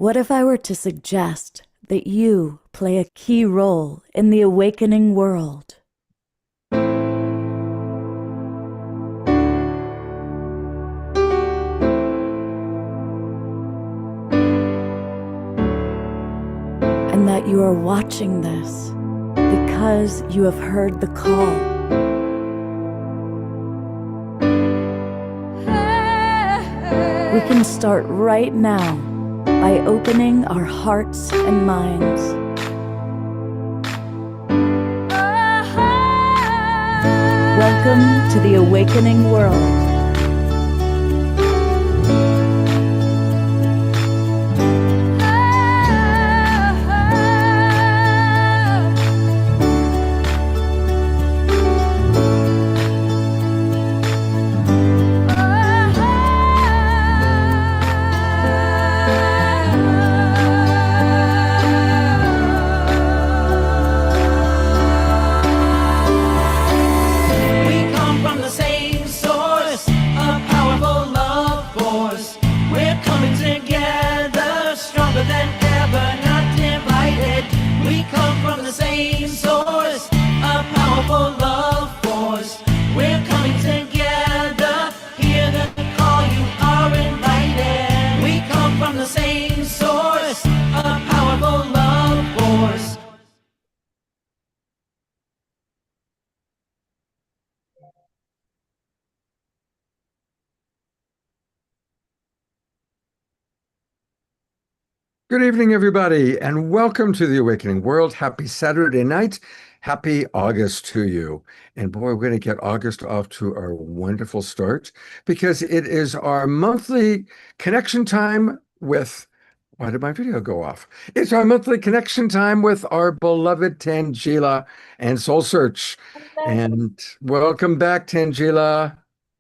What if I were to suggest that you play a key role in the awakening world? And that you are watching this because you have heard the call. We can start right now by opening our hearts and minds. Welcome to the awakening world. Good evening, everybody, and welcome to the Awakening World. Happy Saturday night. Happy August to you. And boy, we're going to get August off to a wonderful start because it is our monthly connection time with, why did my video go off? It's our monthly connection time with our beloved Tangela and Soul Search. And welcome back, Tangela.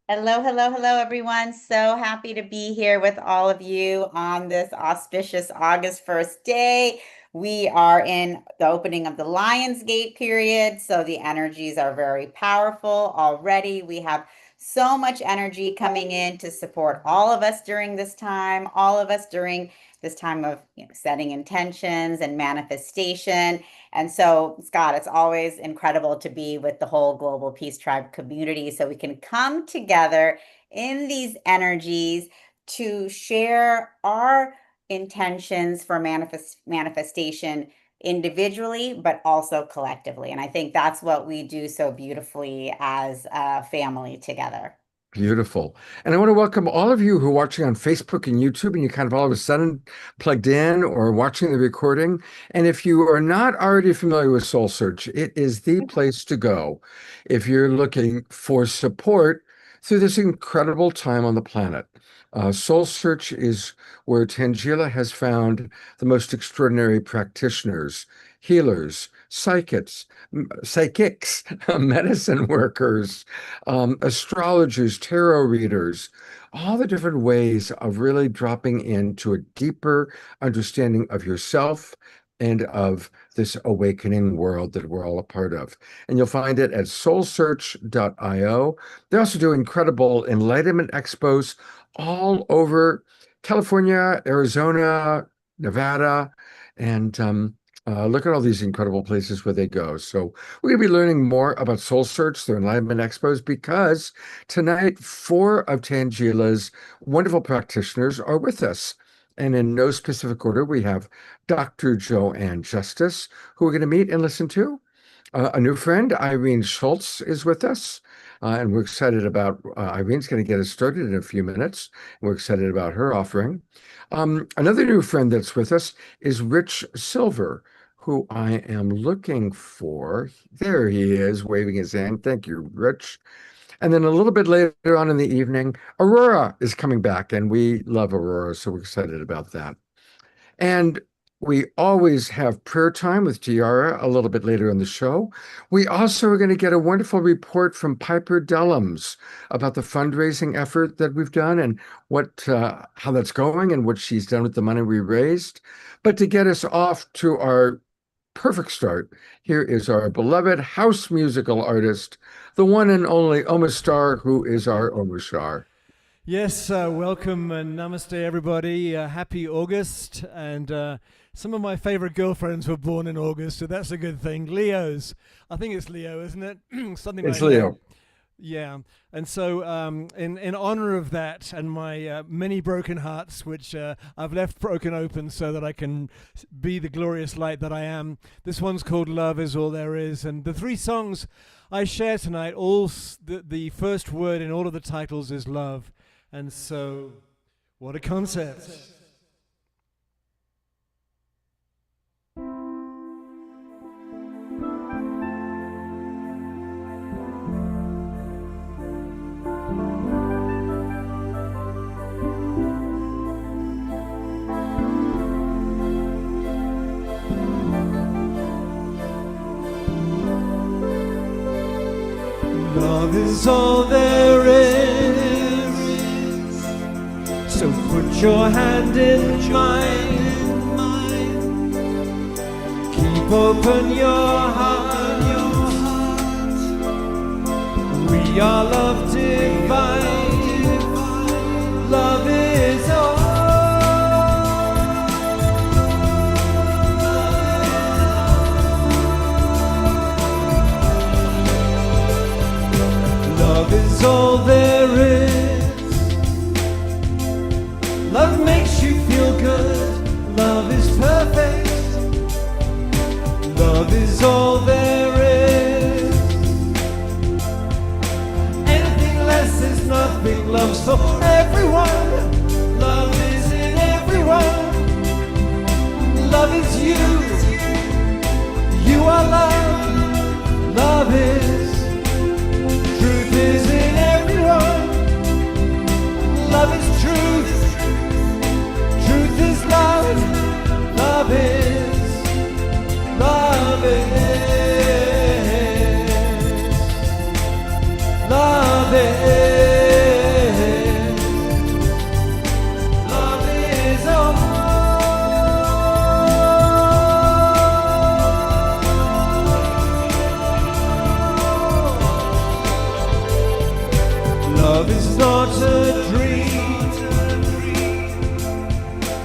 Hello, hello, hello, everyone. So happy to be here with all of you on this auspicious August 1st day. We are in the opening of the Lionsgate period, so the energies are very powerful already. We have so much energy coming in to support all of us during this time, all of us during this time of setting intentions and manifestation. And so, Scott, it's always incredible to be with the whole Global Peace Tribe community so we can come together in these energies to share our intentions for manifestation individually, but also collectively. And I think that's what we do so beautifully as a family together. Beautiful. And I want to welcome all of you who are watching on Facebook and YouTube, and you kind of all of a sudden plugged in or watching the recording. And if you are not already familiar with Soul Search, it is the place to go if you're looking for support through this incredible time on the planet. Soul Search is where Tangela has found the most extraordinary practitioners, healers, psychics, medicine workers, astrologers, tarot readers, all the different ways of really dropping into a deeper understanding of yourself and of this awakening world that we're all a part of. And you'll find it at soulsearch.io. They also do incredible enlightenment expos all over California, Arizona, Nevada, and look at all these incredible places where they go. So we're going to be learning more about Soul Search, their Enlightenment Expos, because tonight, four of Tangela's wonderful practitioners are with us. And in no specific order, we have Dr. Joanne Justice, who we're going to meet and listen to. A new friend, Irene Schultz, is with us. And we're excited about Irene's going to get us started in a few minutes. We're excited about her offering. Another new friend that's with us is Rich Silver, who I am looking for. There he is, waving his hand. Thank you, Rich. And then a little bit later on in the evening, Aurora is coming back, and we love Aurora, so we're excited about that. And we always have prayer time with Tiara a little bit later in the show. We also are going to get a wonderful report from Piper Dellums about the fundraising effort that we've done and how that's going and what she's done with the money we raised. But to get us off to our perfect start, here is our beloved house musical artist, the one and only Oma Star, who is our Oma Star. Yes, welcome and namaste, everybody. Happy August. And some of my favorite girlfriends were born in August, so that's a good thing. Leo's. I think it's Leo, isn't it? Something It's like that. Leo. Yeah. And so, in honor of that and my many broken hearts, which I've left broken open so that I can be the glorious light that I am, this one's called Love Is All There Is. And the three songs I share tonight, the first word in all of the titles is love. And so, what a concept. Love is all there is. So put your hand in mine. Keep open your heart. We are love divine. Love is all. Love is all there is. Love makes you feel good. Love is perfect. Love is all there is. Anything less is nothing. Love's for everyone. Love is in everyone. Love is you. You are love. Love is. Truth is in everyone. Love is truth. Truth is love. Love is. Love is. Love is. Love is all. Love is not a dream.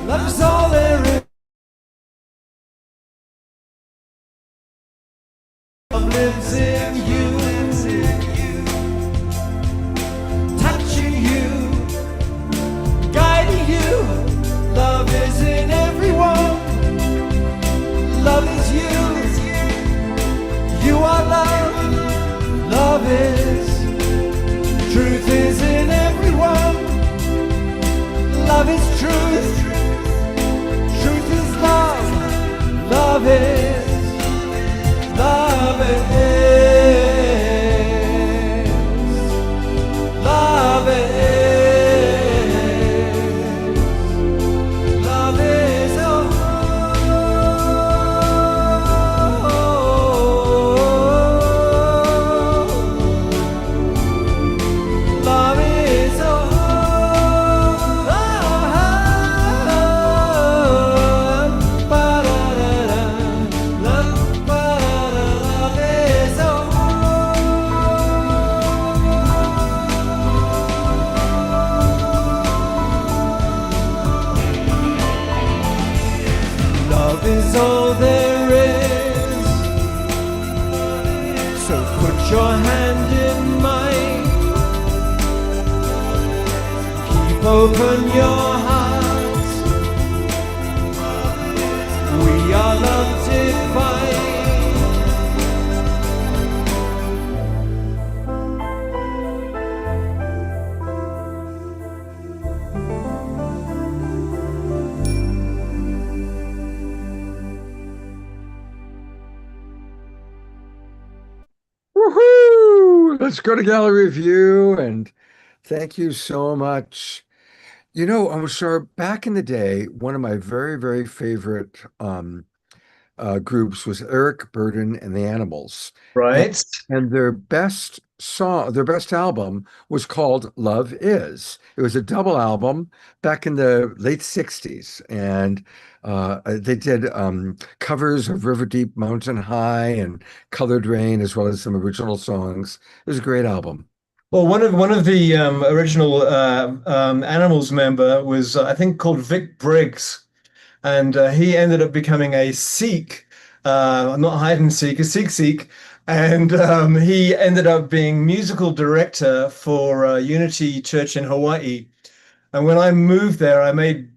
Love is all there is. Love lives in you, touching you, guiding you. Love is in everyone. Love is you. You are love. Love is. Truth is in everyone. Love is truth. Truth is love. Love is. Love is. Love is. Love is. Love is all. Love is all. Love is all there is. So put your hand in mine. Keep open your heart. We are love divine. Woohoo! Let's go to gallery view and thank you so much. I'm sure back in the day, one of my very, very favorite groups was Eric Burden and the Animals. And, Right? and their best album was called Love Is. It was a double album back in the late 60s. And they did covers of River Deep Mountain High and Colored Rain, as well as some original songs. It was a great album. Well, one of the original animals member was I think called Vic Briggs, and he ended up becoming a Sikh, not hide and seek, a Sikh, and he ended up being musical director for Unity Church in Hawaii. And when I moved there, I made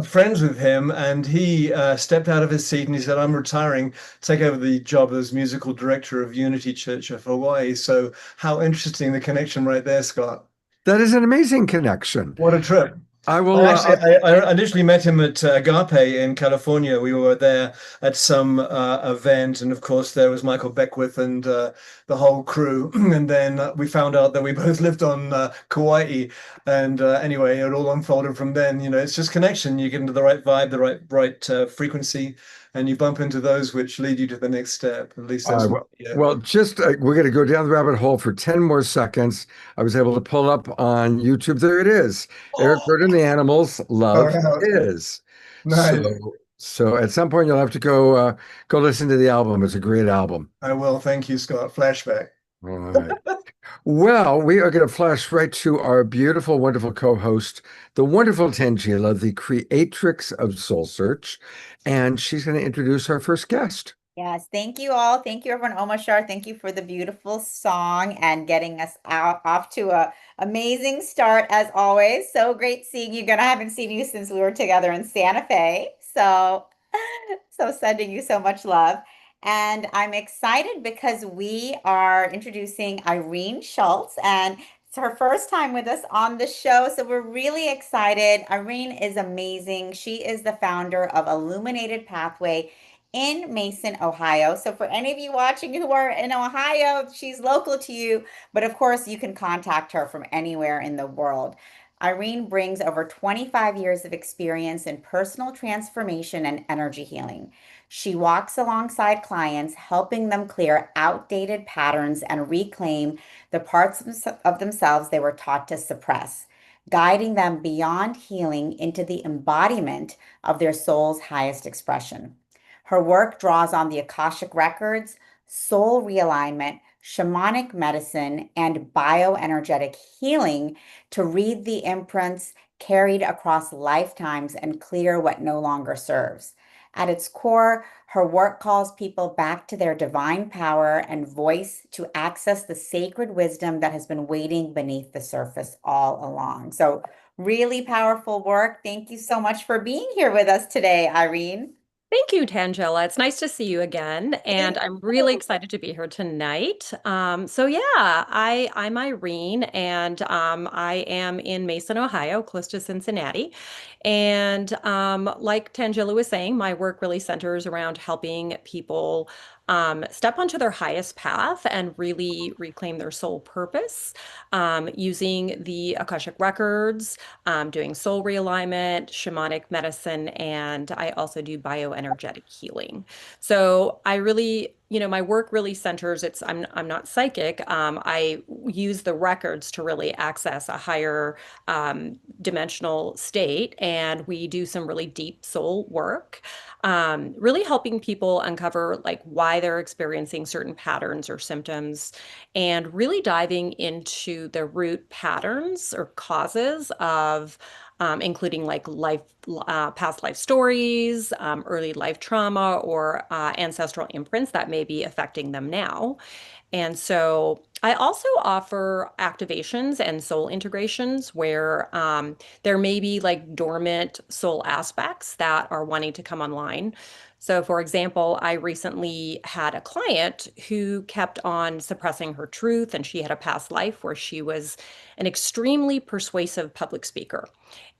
friends with him, and he stepped out of his seat and he said, "I'm retiring, take over the job as musical director of Unity Church of Hawaii." So, how interesting the connection right there, Scott. That is an amazing connection. What a trip. I I will. actually, I initially met him at Agape in California. We were there at some event, and of course, there was Michael Beckwith and the whole crew. And then we found out that we both lived on Kauai. And anyway, it all unfolded from then. You know, it's just connection. You get into the right vibe, the right frequency, and you bump into those which lead you to the next step. At least that's what. Well, well, just we're going to go down the rabbit hole for 10 more seconds. I was able to pull up on YouTube. There it is. Eric Burdon, The Animals, Far Love out. Is. Nice. So at some point you'll have to go listen to the album. It's a great album. I will. Thank you, Scott. Flashback. All right. Well, we are going to flash right to our beautiful, wonderful co-host, the wonderful Tangela, the creatrix of Soul Search, and she's going to introduce our first guest. Yes, thank you all. Thank you, everyone. Omashar, thank you for the beautiful song and getting us out off to a amazing start as always. So great seeing you again. I haven't seen you since we were together in Santa Fe. So sending you so much love. And I'm excited because we are introducing Irene Schultz, and it's her first time with us on the show. So we're really excited. Irene is amazing. She is the founder of Illuminated Pathway in Mason, Ohio. So for any of you watching who are in Ohio, she's local to you, but of course you can contact her from anywhere in the world. Irene brings over 25 years of experience in personal transformation and energy healing. She walks alongside clients, helping them clear outdated patterns and reclaim the parts of themselves they were taught to suppress, guiding them beyond healing into the embodiment of their soul's highest expression. Her work draws on the Akashic records, soul realignment, shamanic medicine, and bioenergetic healing to read the imprints carried across lifetimes and clear what no longer serves. At its core, her work calls people back to their divine power and voice to access the sacred wisdom that has been waiting beneath the surface all along. So, really powerful work. Thank you so much for being here with us today, Irene. Thank you, Tangela. It's nice to see you again, and Thank I'm really you. excited to be here tonight. I'm Irene, and I am in Mason, Ohio, close to Cincinnati. And like Tangela was saying, my work really centers around helping people step onto their highest path and really reclaim their soul purpose, using the Akashic records, doing soul realignment, shamanic medicine, and I also do bioenergetic healing. So I really, my work really centers, I'm not psychic. I use the records to really access a higher dimensional state, and we do some really deep soul work, really helping people uncover like why they're experiencing certain patterns or symptoms, and really diving into the root patterns or causes of including like past life stories, early life trauma, or ancestral imprints that may be affecting them now. And so I also offer activations and soul integrations where there may be like dormant soul aspects that are wanting to come online. So, for example, I recently had a client who kept on suppressing her truth, and she had a past life where she was an extremely persuasive public speaker.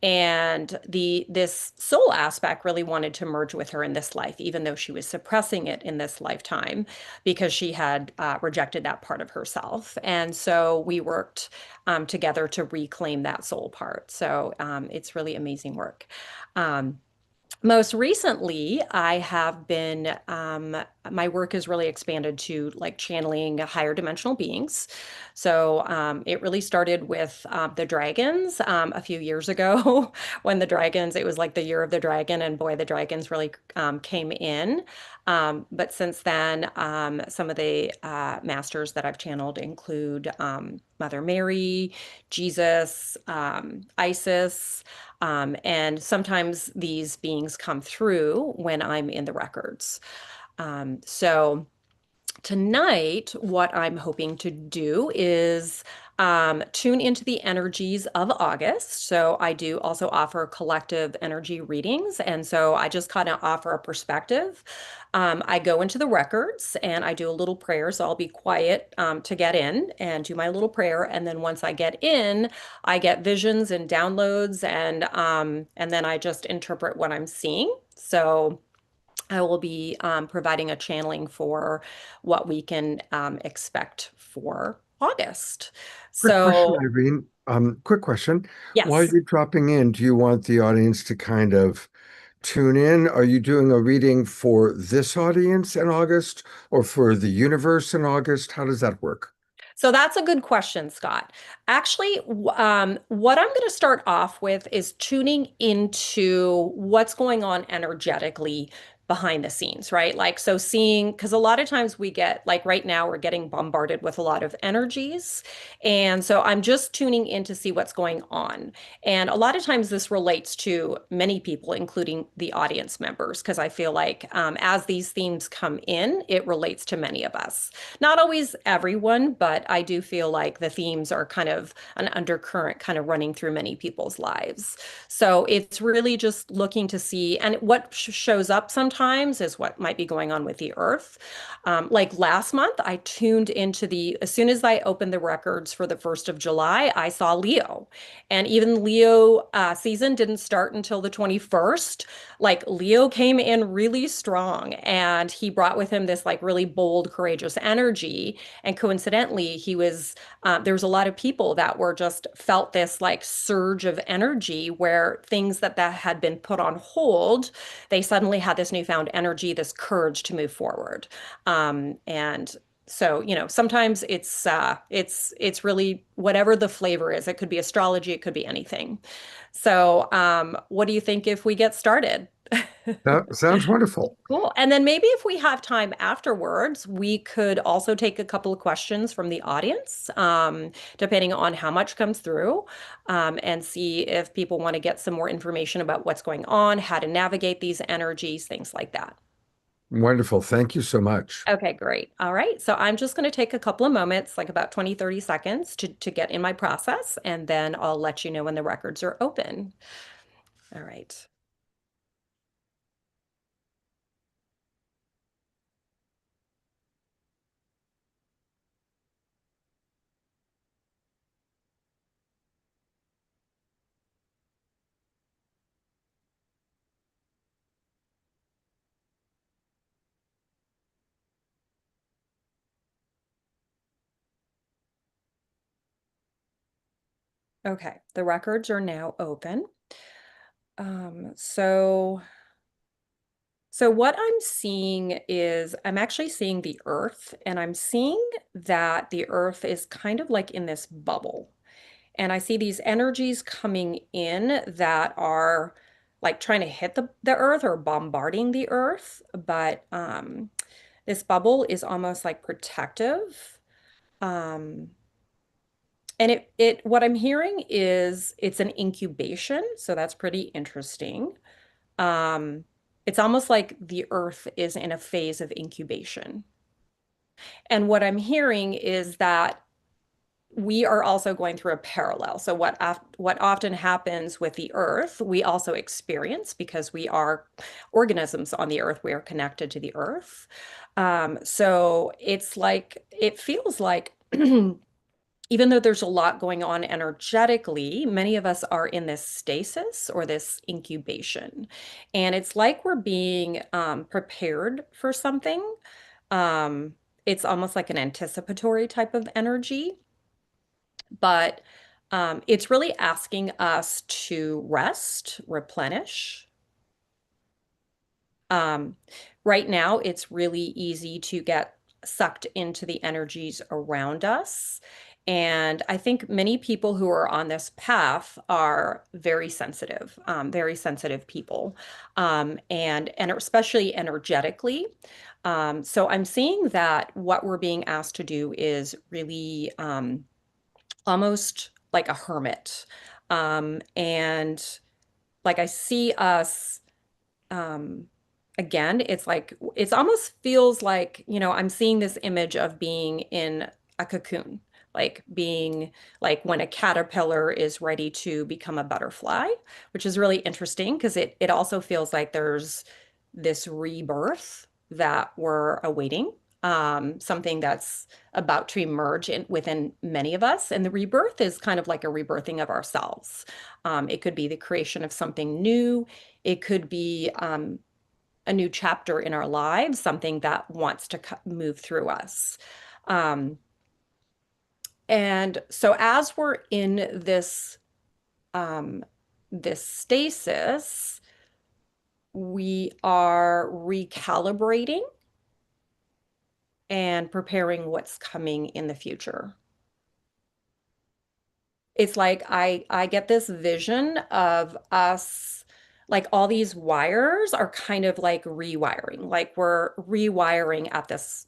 And this soul aspect really wanted to merge with her in this life, even though she was suppressing it in this lifetime because she had rejected that part of herself. And so we worked together to reclaim that soul part. So it's really amazing work. Most recently, I have been, my work has really expanded to like channeling higher dimensional beings. So it really started with the dragons a few years ago when it was like the year of the dragon, and boy, the dragons really came in. But since then, some of the masters that I've channeled include Mother Mary, Jesus, Isis, and sometimes these beings come through when I'm in the records. So tonight, what I'm hoping to do is tune into the energies of August. So I do also offer collective energy readings. And so I just kind of offer a perspective. I go into the records and I do a little prayer. So I'll be quiet to get in and do my little prayer. And then once I get in, I get visions and downloads, and then I just interpret what I'm seeing. So I will be providing a channeling for what we can expect for August. Quick question, So, Irene. Quick question. While yes. you're dropping in, do you want the audience to kind of tune in? Are you doing a reading for this audience in August or for the universe in August? How does that work? So that's a good question, Scott. Actually, what I'm going to start off with is tuning into what's going on energetically behind the scenes, right? Like, so seeing, because a lot of times we get, like right now, we're getting bombarded with a lot of energies. And so I'm just tuning in to see what's going on. And a lot of times this relates to many people, including the audience members, because I feel like as these themes come in, it relates to many of us. Not always everyone, but I do feel like the themes are kind of an undercurrent kind of running through many people's lives. So it's really just looking to see, and what shows up sometimes is what might be going on with the earth. Like last month, I tuned into as soon as I opened the records for the 1st of July, I saw Leo. And even Leo season didn't start until the 21st. Like Leo came in really strong and he brought with him this like really bold, courageous energy. And coincidentally, there was a lot of people that were just felt this like surge of energy where things that had been put on hold, they suddenly had this newfound energy, this courage to move forward. And so, sometimes it's really whatever the flavor is. It could be astrology, it could be anything. So, what do you think if we get started? That sounds wonderful. Cool. And then maybe if we have time afterwards, we could also take a couple of questions from the audience, depending on how much comes through, and see if people want to get some more information about what's going on, how to navigate these energies, things like that. Wonderful. Thank you so much. Okay, great. All right. So I'm just going to take a couple of moments, like about 20, 30 seconds to get in my process, and then I'll let you know when the records are open. All right. Okay, the records are now open. So what I'm seeing is I'm actually seeing the Earth, and I'm seeing that the Earth is kind of like in this bubble. And I see these energies coming in that are like trying to hit the Earth or bombarding the Earth, but this bubble is almost like protective. Um, and what I'm hearing is it's an incubation, so that's pretty interesting. Um, it's almost like the Earth is in a phase of incubation. And what I'm hearing is that we are also going through a parallel. So what often happens with the Earth, we also experience because we are organisms on the Earth. We are connected to the Earth. So it feels like even though there's a lot going on energetically, many of us are in this stasis or this incubation. And it's like we're being prepared for something. Um, it's almost like an anticipatory type of energy, but it's really asking us to rest, replenish. Um, right now, it's really easy to get sucked into the energies around us. And I think many people who are on this path are very sensitive people, and especially energetically. So I'm seeing that what we're being asked to do is really almost like a hermit. And like I see us, um, again, it's like, it's almost feels like, I'm seeing this image of being in a cocoon, like being like when a caterpillar is ready to become a butterfly, which is really interesting because it also feels like there's this rebirth that we're awaiting, something that's about to emerge within many of us. And the rebirth is kind of like a rebirthing of ourselves. It could be the creation of something new. It could be a new chapter in our lives, something that wants to move through us. Um, and so as we're in um, this stasis, we are recalibrating and preparing what's coming in the future. It's like I get this vision of us, like all these wires are kind of like rewiring, like we're rewiring at this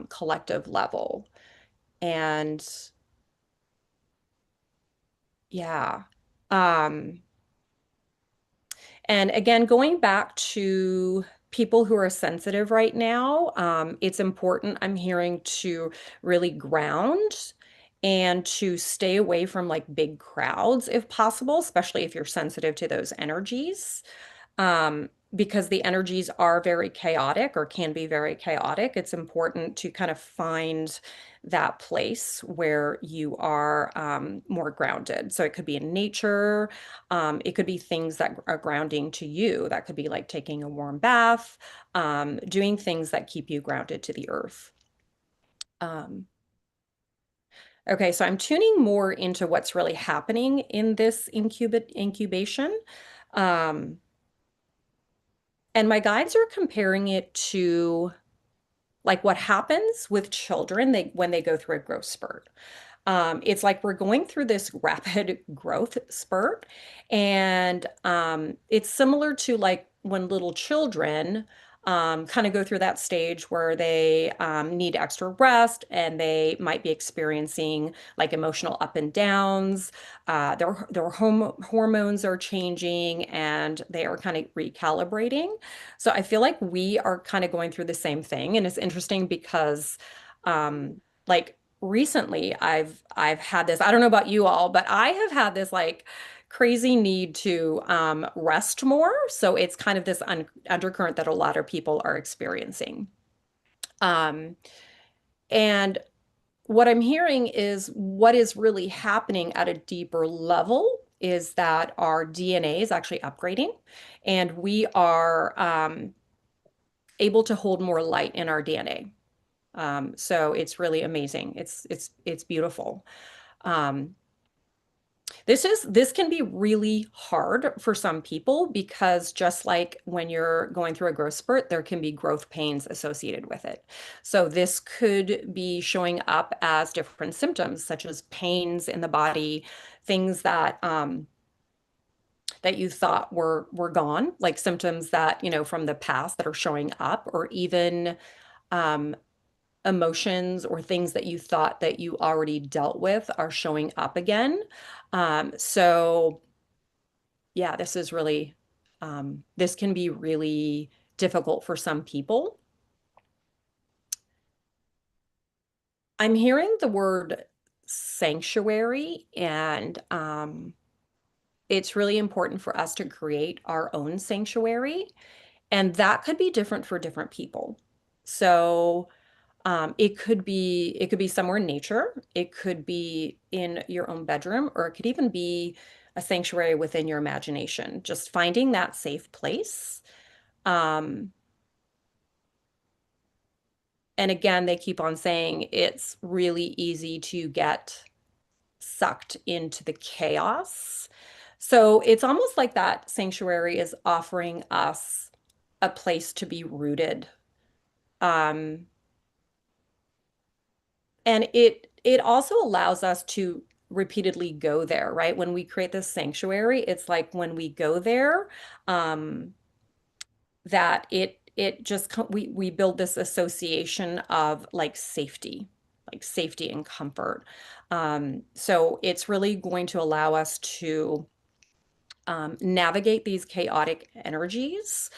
collective level. And yeah. Um, And again, going back to people who are sensitive right now, it's important, I'm hearing, to really ground and to stay away from like big crowds if possible, especially if you're sensitive to those energies, because the energies are very chaotic or can be very chaotic. It's important to kind of find that place where you are more grounded. So it could be in nature. It could be things that are grounding to you. That could be like taking a warm bath, doing things that keep you grounded to the earth. Um, okay, so I'm tuning more into what's really happening in this incubation. Um, And my guides are comparing it to like what happens with children when they go through a growth spurt. It's like we're going through this rapid growth spurt, and it's similar to like when little children kind of go through that stage where they need extra rest and they might be experiencing like emotional up and downs. Their hormones are changing and they are kind of recalibrating. So I feel like we are kind of going through the same thing, and it's interesting because like recently I've had this, I don't know about you all, but I have had this like crazy need to rest more. So it's kind of this undercurrent that a lot of people are experiencing. Um, and what I'm hearing is what is really happening at a deeper level is that our DNA is actually upgrading, and we are able to hold more light in our DNA. So it's really amazing. It's beautiful. Um, this can be really hard for some people because just like when you're going through a growth spurt, there can be growth pains associated with it. So this could be showing up as different symptoms, such as pains in the body, things that that you thought were gone, like symptoms that, from the past that are showing up, or even um, emotions or things that you thought that you already dealt with are showing up again. So yeah, this can be really difficult for some people. I'm hearing the word sanctuary, and it's really important for us to create our own sanctuary, and that could be different for different people. So it could be somewhere in nature. It could be in your own bedroom, or it could even be a sanctuary within your imagination. Just finding that safe place. Um, and again, they keep on saying it's really easy to get sucked into the chaos. So it's almost like that sanctuary is offering us a place to be rooted. Um, And it also allows us to repeatedly go there, right? When we create this sanctuary, it's like when we go there, um, that it just we build this association of like safety. like safety and comfort. So it's really going to allow us to navigate these chaotic energies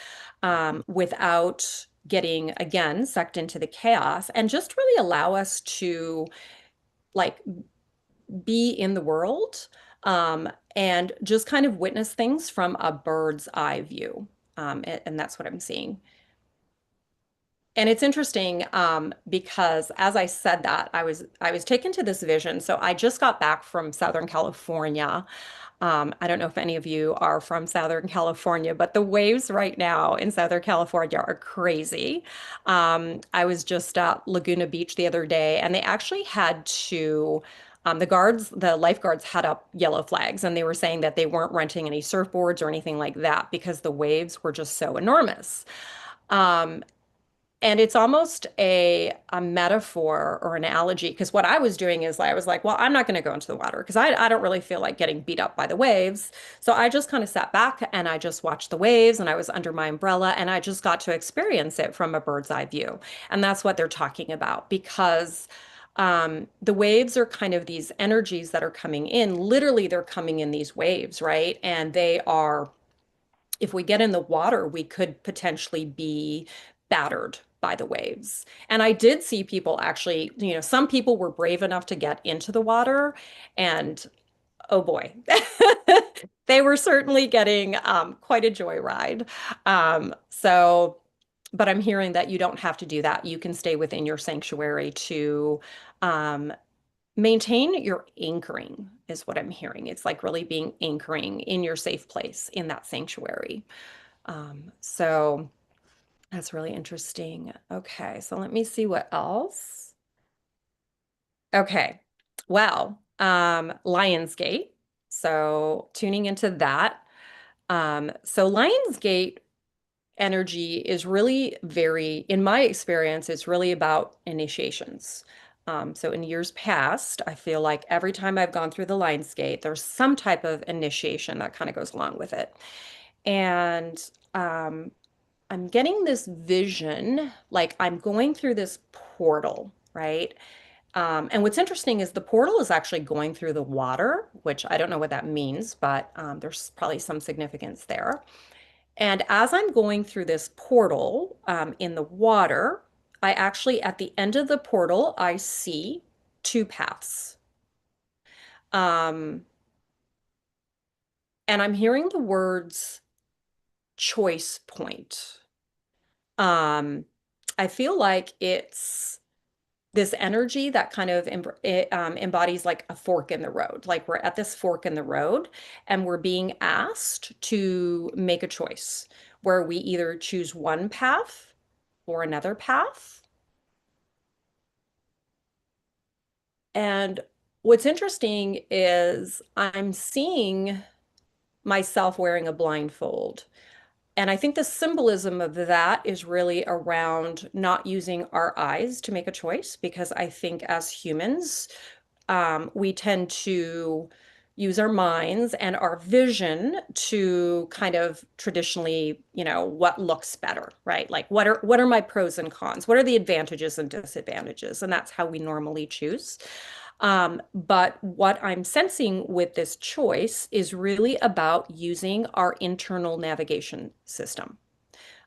without getting, again, sucked into the chaos, and just really allow us to like be in the world and just kind of witness things from a bird's eye view. And that's what I'm seeing. And it's interesting because as I said that, I was taken to this vision. So I just got back from Southern California. I don't know if any of you are from Southern California, but the waves right now in Southern California are crazy. I was just at Laguna Beach the other day, and they actually had to. The lifeguards had up yellow flags, and they were saying that they weren't renting any surfboards or anything like that because the waves were just so enormous. Um, and it's almost a metaphor or an analogy, because what I was doing is I was like, well, I'm not going to go into the water because I don't really feel like getting beat up by the waves. So I just kind of sat back and I just watched the waves, and I was under my umbrella, and I just got to experience it from a bird's eye view. And that's what they're talking about, because the waves are kind of these energies that are coming in. Literally, they're coming in these waves, right? And they are, if we get in the water, we could potentially be battered by the waves. And I did see people actually, some people were brave enough to get into the water, and oh boy, they were certainly getting quite a joyride. But I'm hearing that you don't have to do that. You can stay within your sanctuary to um, maintain your anchoring, is what I'm hearing. It's like really being anchoring in your safe place in that sanctuary. So that's really interesting. Okay, so let me see what else. Okay, well, Lionsgate. So tuning into that. So Lionsgate energy is really very, in my experience, it's really about initiations. So in years past, I feel like every time I've gone through the Lionsgate, there's some type of initiation that kind of goes along with it. And I'm getting this vision, like I'm going through this portal, right? And what's interesting is the portal is actually going through the water, which I don't know what that means, but there's probably some significance there. And as I'm going through this portal in the water, I actually, at the end of the portal, I see two paths. Um, and I'm hearing the words choice point. I feel like it's this energy that kind of embodies like a fork in the road. Like we're at this fork in the road, and we're being asked to make a choice where we either choose one path or another path. And what's interesting is I'm seeing myself wearing a blindfold. And I think the symbolism of that is really around not using our eyes to make a choice, because I think as humans, we tend to use our minds and our vision to kind of traditionally, what looks better, right? Like what are my pros and cons? What are the advantages and disadvantages? And that's how we normally choose. But what I'm sensing with this choice is really about using our internal navigation system.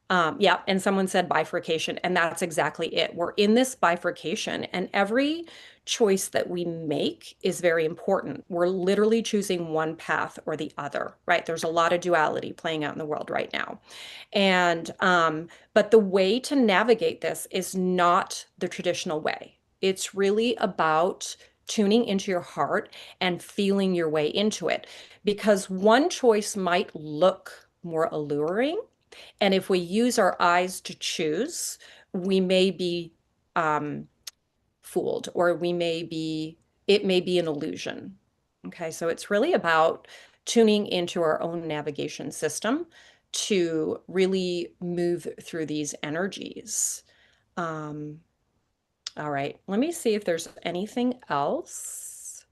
Yeah, and someone said bifurcation, and that's exactly it. We're in this bifurcation, and every choice that we make is very important. We're literally choosing one path or the other, right? There's a lot of duality playing out in the world right now. And but the way to navigate this is not the traditional way. It's really about tuning into your heart and feeling your way into it, because one choice might look more alluring, and if we use our eyes to choose, we may be fooled, or it may be an illusion. Okay, so it's really about tuning into our own navigation system to really move through these energies. Um, all right, let me see if there's anything else.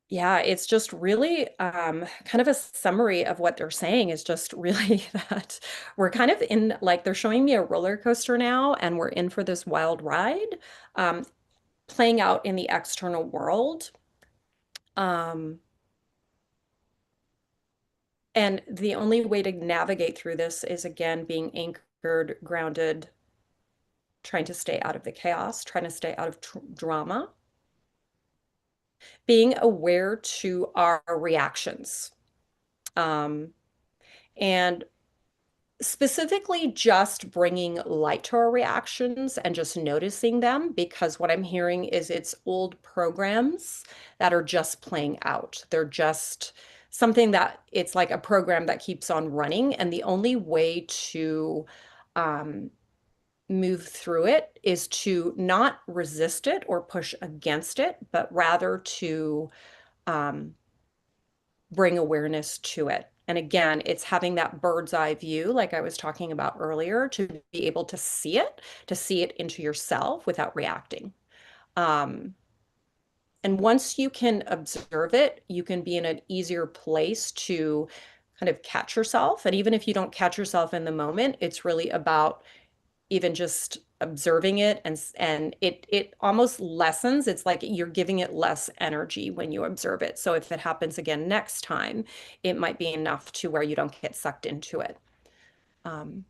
Yeah, it's just really kind of a summary of what they're saying is just really that we're kind of in, like, they're showing me a roller coaster now, and we're in for this wild ride, um, playing out in the external world. Um, and the only way to navigate through this is, again, being anchored, grounded, trying to stay out of the chaos, trying to stay out of drama, being aware to our reactions. Um, and specifically just bringing light to our reactions and just noticing them, because what I'm hearing is it's old programs that are just playing out. They're just something that it's like a program that keeps on running. And the only way to um, move through it is to not resist it or push against it, but rather to um, bring awareness to it. And again, it's having that bird's eye view, like I was talking about earlier, to be able to see it into yourself without reacting. Um, and once you can observe it, you can be in an easier place to kind of catch yourself. And even if you don't catch yourself in the moment, it's really about even just observing it, and it almost lessens. It's like you're giving it less energy when you observe it. So if it happens again next time, it might be enough to where you don't get sucked into it. Um,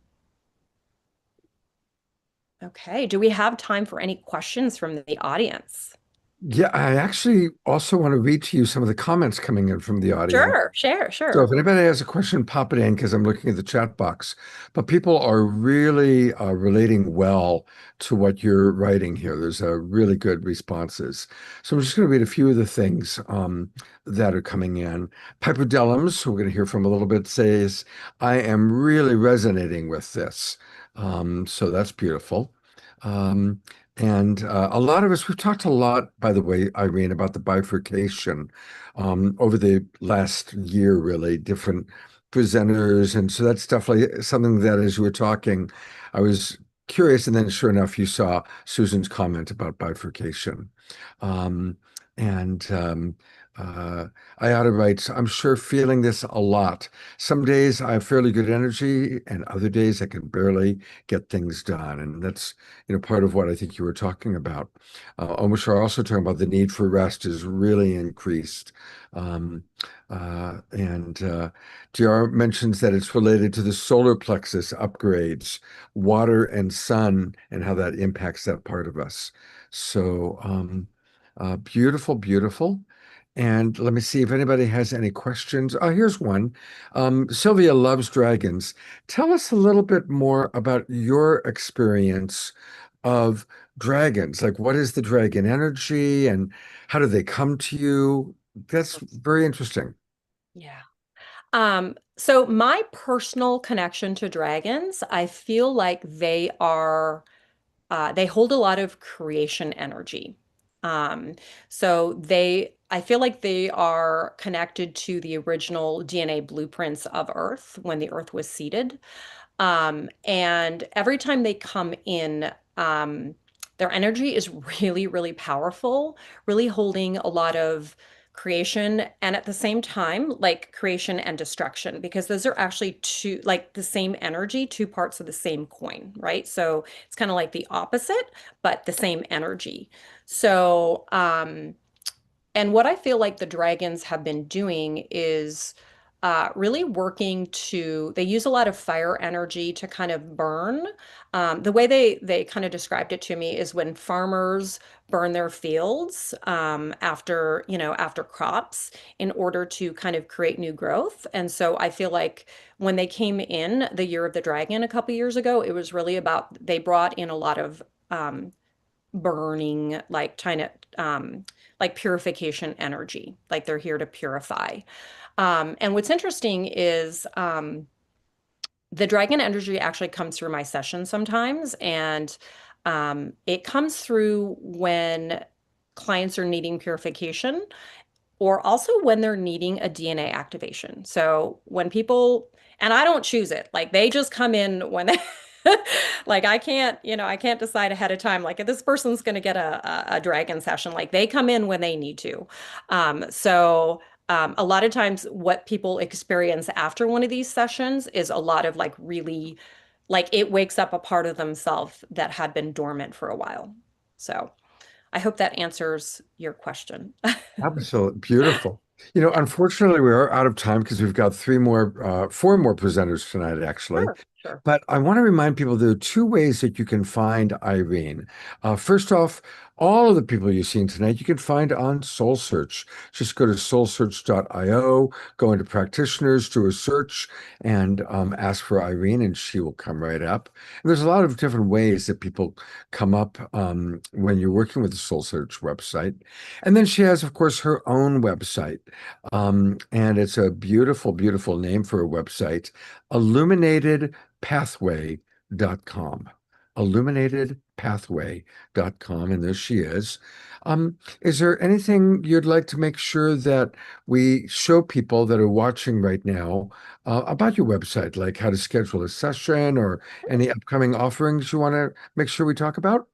okay. Do we have time for any questions from the audience? Yeah, I actually also want to read to you some of the comments coming in from the audience. Sure, So sure. if anybody has a question, pop it in because I'm looking at the chat box. But people are really relating well to what you're writing here. There's a really good responses. So I'm just going to read a few of the things that are coming in. Piper Dellums, who we're going to hear from a little bit, says, I am really resonating with this. So that's beautiful. Um, and a lot of us, we've talked a lot, by the way, Irene, about the bifurcation over the last year, really, different presenters. And so that's definitely something that as you were talking, I was curious. And then sure enough, you saw Susan's comment about bifurcation. Um, and Ayada writes, I'm sure feeling this a lot. Some days I have fairly good energy, and other days I can barely get things done. And that's, part of what I think you were talking about. Omishar also talking about the need for rest is really increased. Um, and DR mentions that it's related to the solar plexus upgrades, water and sun, and how that impacts that part of us. So beautiful, beautiful. And let me see if anybody has any questions. Oh, here's one. Sylvia loves dragons. Tell us a little bit more about your experience of dragons. Like, what is the dragon energy and how do they come to you? That's very interesting. Yeah. So my personal connection to dragons, I feel like they hold a lot of creation energy. Um, I feel like they are connected to the original DNA blueprints of Earth when the Earth was seeded. And every time they come in, their energy is really, really powerful, really holding a lot of creation and at the same time, like creation and destruction, because those are actually two, like the same energy, two parts of the same coin, right? So it's kind of like the opposite, but the same energy. So, and what I feel like the dragons have been doing is really working they use a lot of fire energy to kind of burn. The way they kind of described it to me is when farmers burn their fields after crops in order to kind of create new growth. And so I feel like when they came in the year of the dragon a couple years ago, it was really about they brought in a lot of burning, like trying to like purification energy, like they're here to purify. And what's interesting is the dragon energy actually comes through my session sometimes, and it comes through when clients are needing purification or also when they're needing a DNA activation. So when people, and I don't choose it, like they just come in when they, Like I can't decide ahead of time, like if this person's going to get a dragon session, like they come in when they need to. A lot of times what people experience after one of these sessions is a lot of like really, like it wakes up a part of themselves that had been dormant for a while. So I hope that answers your question. Absolutely beautiful. Yeah, Unfortunately, we are out of time because we've got four more presenters tonight, actually. sure, sure. But I want to remind people there are two ways that you can find Irene. First off, all of the people you've seen tonight, you can find on Soul Search. Just go to soulsearch.io, go into practitioners, do a search, and ask for Irene, and she will come right up. And there's a lot of different ways that people come up when you're working with the Soul Search website. And then she has, of course, her own website. And it's a beautiful, beautiful name for a website, illuminatedpathway.com. Illuminatedpathway.com. And there she is. Is there anything you'd like to make sure that we show people that are watching right now about your website, like how to schedule a session or any upcoming offerings you want to make sure we talk about?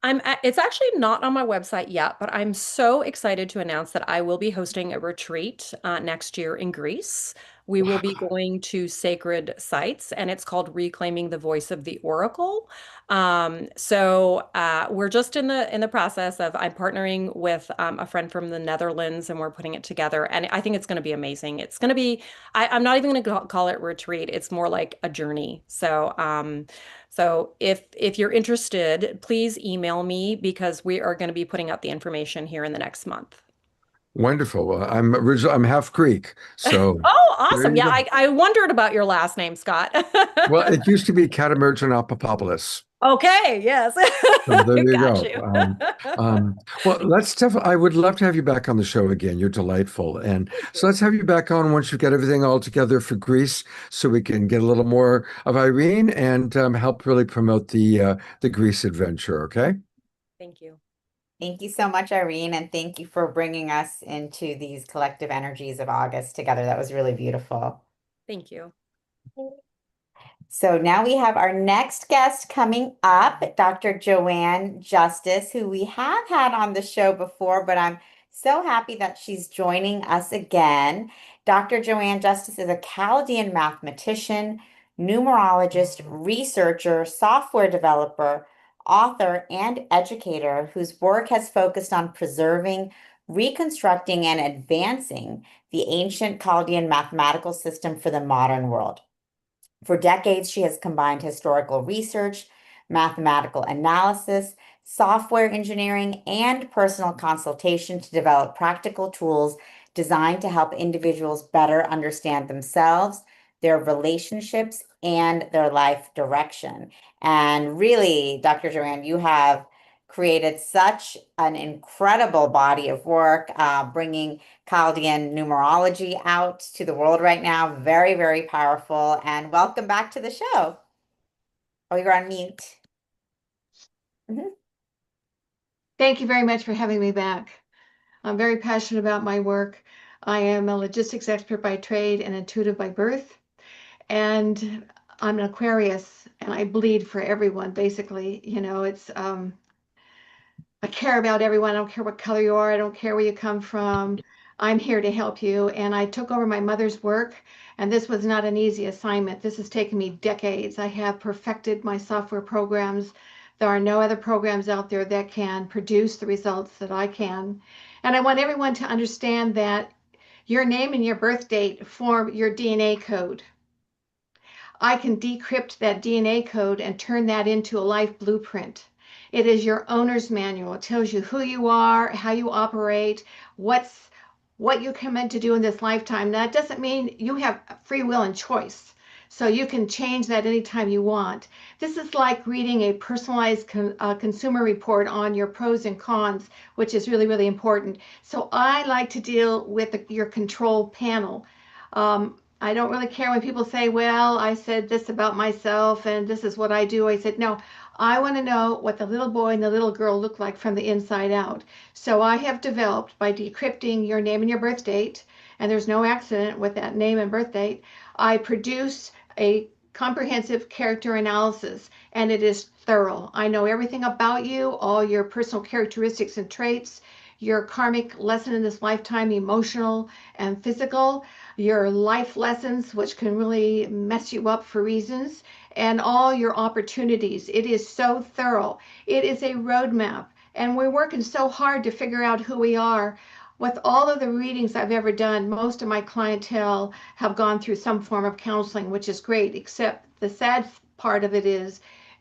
It's actually not on my website yet, but I'm so excited to announce that I will be hosting a retreat next year in Greece. We will be going to sacred sites, and it's called Reclaiming the Voice of the Oracle. We're just in the process of I'm partnering with a friend from the Netherlands, and we're putting it together. And I think it's going to be amazing. It's going to be I'm not even going to call it retreat. It's more like a journey. So if you're interested, please email me because we are going to be putting out the information here in the next month. Wonderful. Well, I'm half Greek, so Oh, there awesome. you Yeah, go. I wondered about your last name, Scott. Well, it used to be Katamerton Apopopoulos. Okay, yes. So there you Got go. you. Well, I would love to have you back on the show again. You're delightful. And Thank so you. let's have you back on once you get everything all together for Greece so we can get a little more of Irene and help really promote the Greece adventure. Okay. Thank you. Thank you so much, Irene, and thank you for bringing us into these collective energies of August together. That was really beautiful. Thank you. So now we have our next guest coming up, Dr. Joanne Justice, who we have had on the show before, but I'm so happy that she's joining us again. Dr. Joanne Justice is a Chaldean mathematician, numerologist, researcher, software developer, author, and educator whose work has focused on preserving, reconstructing, and advancing the ancient Chaldean mathematical system for the modern world. For decades, she has combined historical research, mathematical analysis, software engineering, and personal consultation to develop practical tools designed to help individuals better understand themselves, their relationships, and their life direction. And really, Dr. Joanne, you have created such an incredible body of work, bringing Chaldean numerology out to the world right now. Very, very powerful. And welcome back to the show. Oh, you're on mute. Mhm. Thank you very much for having me back. I'm very passionate about my work. I am a logistics expert by trade and intuitive by birth. And I'm an Aquarius and I bleed for everyone, basically. I care about everyone. I don't care what color you are. I don't care where you come from. I'm here to help you. And I took over my mother's work, and this was not an easy assignment. This has taken me decades. I have perfected my software programs. There are no other programs out there that can produce the results that I can. And I want everyone to understand that your name and your birth date form your DNA code. I can decrypt that DNA code and turn that into a life blueprint. It is your owner's manual. It tells you who you are, how you operate, what you come in to do in this lifetime. Now, that doesn't mean you have free will and choice. So you can change that anytime you want. This is like reading a personalized consumer report on your pros and cons, which is really, really important. So I like to deal with your control panel. I don't really care when people say, well, I said this about myself and this is what I do. I said, no, I want to know what the little boy and the little girl look like from the inside out. So I have developed by decrypting your name and your birth date, and there's no accident with that name and birth date, I produce a comprehensive character analysis, and it is thorough. I know everything about you, all your personal characteristics and traits, your karmic lesson in this lifetime, emotional and physical, your life lessons, which can really mess you up for reasons, and all your opportunities. It is so thorough. It is a roadmap, and we're working so hard to figure out who we are. With all of the readings I've ever done, most of my clientele have gone through some form of counseling, which is great, except the sad part of it is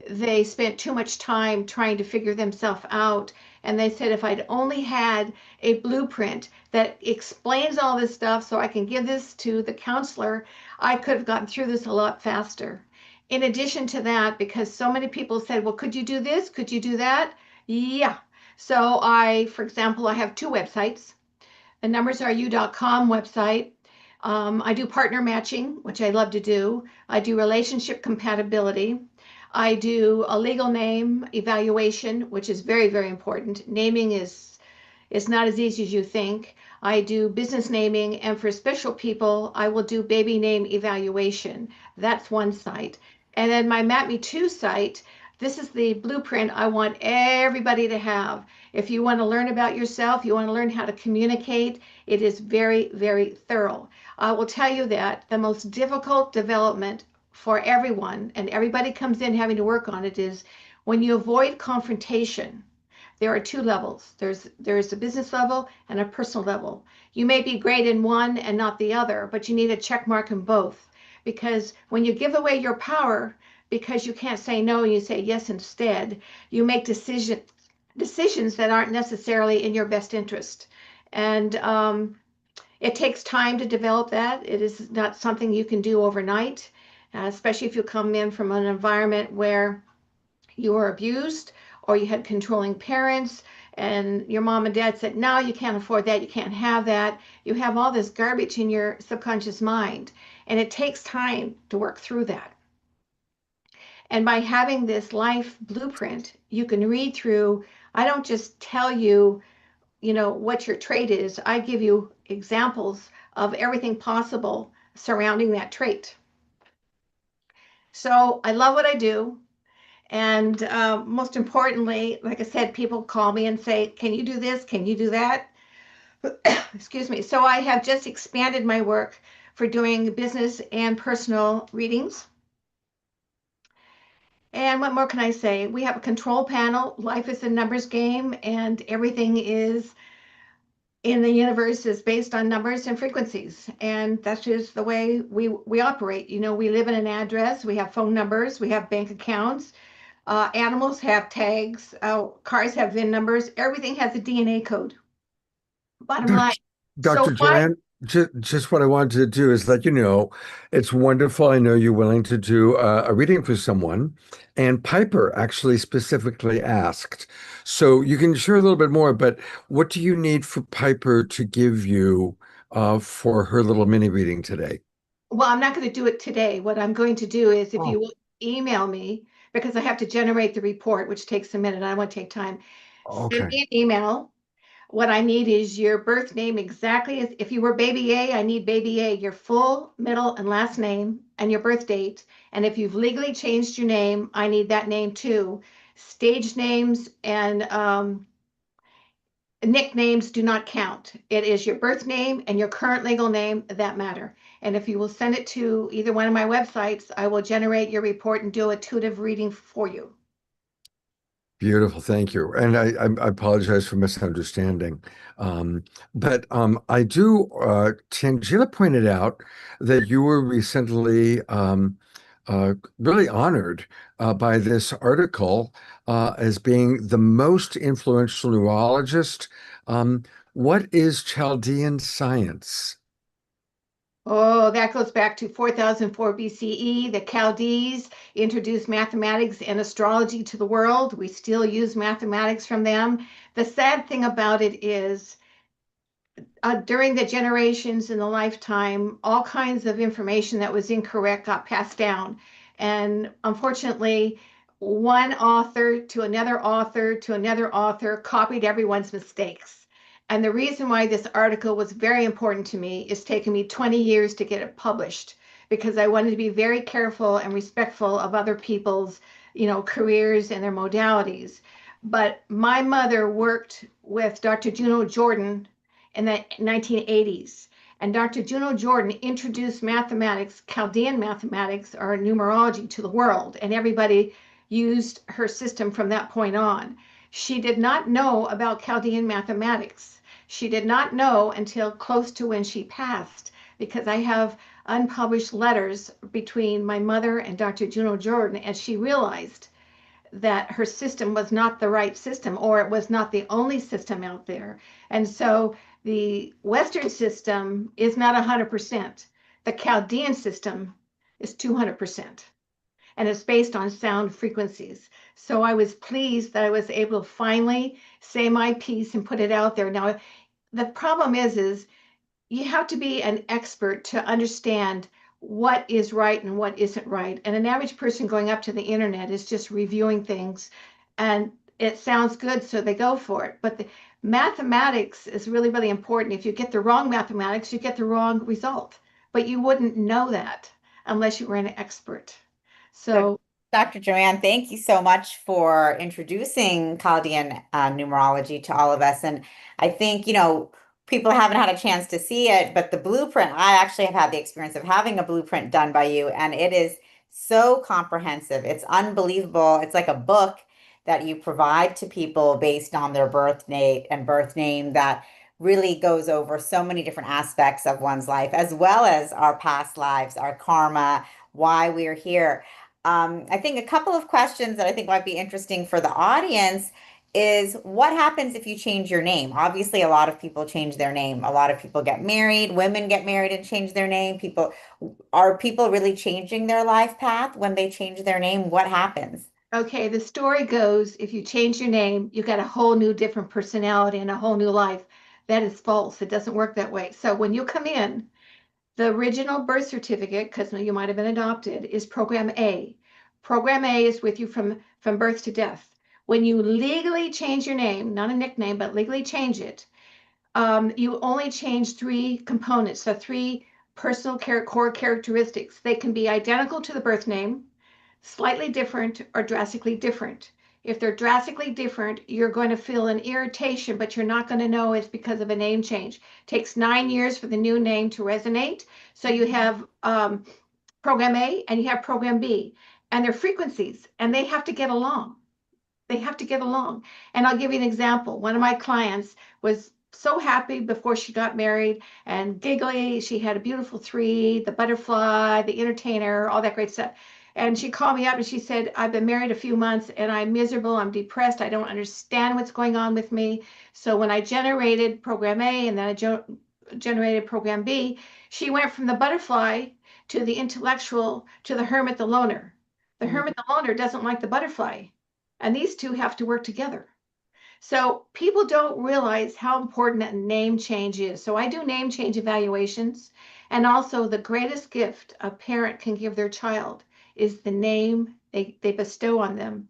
they spent too much time trying to figure themselves out. And they said, if I'd only had a blueprint that explains all this stuff so I can give this to the counselor, I could have gotten through this a lot faster. In addition to that, because so many people said, well, could you do this? Could you do that? Yeah. So for example, I have two websites. The numbersareYou.com website. I do partner matching, which I love to do. I do relationship compatibility. I do a legal name evaluation, which is very, very important. Naming is not as easy as you think. I do business naming, and for special people, I will do baby name evaluation. That's one site. And then my Map Me Too site, this is the blueprint I want everybody to have. If you want to learn about yourself, you want to learn how to communicate, it is very, very thorough. I will tell you that the most difficult development for everyone, and everybody comes in having to work on it, is when you avoid confrontation. There are two levels. There's a business level and a personal level. You may be great in one and not the other, but you need a check mark in both. Because when you give away your power because you can't say no and you say yes instead, you make decisions that aren't necessarily in your best interest. And it takes time to develop that. It is not something you can do overnight, especially if you come in from an environment where you were abused or you had controlling parents and your mom and dad said, no, you can't afford that, you can't have that. You have all this garbage in your subconscious mind, and it takes time to work through that. And by having this life blueprint, you can read through. I don't just tell you, what your trait is. I give you examples of everything possible surrounding that trait. So I love what I do. And most importantly, like I said, people call me and say, can you do this? Can you do that? Excuse me. So I have just expanded my work for doing business and personal readings. And what more can I say? We have a control panel. Life is a numbers game, and everything is in the universe is based on numbers and frequencies. And that's just the way we operate. We live in an address, we have phone numbers, we have bank accounts. Animals have tags, cars have VIN numbers, everything has a DNA code. Bottom line. Dr. Joanne, just what I wanted to do is let you know, it's wonderful. I know you're willing to do a reading for someone, and Piper actually specifically asked. So you can share a little bit more, but what do you need for Piper to give you for her little mini reading today? Well, I'm not going to do it today. What I'm going to do is if you will email me, because I have to generate the report, which takes a minute, I want to take time. Send me an email. What I need is your birth name exactly as if you were baby A, I need baby A, your full, middle, and last name and your birth date. And if you've legally changed your name, I need that name too. Stage names and nicknames do not count. It is your birth name and your current legal name that matter. And if you will send it to either one of my websites, I will generate your report and do a intuitive reading for you. Beautiful, thank you. And I apologize for misunderstanding. But I do, Tangela pointed out that you were recently really honored by this article as being the most influential neurologist. What is Chaldean science? Oh, that goes back to 4004 BCE. The Chaldees introduced mathematics and astrology to the world. We still use mathematics from them. The sad thing about it is, during the generations in the lifetime, all kinds of information that was incorrect got passed down. And unfortunately, one author to another author to another author copied everyone's mistakes. And the reason why this article was very important to me is taking me 20 years to get it published because I wanted to be very careful and respectful of other people's, careers and their modalities. But my mother worked with Dr. Juno Jordan in the 1980s. And Dr. Juno Jordan introduced mathematics, Chaldean mathematics, or numerology, to the world, and everybody used her system from that point on. She did not know about Chaldean mathematics. She did not know until close to when she passed, because I have unpublished letters between my mother and Dr. Juno Jordan, and she realized that her system was not the right system, or it was not the only system out there. And so the Western system is not 100%. The Chaldean system is 200%. And it's based on sound frequencies. So I was pleased that I was able to finally say my piece and put it out there. Now, the problem is you have to be an expert to understand what is right and what isn't right. And an average person going up to the internet is just reviewing things and it sounds good, so they go for it. But the mathematics is really, really important. If you get the wrong mathematics, you get the wrong result. But you wouldn't know that unless you were an expert. So Dr. Joanne, thank you so much for introducing Chaldean numerology to all of us. And I think, people haven't had a chance to see it, but the blueprint, I actually have had the experience of having a blueprint done by you, and it is so comprehensive. It's unbelievable. It's like a book that you provide to people based on their birth date and birth name that really goes over so many different aspects of one's life, as well as our past lives, our karma, why we're here. I think a couple of questions that I think might be interesting for the audience is what happens if you change your name? Obviously, a lot of people change their name. A lot of people get married, women get married and change their name. Are people really changing their life path when they change their name? What happens? okay, the story goes, if you change your name, you got a whole new different personality and a whole new life. That is false. It doesn't work that way. So when you come in, the original birth certificate, because you might have been adopted, is Program A. Program A is with you from birth to death. When you legally change your name, not a nickname, but legally change it, you only change three components, so three personal core characteristics. They can be identical to the birth name, slightly different, or drastically different. If they're drastically different, you're going to feel an irritation, but you're not going to know it's because of a name change. It takes 9 years for the new name to resonate. So you have Program A and you have Program B, and their frequencies, and they have to get along. They have to get along. And I'll give you an example. One of my clients was so happy before she got married and giggly. She had a beautiful three, the butterfly, the entertainer, all that great stuff. And she called me up and she said, I've been married a few months and I'm miserable. I'm depressed. I don't understand what's going on with me. So when I generated Program A and then I generated Program B, she went from the butterfly to the intellectual to the hermit, the loner. The hermit, the loner doesn't like the butterfly. And these two have to work together. So people don't realize how important that name change is. So I do name change evaluations. And also the greatest gift a parent can give their child is the name they bestow on them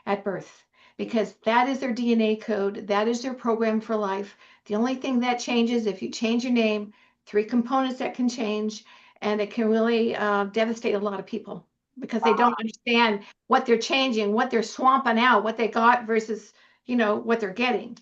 at birth, because that is their DNA code. That is their program for life. The only thing that changes if you change your name, three components that can change, and it can really devastate a lot of people because they don't understand what they're changing, what they're swamping out, what they got versus, what they're getting.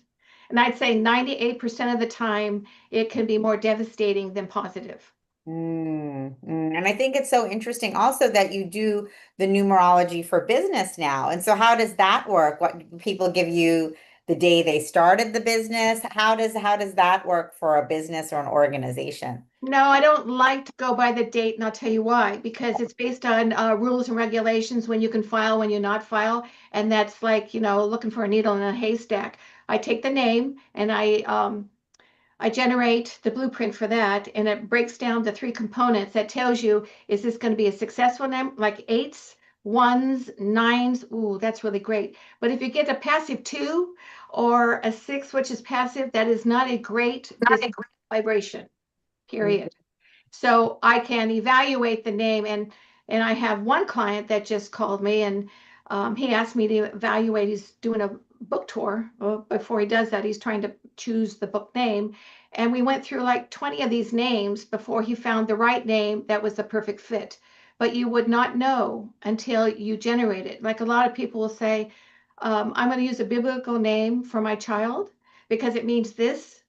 And I'd say 98% of the time, it can be more devastating than positive. And I think it's so interesting also that you do the numerology for business now. And so how does that work? What people give you the day they started the business? How does that work for a business or an organization? No, I don't like to go by the date, and I'll tell you why. Because it's based on rules and regulations when you can file, when you not file, and that's like looking for a needle in a haystack. I take the name and I generate the blueprint for that, and it breaks down the three components that tells you, is this going to be a successful name, like eights, ones, nines? Ooh, that's really great. But if you get a passive two or a six, which is passive, that is not a great business vibration, period. So I can evaluate the name, and I have one client that just called me, and he asked me to evaluate. He's doing a book tour. Well, before he does that, he's trying to choose the book name, And we went through like 20 of these names before he found the right name that was the perfect fit. But you would not know until you generate it. Like a lot of people will say, I'm going to use a biblical name for my child because it means this.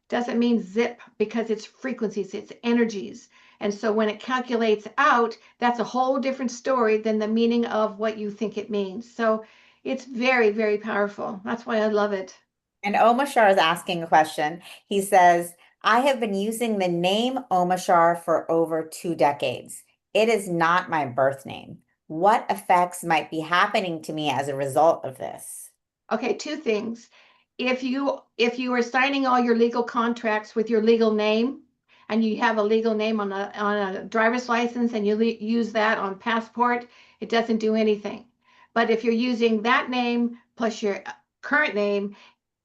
Doesn't mean zip because it's frequencies, it's energies. And so when it calculates out, that's a whole different story than the meaning of what you think it means. So it's very, very powerful. That's why I love it. And Omashar is asking a question. He says, I have been using the name Omashar for over 2 decades. It is not my birth name. What effects might be happening to me as a result of this? Okay, two things. If you are signing all your legal contracts with your legal name and you have a legal name on a driver's license and you use that on passport, it doesn't do anything. But if you're using that name plus your current name,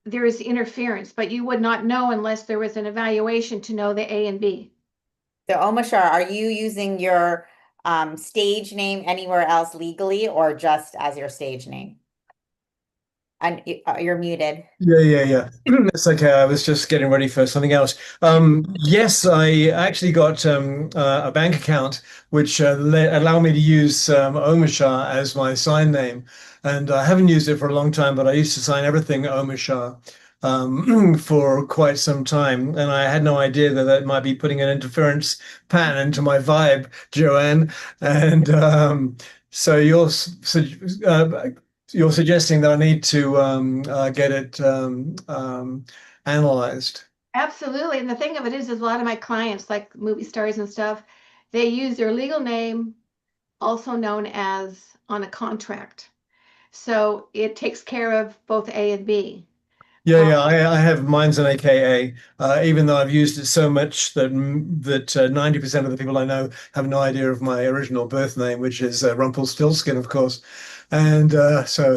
there is interference, but you would not know unless there was an evaluation to know the A and B. So, Omashar, are you using your stage name anywhere else legally or just as your stage name? And you're muted. Yeah. It's okay. I was just getting ready for something else. Yes, I actually got a bank account which allow me to use Omashar as my sign name, and I haven't used it for a long time. But I used to sign everything Omashar for quite some time, and I had no idea that that might be putting an interference pattern into my vibe, Joanne. And so you're suggesting that I need to get it analyzed. Absolutely. And the thing of it is a lot of my clients, like movie stars and stuff, they use their legal name, also known as on a contract. So it takes care of both A and B. Yeah. I have mine's an AKA, even though I've used it so much that 90% of the people I know have no idea of my original birth name, which is Rumpelstiltskin, of course. And so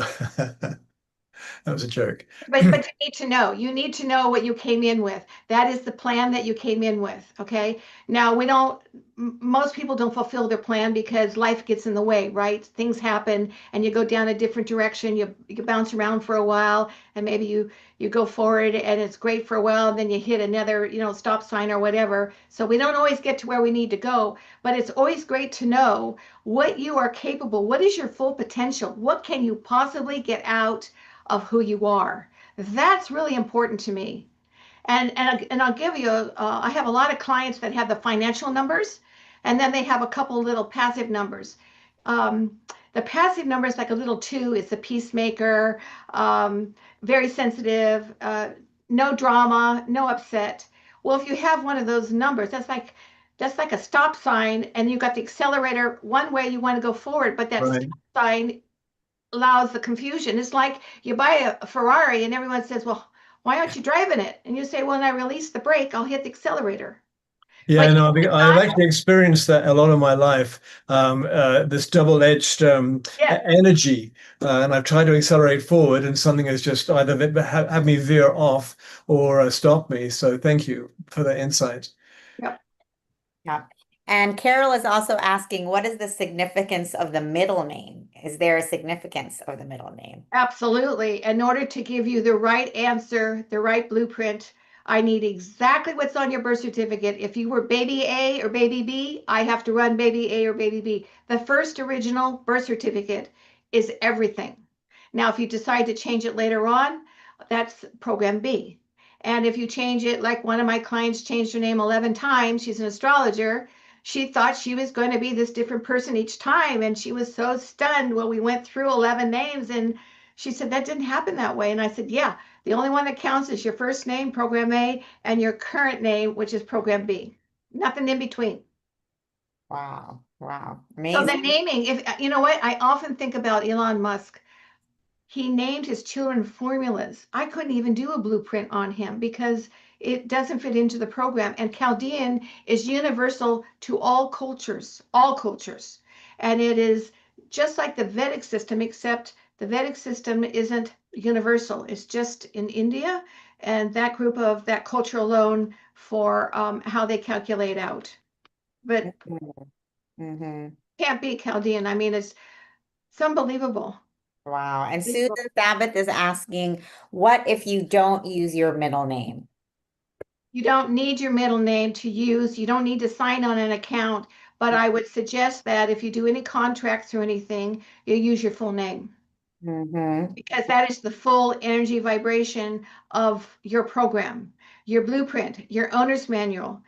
that was a joke. But you need to know. You need to know what you came in with. That is the plan that you came in with. Okay. Now we don't. Most people don't fulfill their plan because life gets in the way, right? Things happen, and you go down a different direction. You bounce around for a while, and maybe you go forward, and it's great for a while, and then you hit another stop sign or whatever. So we don't always get to where we need to go. But it's always great to know what you are capable. What is your full potential? What can you possibly get out of who you are? That's really important to me. And I'll give you, I have a lot of clients that have the financial numbers, and then they have a couple little passive numbers. The passive number is like a little two. It's a peacemaker, very sensitive, no drama, no upset. Well, if you have one of those numbers, that's like a stop sign, and you got the accelerator one way you want to go forward, but that Right. stop sign allows the confusion. It's like you buy a Ferrari and everyone says, well, why aren't you driving it? And you say, well, when I release the brake, I'll hit the accelerator. Yeah, But no, I've actually experienced that a lot of my life, this double-edged yeah, energy, and I've tried to accelerate forward, and something has just either had me veer off or stop me. So thank you for the insight. yep. Yeah. And Carol is also asking, what is the significance of the middle name? Is there a significance of the middle name? Absolutely. In order to give you the right answer, the right blueprint, I need exactly what's on your birth certificate. If you were baby A or baby B, I have to run baby A or baby B. The first original birth certificate is everything. Now, if you decide to change it later on, that's program B. And if you change it, like one of my clients changed her name 11 times, she's an astrologer. She thought she was going to be this different person each time. And she was so stunned when we went through 11 names, and she said, that didn't happen that way. And I said, yeah, the only one that counts is your first name, program A, and your current name, which is program B. Nothing in between. Wow. Wow. So the Amazing. naming, if you know what, I often think about Elon Musk. He named his children formulas. I couldn't even do a blueprint on him because it doesn't fit into the program. And Chaldean is universal to all cultures, all cultures. And it is just like the Vedic system, except the Vedic system isn't universal. It's just in India and that group of that culture alone for how they calculate out. But Mm-hmm. can't be Chaldean. I mean, it's unbelievable. Wow. And Susan Sabbath is asking, what if you don't use your middle name? You don't need your middle name to use. You don't need to sign on an account, but I would suggest that if you do any contracts or anything, you use your full name Mm-hmm. because that is the full energy vibration of your program, your blueprint, your owner's manual,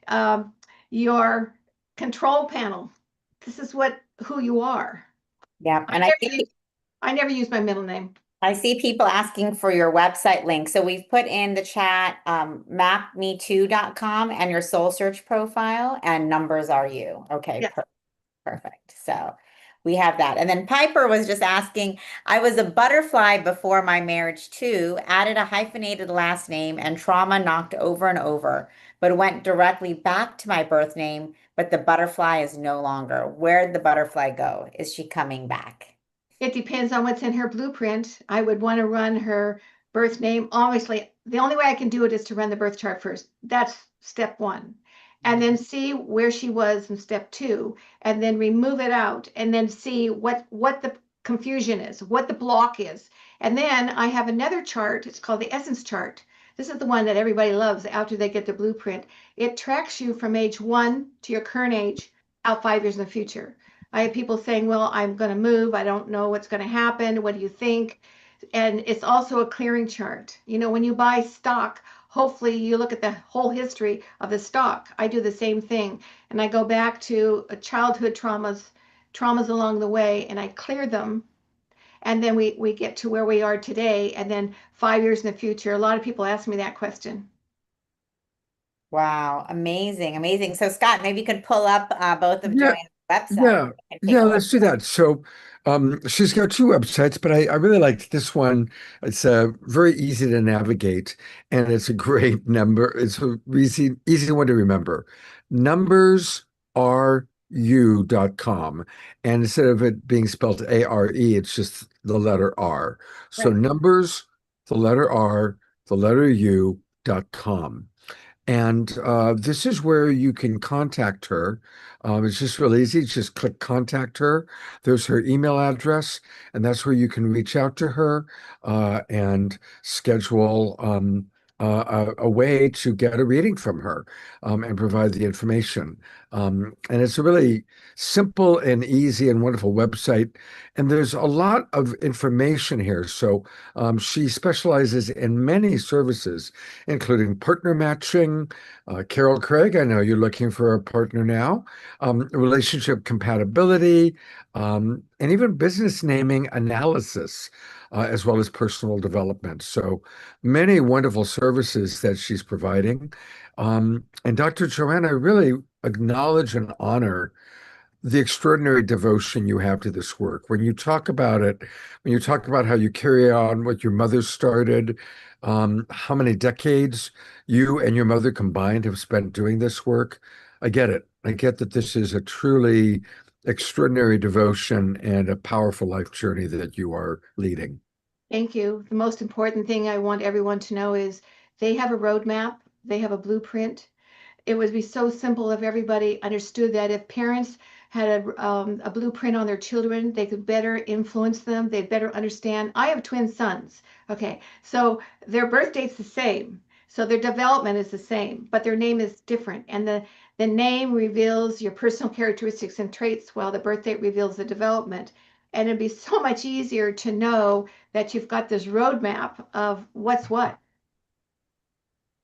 um, your control panel. This is what who you are. Yeah. I And never use I never use my middle name. I see people asking for your website link. So we've put in the chat mapme2.com and your soul search profile and numbers are you. Okay, Yes. perfect. So we have that. And then Piper was just asking, I was a butterfly before my marriage too, added a hyphenated last name and trauma knocked over and over, but went directly back to my birth name, but the butterfly is no longer. Where'd the butterfly go? Is she coming back? It depends on what's in her blueprint. I would want to run her birth name. Obviously, the only way I can do it is to run the birth chart first. That's step one. And then see where she was in step two, and then remove it out, and then see what the confusion is, what the block is. And then I have another chart. It's called the essence chart. This is the one that everybody loves after they get the blueprint. It tracks you from age 1 to your current age out 5 years in the future. I have people saying, well, I'm going to move. I don't know what's going to happen. What do you think? And it's also a clearing chart. You know, when you buy stock, hopefully you look at the whole history of the stock. I do the same thing. And I go back to childhood traumas along the way, and I clear them. And then we get to where we are today. And then 5 years in the future, a lot of people ask me that question. Wow, amazing, amazing. So Scott, maybe you could pull up both of Yeah, Joanne's websites yeah, and take yeah, a look. let's do that. So she's got two websites, but I really liked this one. It's very easy to navigate and it's a great number. It's a easy one to remember. Numbersu.com. And instead of it being spelled A-R-E, it's just the letter R. So Right. numbers, the letter R, the letter U.com. And this is where you can contact her. It's just real easy. Just click contact her. There's her email address, and that's where you can reach out to her and schedule a way to get a reading from her and provide the information. And it's a really simple and easy and wonderful website. And there's a lot of information here. So she specializes in many services including partner matching. Carol Craig, I know you're looking for a partner now, relationship compatibility, and even business naming analysis, as well as personal development. So many wonderful services that she's providing. And Dr. Joanne, I really acknowledge and honor the extraordinary devotion you have to this work. When you talk about it, when you talk about how you carry on what your mother started, how many decades you and your mother combined have spent doing this work, I get it. I get that this is a truly extraordinary devotion and a powerful life journey that you are leading. Thank you. The most important thing I want everyone to know is they have a roadmap, they have a blueprint. It would be so simple if everybody understood that if parents had a blueprint on their children, they could better influence them. They'd better understand. I have twin sons. Okay, so their birth date's the same. So their development is the same, but their name is different. And the name reveals your personal characteristics and traits, while the birth date reveals the development. And it'd be so much easier to know that you've got this roadmap of what's what.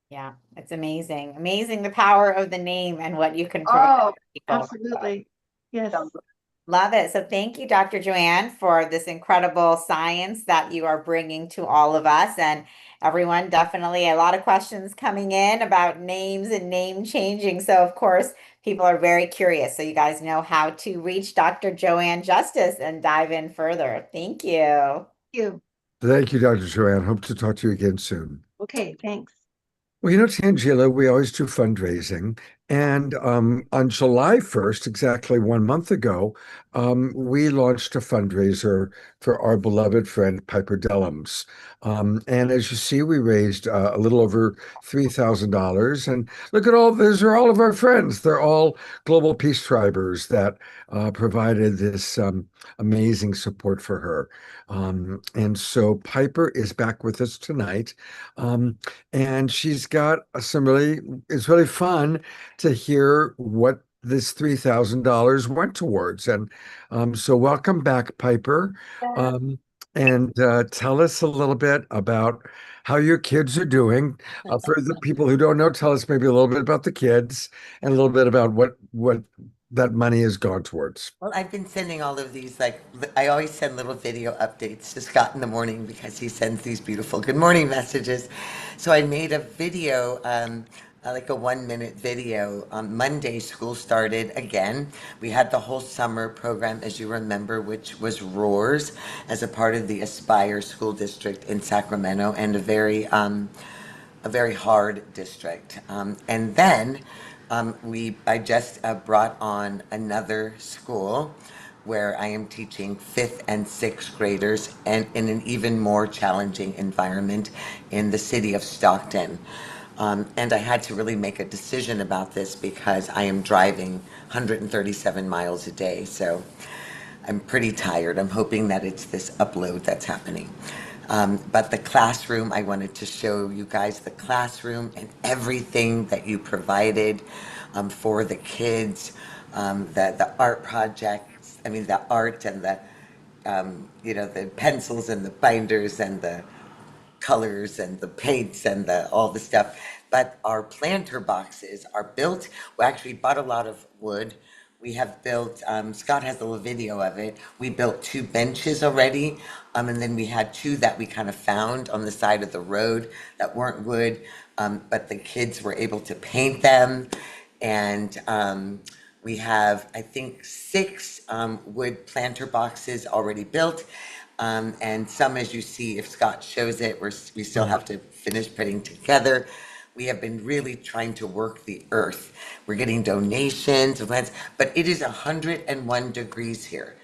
Yeah, it's amazing. Amazing the power of the name and what you can provide Oh, people. absolutely. Yes. So love it. So thank you, Dr. Joanne, for this incredible science that you are bringing to all of us and everyone. Definitely a lot of questions coming in about names and name changing. So of course, people are very curious. So you guys know how to reach Dr. Joanne Justice and dive in further. Thank you. You. Thank you, Dr. Joanne. Hope to talk to you again soon. Okay, thanks. Well, Tangela, we always do fundraising, And on July 1st, exactly 1 month ago, we launched a fundraiser for our beloved friend Piper Dellums. And as you see, we raised a little over $3,000. And look at all, those are all of our friends. They're all global peace tribers that provided this amazing support for her. And so Piper is back with us tonight. And she's got some it's really fun to hear what this $3,000 went towards. And so welcome back, Piper. And tell us a little bit about how your kids are doing. For the people who don't know, tell us maybe a little bit about the kids and a little bit about what that money has gone towards. Well, I've been sending all of these, like, I always send little video updates to Scott in the morning because he sends these beautiful good morning messages. So I made a video, like a 1 minute video. On Monday, school started again. We had the whole summer program, as you remember, which was Roars as a part of the Aspire School District in Sacramento, and a very hard district. And then I just brought on another school where I am teaching 5th and 6th graders, and in an even more challenging environment in the city of Stockton. And I had to really make a decision about this because I am driving 137 miles a day. So I'm pretty tired. I'm hoping that it's this upload that's happening. But the classroom, I wanted to show you guys the classroom and everything that you provided for the kids, the art projects, I mean, the art and the, the pencils and the binders and the colors and the paints and all the stuff. But our planter boxes are built. We actually bought a lot of wood. We have built, Scott has a little video of it. We built 2 benches already. And then we had 2 that we kind of found on the side of the road that weren't wood. But the kids were able to paint them. And we have, I think, 6 wood planter boxes already built. And some, as you see, if Scott shows it, we still have to finish putting together. We have been really trying to work the earth. We're getting donations of plants, but it is 101 degrees here.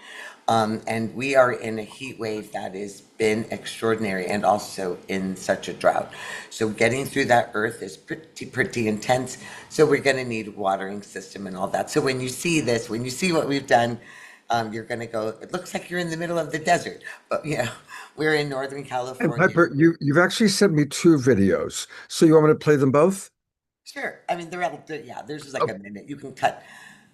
And we are in a heat wave that has been extraordinary, and also in such a drought. So getting through that earth is pretty intense. So we're going to need a watering system and all that. So when you see this, when you see what we've done, you're going to go, it looks like you're in the middle of the desert, but we're in Northern And California. Piper, you've actually sent me 2 videos. So you want me to play them both? Sure. I mean, theirs is like a minute. You can cut.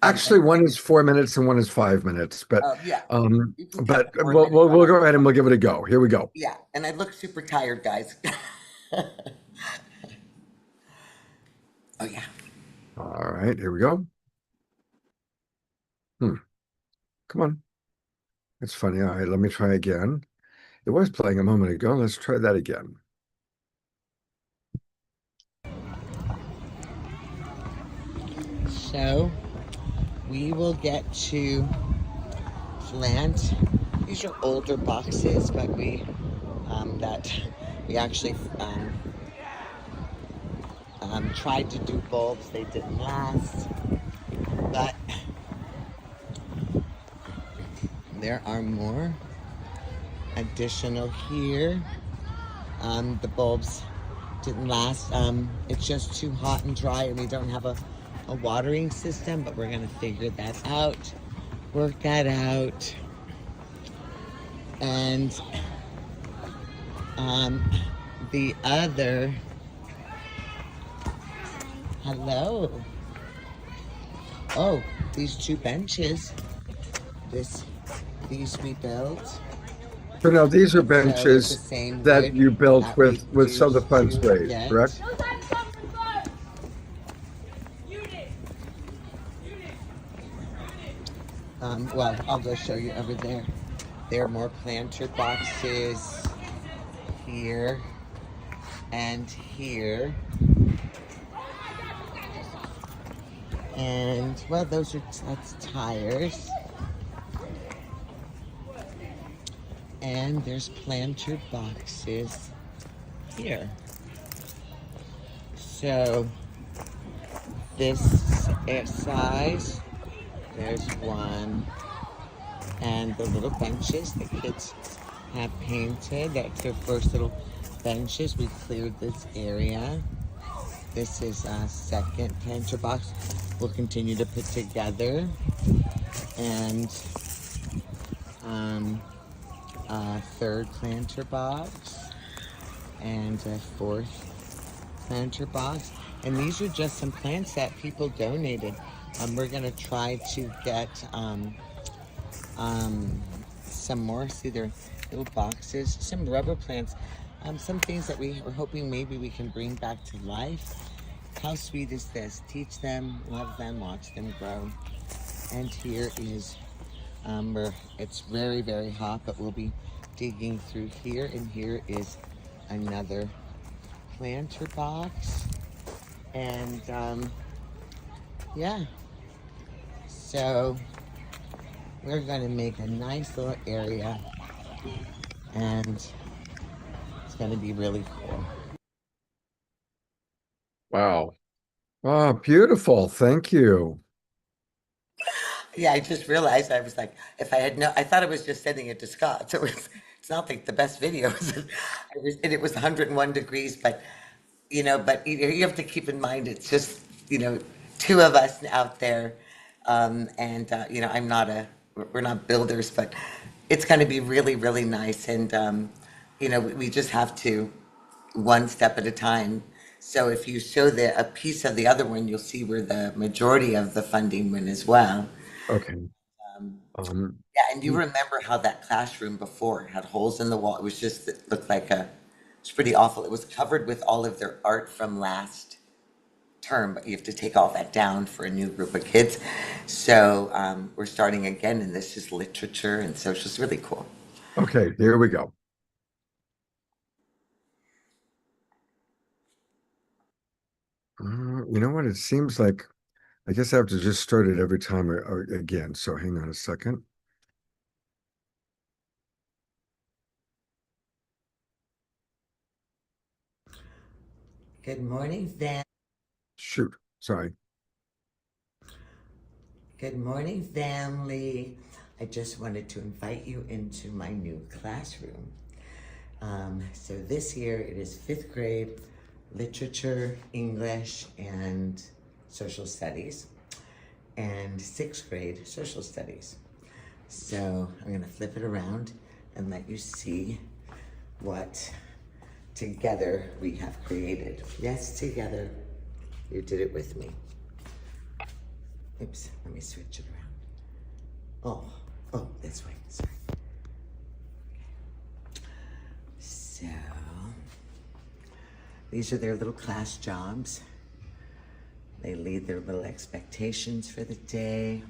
Actually, one is 4 minutes and one is 5 minutes. But Yeah. You can but cut 4 we'll minutes. go ahead and we'll give it a go. Here we go. Yeah, and I look super tired, guys. Oh, yeah. All right, here we go. Come on. It's funny. All right, let me try again. It was playing a moment ago. Let's try that again. So we will get to plant. These are older boxes, but we actually tried to do bulbs. They didn't last, but there are more additional here. The bulbs didn't last. It's just too hot and dry, and we don't have a watering system, but we're gonna figure that out, work that out. And the other, hello. Oh, these 2 benches, these we built. So now these are So benches it's the same that wood you built that with we some of the funds used to raised, get. correct? Well, I'll go show you over there. There are more planter boxes here and here. And, well, that's tires. And there's planter boxes here. So this size. There's one. And the little benches the kids have painted. That's their first little benches. We cleared this area. This is a second planter box we'll continue to put together. And a third planter box. And a fourth planter box. And these are just some plants that people donated. We're gonna try to get some more. See, they're little boxes, some rubber plants, some things that we were hoping maybe we can bring back to life. How sweet is this? Teach them, love them, watch them grow. And here is, it's very, very hot, but we'll be digging through here. And here is another planter box. And yeah, so we're gonna make a nice little area, and it's gonna be really cool. Wow. Oh, beautiful. Thank you. Yeah, I just realized I was like, if I had I thought I was just sending it to Scott. So it's not like the best videos. And it was 101 degrees, but but you have to keep in mind it's just two of us out there, and we're not builders, but it's going to be really, really nice, and we just have to one step at a time. So if you show a piece of the other one, you'll see where the majority of the funding went as well. Okay. Yeah, and you remember how that classroom before had holes in the wall? It looked like it's pretty awful. It was covered with all of their art from last term, but you have to take all that down for a new group of kids. So we're starting again, and this is literature and social. It's really cool. Okay, here we go. You know what? It seems like I guess I have to just start it every time again. So hang on a second. Good morning, Van. Shoot, sorry. Good morning, family. I just wanted to invite you into my new classroom. So this year it is 5th grade literature, English, and social studies, and 6th grade social studies. So I'm gonna flip it around and let you see what together we have created. Yes, together. You did it with me. Oops, let me switch it around. Oh, this way, sorry. So, these are their little class jobs. They lead their little expectations for the day.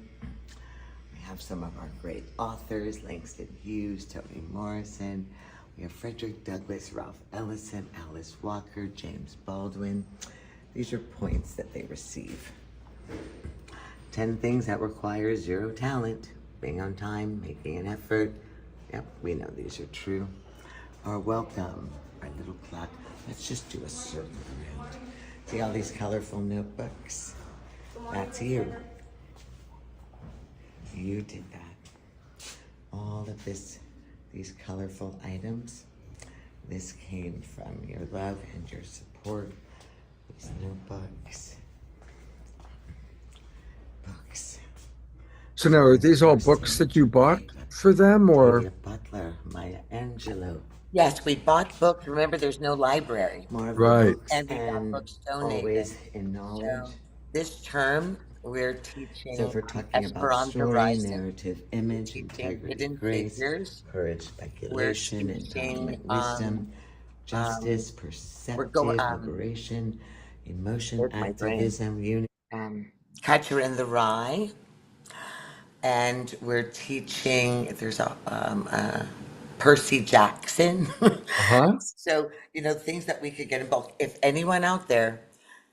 We have some of our great authors, Langston Hughes, Toni Morrison. We have Frederick Douglass, Ralph Ellison, Alice Walker, James Baldwin. These are points that they receive. 10 things that require 0 talent. Being on time, making an effort. Yep, we know these are true. Our welcome, our little clock. Let's just do a circle around. See all these colorful notebooks? That's you. You did that. All of these colorful items, this came from your love and your support. These notebooks. Books. So now, are these all books that you bought for them, or? Julia Butler, Maya Angelou. Yes, we bought books. Remember, there's no library. Right. And we got books donated. Always in knowledge. So this term, we're teaching Esperanto Rising, narrative, image, integrity, grace, courage, speculation, endowment, wisdom, justice, perceptive, liberation, emotion, activism, unity. Catcher in the Rye. And we're teaching, there's a Percy Jackson. So, things that we could get in bulk. If anyone out there,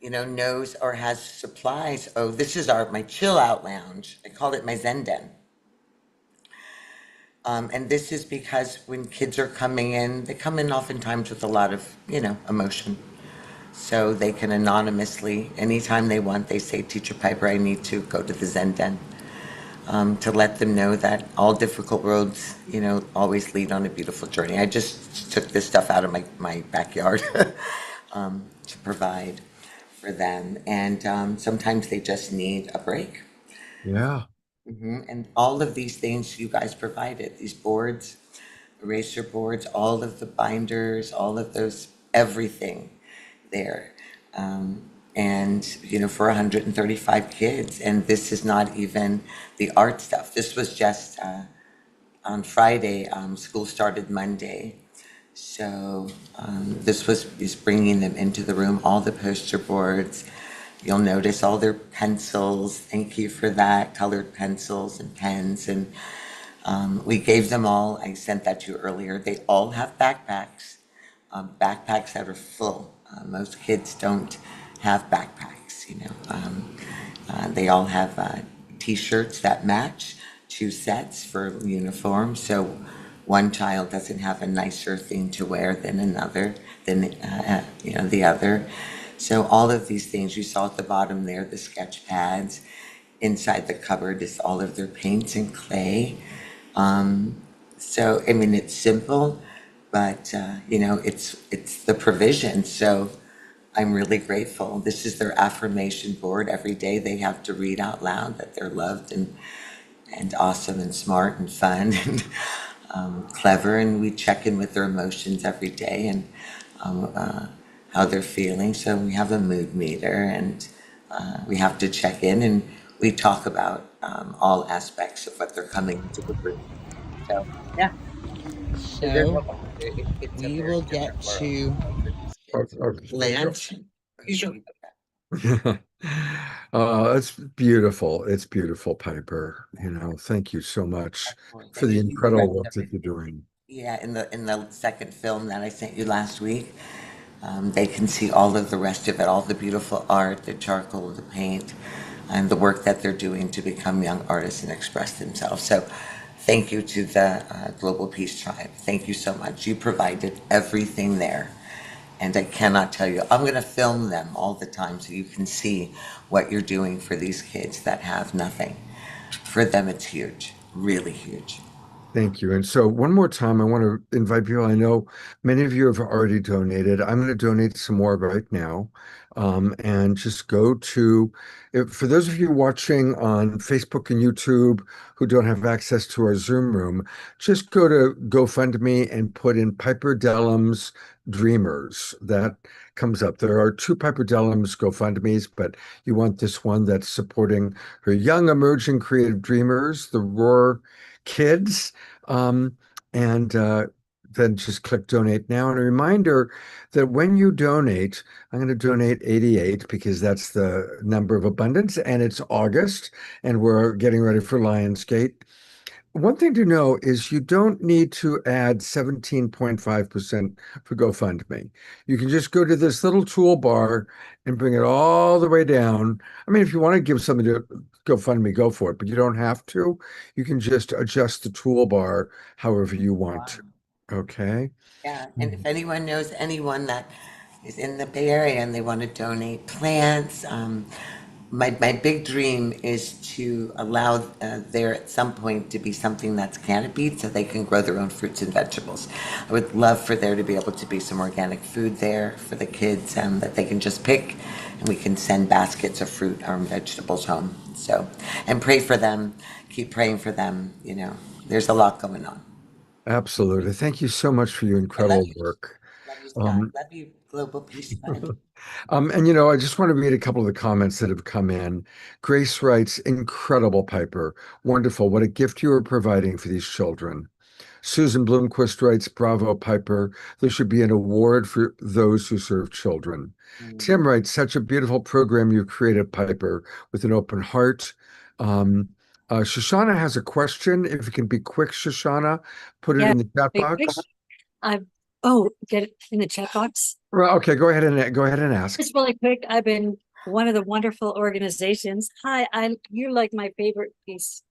knows or has supplies, this is my chill out lounge. I call it my Zen Den. And this is because when kids are coming in, they come in oftentimes with a lot of, emotion. so they can anonymously, anytime they want, they say, Teacher Piper, I need to go to the Zen Den. To let them know that all difficult roads, always lead on a beautiful journey. I just took this stuff out of my backyard to provide for them. And sometimes they just need a break. Yeah. And all of these things you guys provided, these boards, eraser boards, all of the binders, all of those, everything there. And, for 135 kids. And this is not even the art stuff. This was just on Friday. School started Monday. So this was just bringing them into the room, all the poster boards. You'll notice all their pencils. Thank you for that. Colored pencils and pens. And we gave them all, I sent that to you earlier. They all have backpacks, backpacks that are full. Most kids don't have backpacks, they all have t-shirts that match, 2 sets for uniform. So one child doesn't have a nicer thing to wear than another, than, the other. So all of these things you saw at the bottom there, the sketch pads. Inside the cupboard is all of their paints and clay. So, I mean, it's simple, but, it's the provision. So I'm really grateful. This is their affirmation board. Every day they have to read out loud that they're loved and awesome and smart and fun and clever. And we check in with their emotions every day and how they're feeling. So we have a mood meter and we have to check in and we talk about all aspects of what they're coming into the room. So, yeah. So It's a we very will get different world to for these kids. Lance. It's beautiful. It's beautiful, Piper. Thank you so much Excellent. for Thank the you. The incredible rest work of that it. you're doing. Yeah, in the second film that I sent you last week, they can see all of the rest of it, all the beautiful art, the charcoal, the paint, and the work that they're doing to become young artists and express themselves. So thank you to the Global Peace Tribe. Thank you so much. You provided everything there. And I cannot tell you, I'm going to film them all the time so you can see what you're doing for these kids that have nothing. For them, it's huge, really huge. Thank you. And so one more time, I want to invite people. I know many of you have already donated. I'm going to donate some more right now. And just go to, for those of you watching on Facebook and YouTube who don't have access to our Zoom room, just go to GoFundMe and put in Piper Dellum's Dreamers. That comes up. There are 2 Piper Dellum's GoFundMe's, but you want this one that's supporting her young emerging creative dreamers, the Roar Kids. And then just click donate now. And a reminder that when you donate, I'm going to donate 88 because that's the number of abundance and it's August and we're getting ready for Lionsgate. One thing to know is you don't need to add 17.5% for GoFundMe. You can just go to this little toolbar and bring it all the way down. I mean, if you want to give something to GoFundMe, go for it, but you don't have to. You can just adjust the toolbar however you want. Okay. Yeah, and if anyone knows anyone that is in the Bay Area and they want to donate plants, my big dream is to allow there at some point to be something that's canopied so they can grow their own fruits and vegetables. I would love for there to be able to be some organic food there for the kids that they can just pick and we can send baskets of fruit or vegetables home. So, and pray for them, keep praying for them, there's a lot going on. Absolutely. Thank you so much for your I love incredible you. work. Love you, Scott. Um, Love you, Global Peace Tribe. And I just want to read a couple of the comments that have come in. Grace writes, incredible, Piper. Wonderful. What a gift you are providing for these children. Susan Bloomquist writes, bravo, Piper. There should be an award for those who serve children. Tim writes, such a beautiful program you created, Piper, with an open heart. Shoshana has a question. If you can be quick, Shoshana, put it in the chat box. Get it in the chat box. Well, okay, go ahead and ask. Just really quick. I've been one of the wonderful organizations. Hi, you're like my favorite piece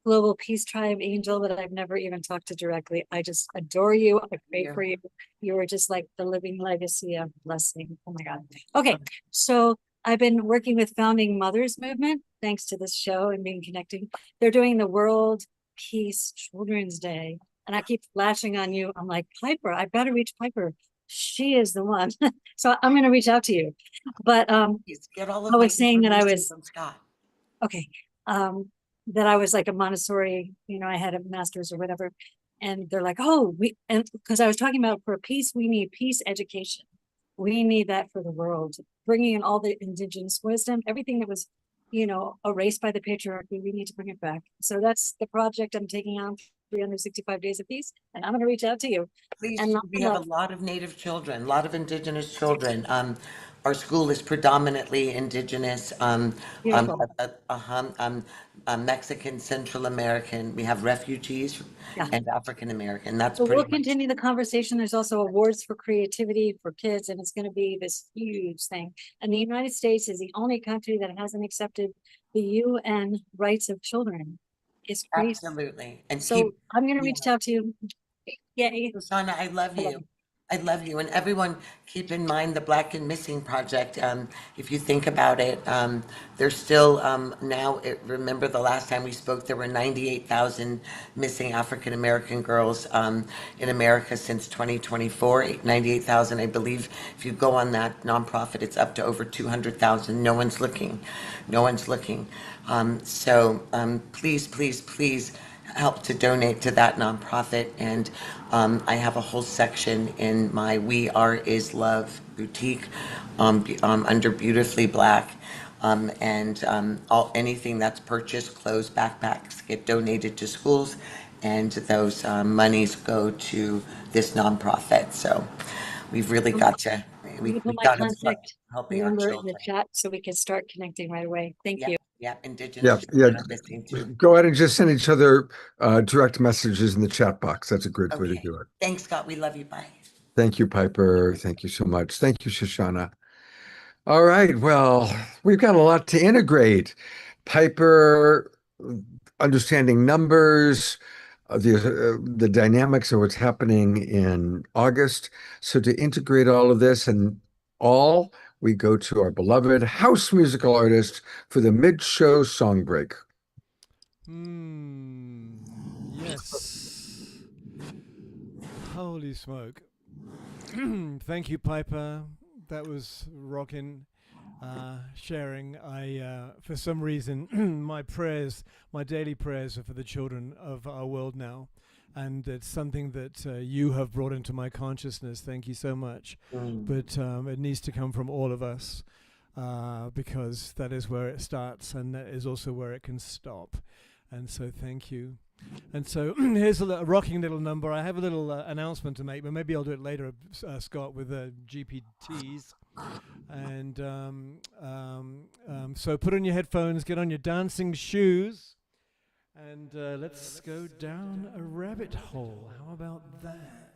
Global Peace Tribe angel that I've never even talked to directly. I just adore you. I pray for you. You are just like the living legacy of blessing. Oh my God. Okay, so I've been working with Founding Mothers Movement, thanks to this show and being connecting. They're doing the World Peace Children's Day. And I keep flashing on you. I'm like, Piper, I've got to reach Piper. She is the one. So I'm going to reach out to you. But Get all of I my was saying that I information was from Scott. okay. That I was like a Montessori, you know, I had a master's or whatever. And they're like, oh, and because I was talking about for peace, we need peace education. We need that for the world, bringing in all the indigenous wisdom, everything that was, you know, erased by the patriarchy. We need to bring it back. So that's the project I'm taking on, 365 Days of Peace. And I'm going to reach out to you. Please, And we have a lot of Native children, a lot of indigenous children. Our school is predominantly indigenous, beautiful. Mexican, Central American. We have refugees Yeah. and African American. That's So pretty we'll continue the conversation. There's also awards for creativity for kids, and it's going to be this huge thing. And the United States is the only country that hasn't accepted the UN rights of children. It's crazy. Absolutely. And so I'm going to reach out to you. Yay. Susanna, I love you. I love you. And everyone, keep in mind the Black and Missing Project. If you think about it, there's still now, remember the last time we spoke, there were 98,000 missing African American girls in America since 2024. 98,000, I believe. If you go on that nonprofit, it's up to over 200,000. No one's looking. No one's looking. Please, please, please help to donate to that nonprofit. And I have a whole section in my We Are Is Love boutique under Beautifully Black. Anything that's purchased, clothes, backpacks, get donated to schools, and those monies go to this nonprofit. So we've really got to, we put my contact number in the chat so we can start connecting right away. Thank you. Yeah, indigenous children are missing too. Go ahead and just send each other direct messages in the chat box. That's a great way to do it. Thanks, Scott. We love you. Bye. Thank you, Piper. Thank you so much. Thank you, Shoshana. All right. Well, we've got a lot to integrate. Piper, understanding numbers, the dynamics of what's happening in August. So to integrate all of this we go to our beloved house musical artist for the mid-show song break. Yes. Holy smoke. Thank you, Piper. That was rocking, sharing. For some reason, my daily prayers are for the children of our world now. And it's something that you have brought into my consciousness. Thank you so much. But it needs to come from all of us because that is where it starts and that is also where it can stop. And so thank you. And so here's a rocking little number. I have a little announcement to make, but maybe I'll do it later, Scott, with GPTs. And so put on your headphones, get on your dancing shoes. And let's go down a rabbit hole. How about that?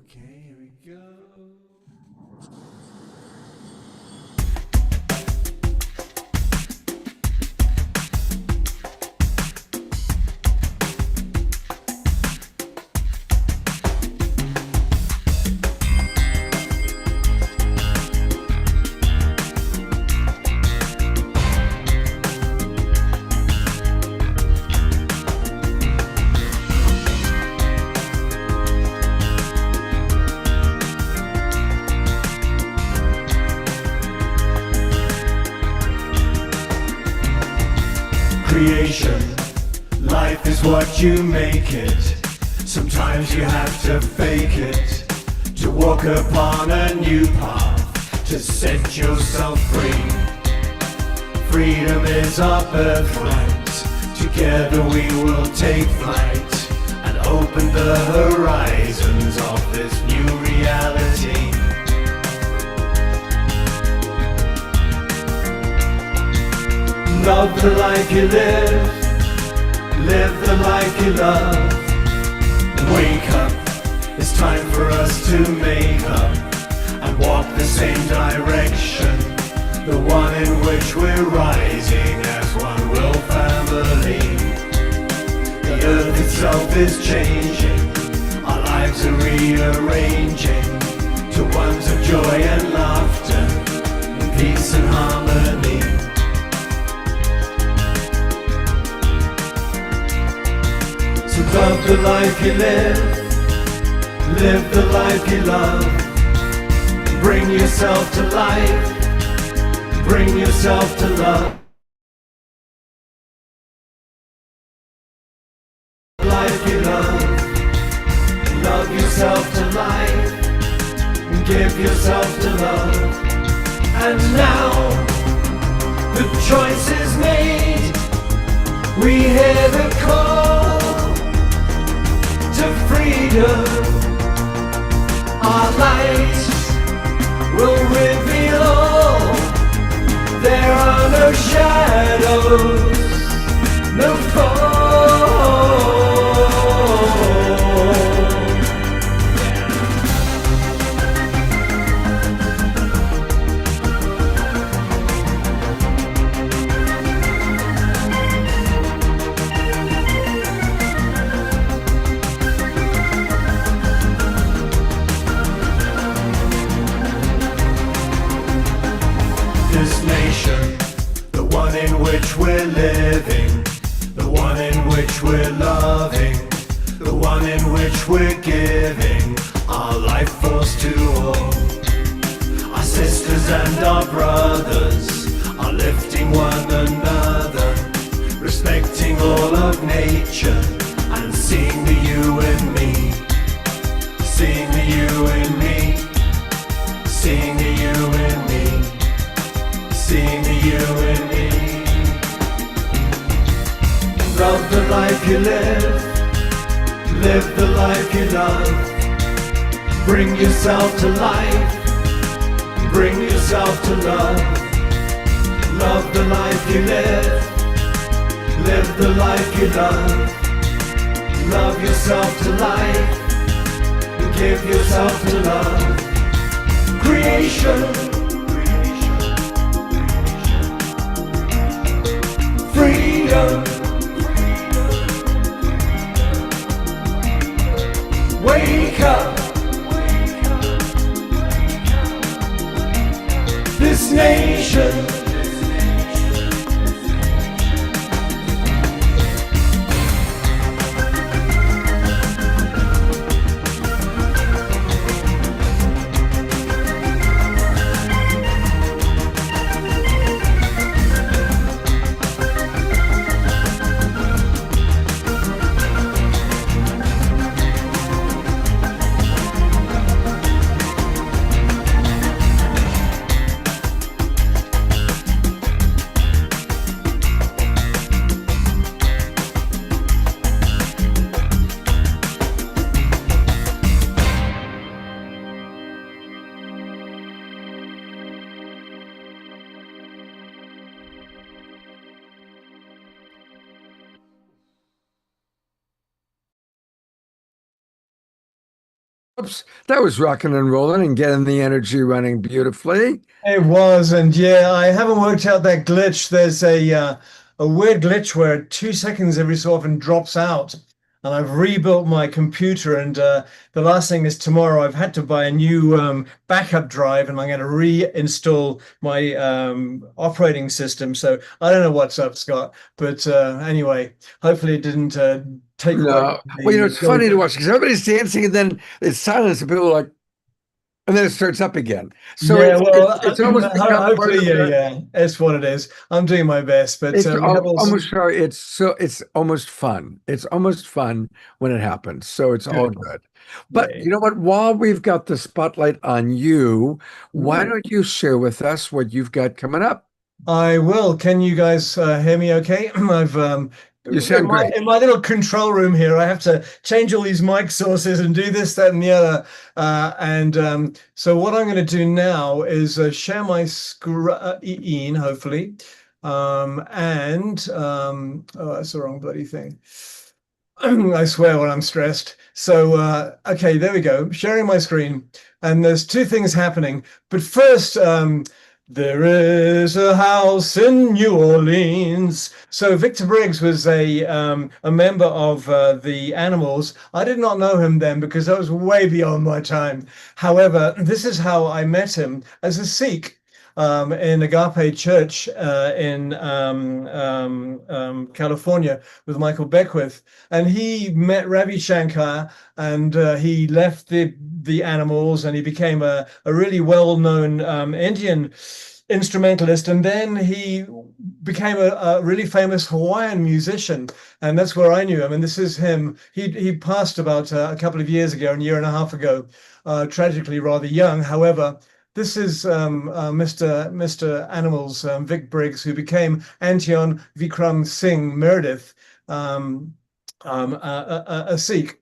Okay, here we go. Creation, life is what you make it. Sometimes you have to fake it to walk upon a new path, to set yourself free. Freedom is our birthright. Together we will take flight and open the horizons of this new reality. Love the life you live the life you love. Wake up, it's time for us to make up and walk the same direction, the one in which we're rising as one world family. The earth itself is changing, our lives are rearranging to ones of joy and laughter, peace and harmony. So love the life you live the life you love, bring yourself to life, bring yourself to love. Life you love yourself to life, give yourself to love. And now the choice is made, we hear the call to freedom. Our lights will reveal all, there are no shadows, no fall. This nation, the one in which we're living, the one in which we're loving, the one in which we're giving our life force to all. Our sisters and our brothers are lifting one another, respecting all of nature and seeing the you in me, seeing the you in me, seeing the you in me, seeing the you in me. Love the life you live the life you love, bring yourself to life, bring yourself to love. Love the life you live the life you love yourself to life, give yourself to love. Creation, freedom, wake up, this nation. Oops, that was rocking and rolling and getting the energy running beautifully. It was, and yeah, I haven't worked out that glitch. There's a weird glitch where 2 seconds every so often drops out, and I've rebuilt my computer. And the last thing is tomorrow. I've had to buy a new backup drive, and I'm going to reinstall my operating system. So I don't know what's up, Scott. But anyway, hopefully it didn't take away No, well, it's funny to watch because everybody's dancing and then it's silence and people are like, and then it starts up again. So Yeah, well, it's almost become part hopefully, of yeah, it's what it is. I'm doing my best, but it's we have almost sorry. It's almost fun. It's almost fun when it happens. So it's all good. But yeah. you know what? While we've got the spotlight on you, why Ooh. don't you share with us what you've got coming up? I will. Can you guys hear me okay? I've You sound great. in my little control room here, I have to change all these mic sources and do this, that, and the other. So what I'm going to do now is share my screen, hopefully. Oh, that's the wrong bloody thing. I swear when I'm stressed. So, okay, there we go. Sharing my screen. And there's two things happening. But first, There is a house in New Orleans. So Victor Briggs was a member of the Animals. I did not know him then because that was way beyond my time. However, this is how I met him as a Sikh in Agape Church in California with Michael Beckwith, and he met Ravi Shankar, and he left the Animals, and he became a really well-known Indian instrumentalist, and then he became a really famous Hawaiian musician, and that's where I knew him. And this is him. He passed about a couple of years ago, a year and a half ago, tragically rather young. However, this is Mr. Animals, Vic Briggs, who became Antion Vikram Singh Meredith, a Sikh.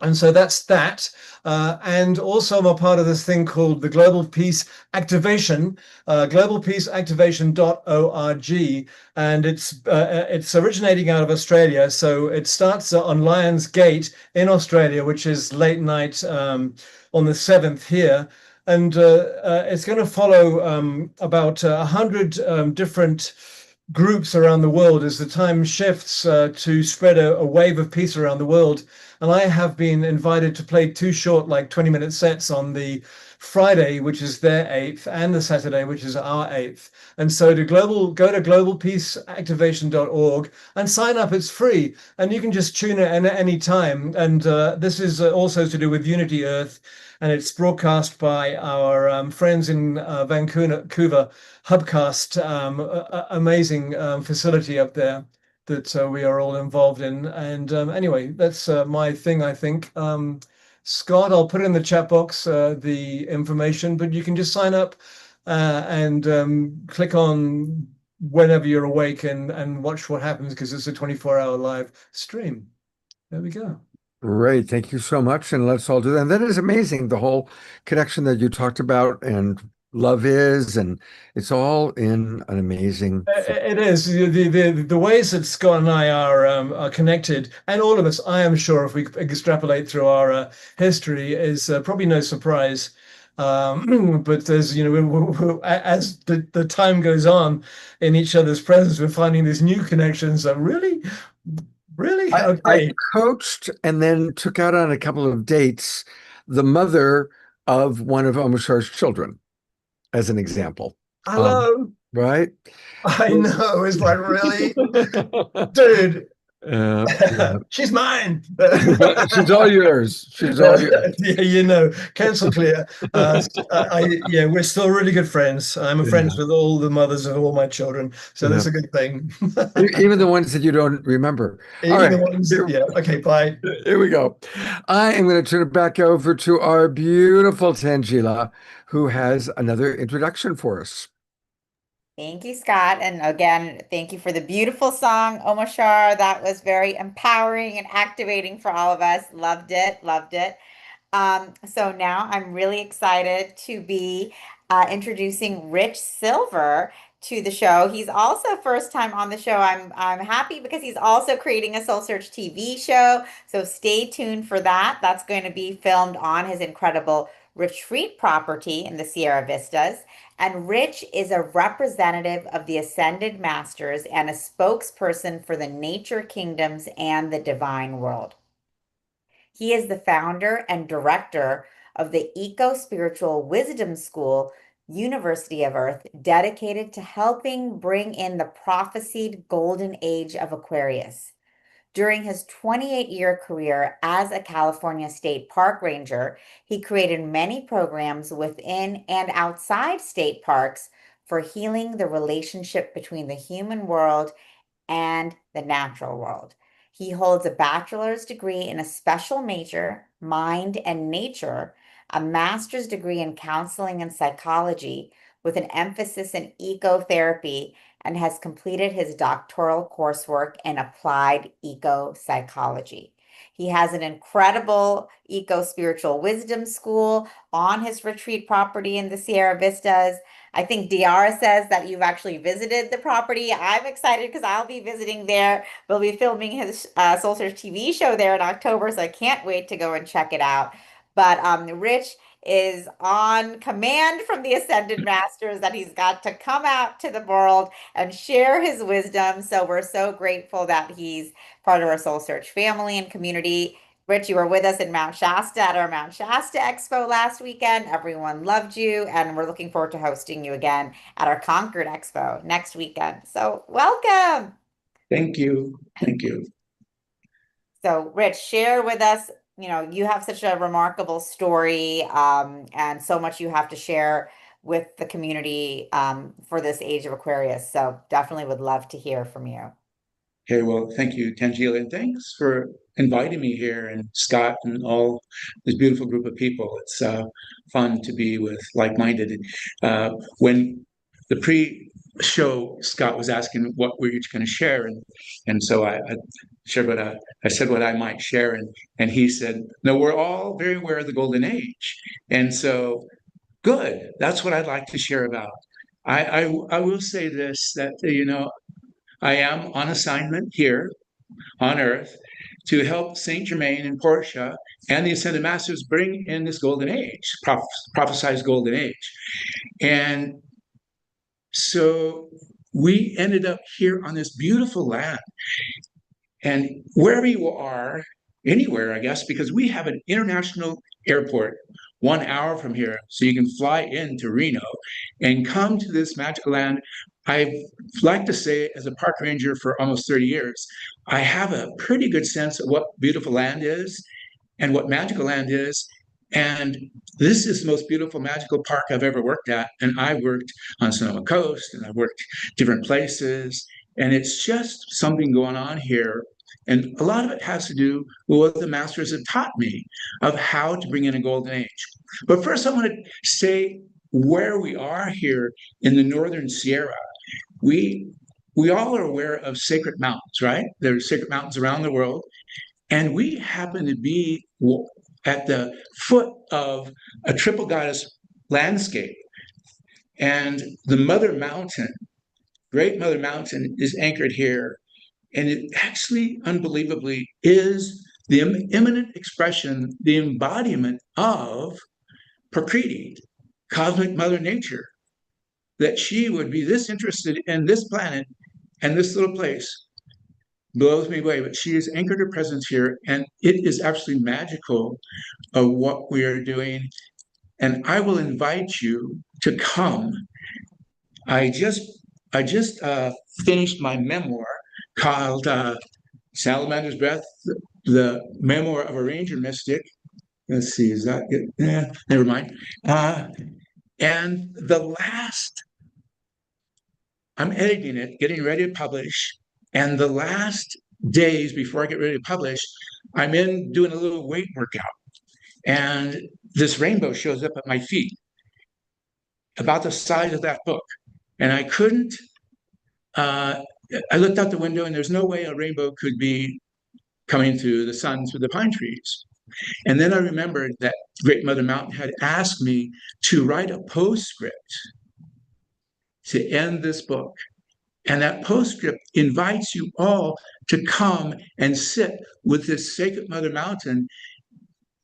And so that's that. And also I'm a part of this thing called the Global Peace Activation, globalpeaceactivation.org. And it's originating out of Australia. So it starts on Lions Gate in Australia, which is late night on the 7th here. And it's going to follow about 100 different groups around the world as the time shifts to spread a wave of peace around the world. And I have been invited to play two short, like 20-minute sets on the Friday, which is their 8th, and the Saturday, which is our 8th. And so go to globalpeaceactivation.org and sign up. It's free. And you can just tune it at any time. And this is also to do with Unity Earth. And it's broadcast by our friends in Vancouver, Hubcast, amazing facility up there that we are all involved in. And anyway, that's my thing, I think. Scott, I'll put in the chat box the information, but you can just sign up and click on whenever you're awake and watch what happens, because it's a 24-hour live stream. There we go. Great. Thank you so much. And let's all do that. And that is amazing, the whole connection that you talked about and love is, and it's all in an amazing. It is the ways that Scott and I are connected, and all of us, I am sure, if we extrapolate through our history, is probably no surprise. But as you know, as the time goes on in each other's presence, we're finding these new connections that really okay. I coached and then took out on a couple of dates the mother of one of Omashar's children, as an example. Hello. Right? I know. It's like, really? Dude. Yeah. She's mine. She's all yours. She's all yours. Yeah, cancel clear. Yeah, we're still really good friends. I'm friends with all the mothers of all my children, so that's a good thing. Even the ones that you don't remember. Even the ones, yeah. Okay, bye. Here we go. I am going to turn it back over to our beautiful Tangela, who has another introduction for us. Thank you, Scott. And again, thank you for the beautiful song, Omashar. That was very empowering and activating for all of us. Loved it, loved it. So now I'm really excited to be introducing Rich Silver to the show. He's also first time on the show. I'm happy because he's also creating a Soul Search TV show. So stay tuned for that. That's going to be filmed on his incredible retreat property in the Sierra Vistas. And Rich is a representative of the Ascended Masters and a spokesperson for the nature kingdoms and the divine world. He is the founder and director of the Eco Spiritual Wisdom School, University of Earth, dedicated to helping bring in the prophesied golden age of Aquarius. During his 28-year career as a California State Park Ranger, he created many programs within and outside state parks for healing the relationship between the human world and the natural world. He holds a bachelor's degree in a special major, mind and nature, a master's degree in counseling and psychology with an emphasis in ecotherapy, and has completed his doctoral coursework in applied eco-psychology. He has an incredible eco-spiritual wisdom school on his retreat property in the Sierra Vistas. I think Diara says that you've actually visited the property. I'm excited because I'll be visiting there. We'll be filming his Soul Search TV show there in October, so I can't wait to go and check it out. But Rich is on command from the Ascended Masters that he's got to come out to the world and share his wisdom. So we're so grateful that he's part of our Soul Search family and community. Rich, you were with us in Mount Shasta at our Mount Shasta Expo last weekend. Everyone loved you, and we're looking forward to hosting you again at our Concord Expo next weekend. So welcome. Thank you. Thank you. So, Rich, share with us, you have such a remarkable story, and so much you have to share with the community, for this age of Aquarius. So definitely would love to hear from you. Okay, well, thank you, Tangela, and thanks for inviting me here, and Scott and all this beautiful group of people. It's fun to be with like-minded. When the pre-show, Scott was asking what we're each going to share, and so I shared what I said what I might share, and he said, "No, we're all very aware of the golden age," and so good. That's what I'd like to share about. I will say this, that I am on assignment here on Earth to help Saint Germain and Portia and the Ascended Masters bring in this golden age, prophesized golden age. And so we ended up here on this beautiful land. And wherever you are, anywhere, I guess, because we have an international airport 1 hour from here, so you can fly into Reno and come to this magical land. I've like to say, as a park ranger for almost 30 years, I have a pretty good sense of what beautiful land is and what magical land is. And this is the most beautiful magical park I've ever worked at. And I worked on Sonoma Coast, and I worked different places. And it's just something going on here. And a lot of it has to do with what the masters have taught me of how to bring in a golden age. But first, I want to say where we are here in the Northern Sierra. We all are aware of sacred mountains, right? There are sacred mountains around the world. And we happen to be at the foot of a triple goddess landscape. And the Mother Mountain, Great Mother Mountain, is anchored here. And it actually, unbelievably, is the imminent expression, the embodiment of Prakriti, cosmic Mother Nature. That she would be this interested in this planet and this little place blows me away. But she has anchored her presence here, and it is absolutely magical of what we are doing. And I will invite you to come. I just finished my memoir called Salamander's Breath, the memoir of a ranger mystic. Let's see, is that it? Never mind. And I'm editing it, getting ready to publish. And the last days before I get ready to publish, I'm in doing a little weight workout. And this rainbow shows up at my feet, about the size of that book. And I couldn't, I looked out the window, and there's no way a rainbow could be coming through the sun through the pine trees. And then I remembered that Great Mother Mountain had asked me to write a postscript to end this book. And that postscript invites you all to come and sit with this sacred Mother Mountain.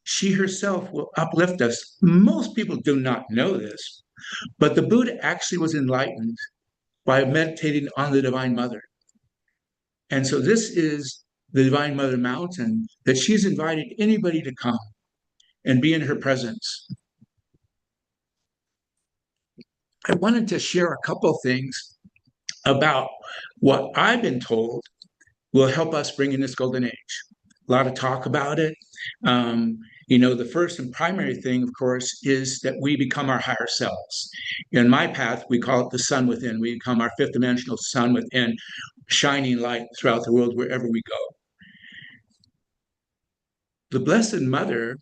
She herself will uplift us. Most people do not know this, but the Buddha actually was enlightened by meditating on the Divine Mother. And so this is the Divine Mother Mountain that she's invited anybody to come and be in her presence. I wanted to share a couple things about what I've been told will help us bring in this golden age. A lot of talk about it. The first and primary thing, of course, is that we become our higher selves. In my path, we call it the sun within. We become our fifth dimensional sun within, shining light throughout the world wherever we go. The Blessed Mother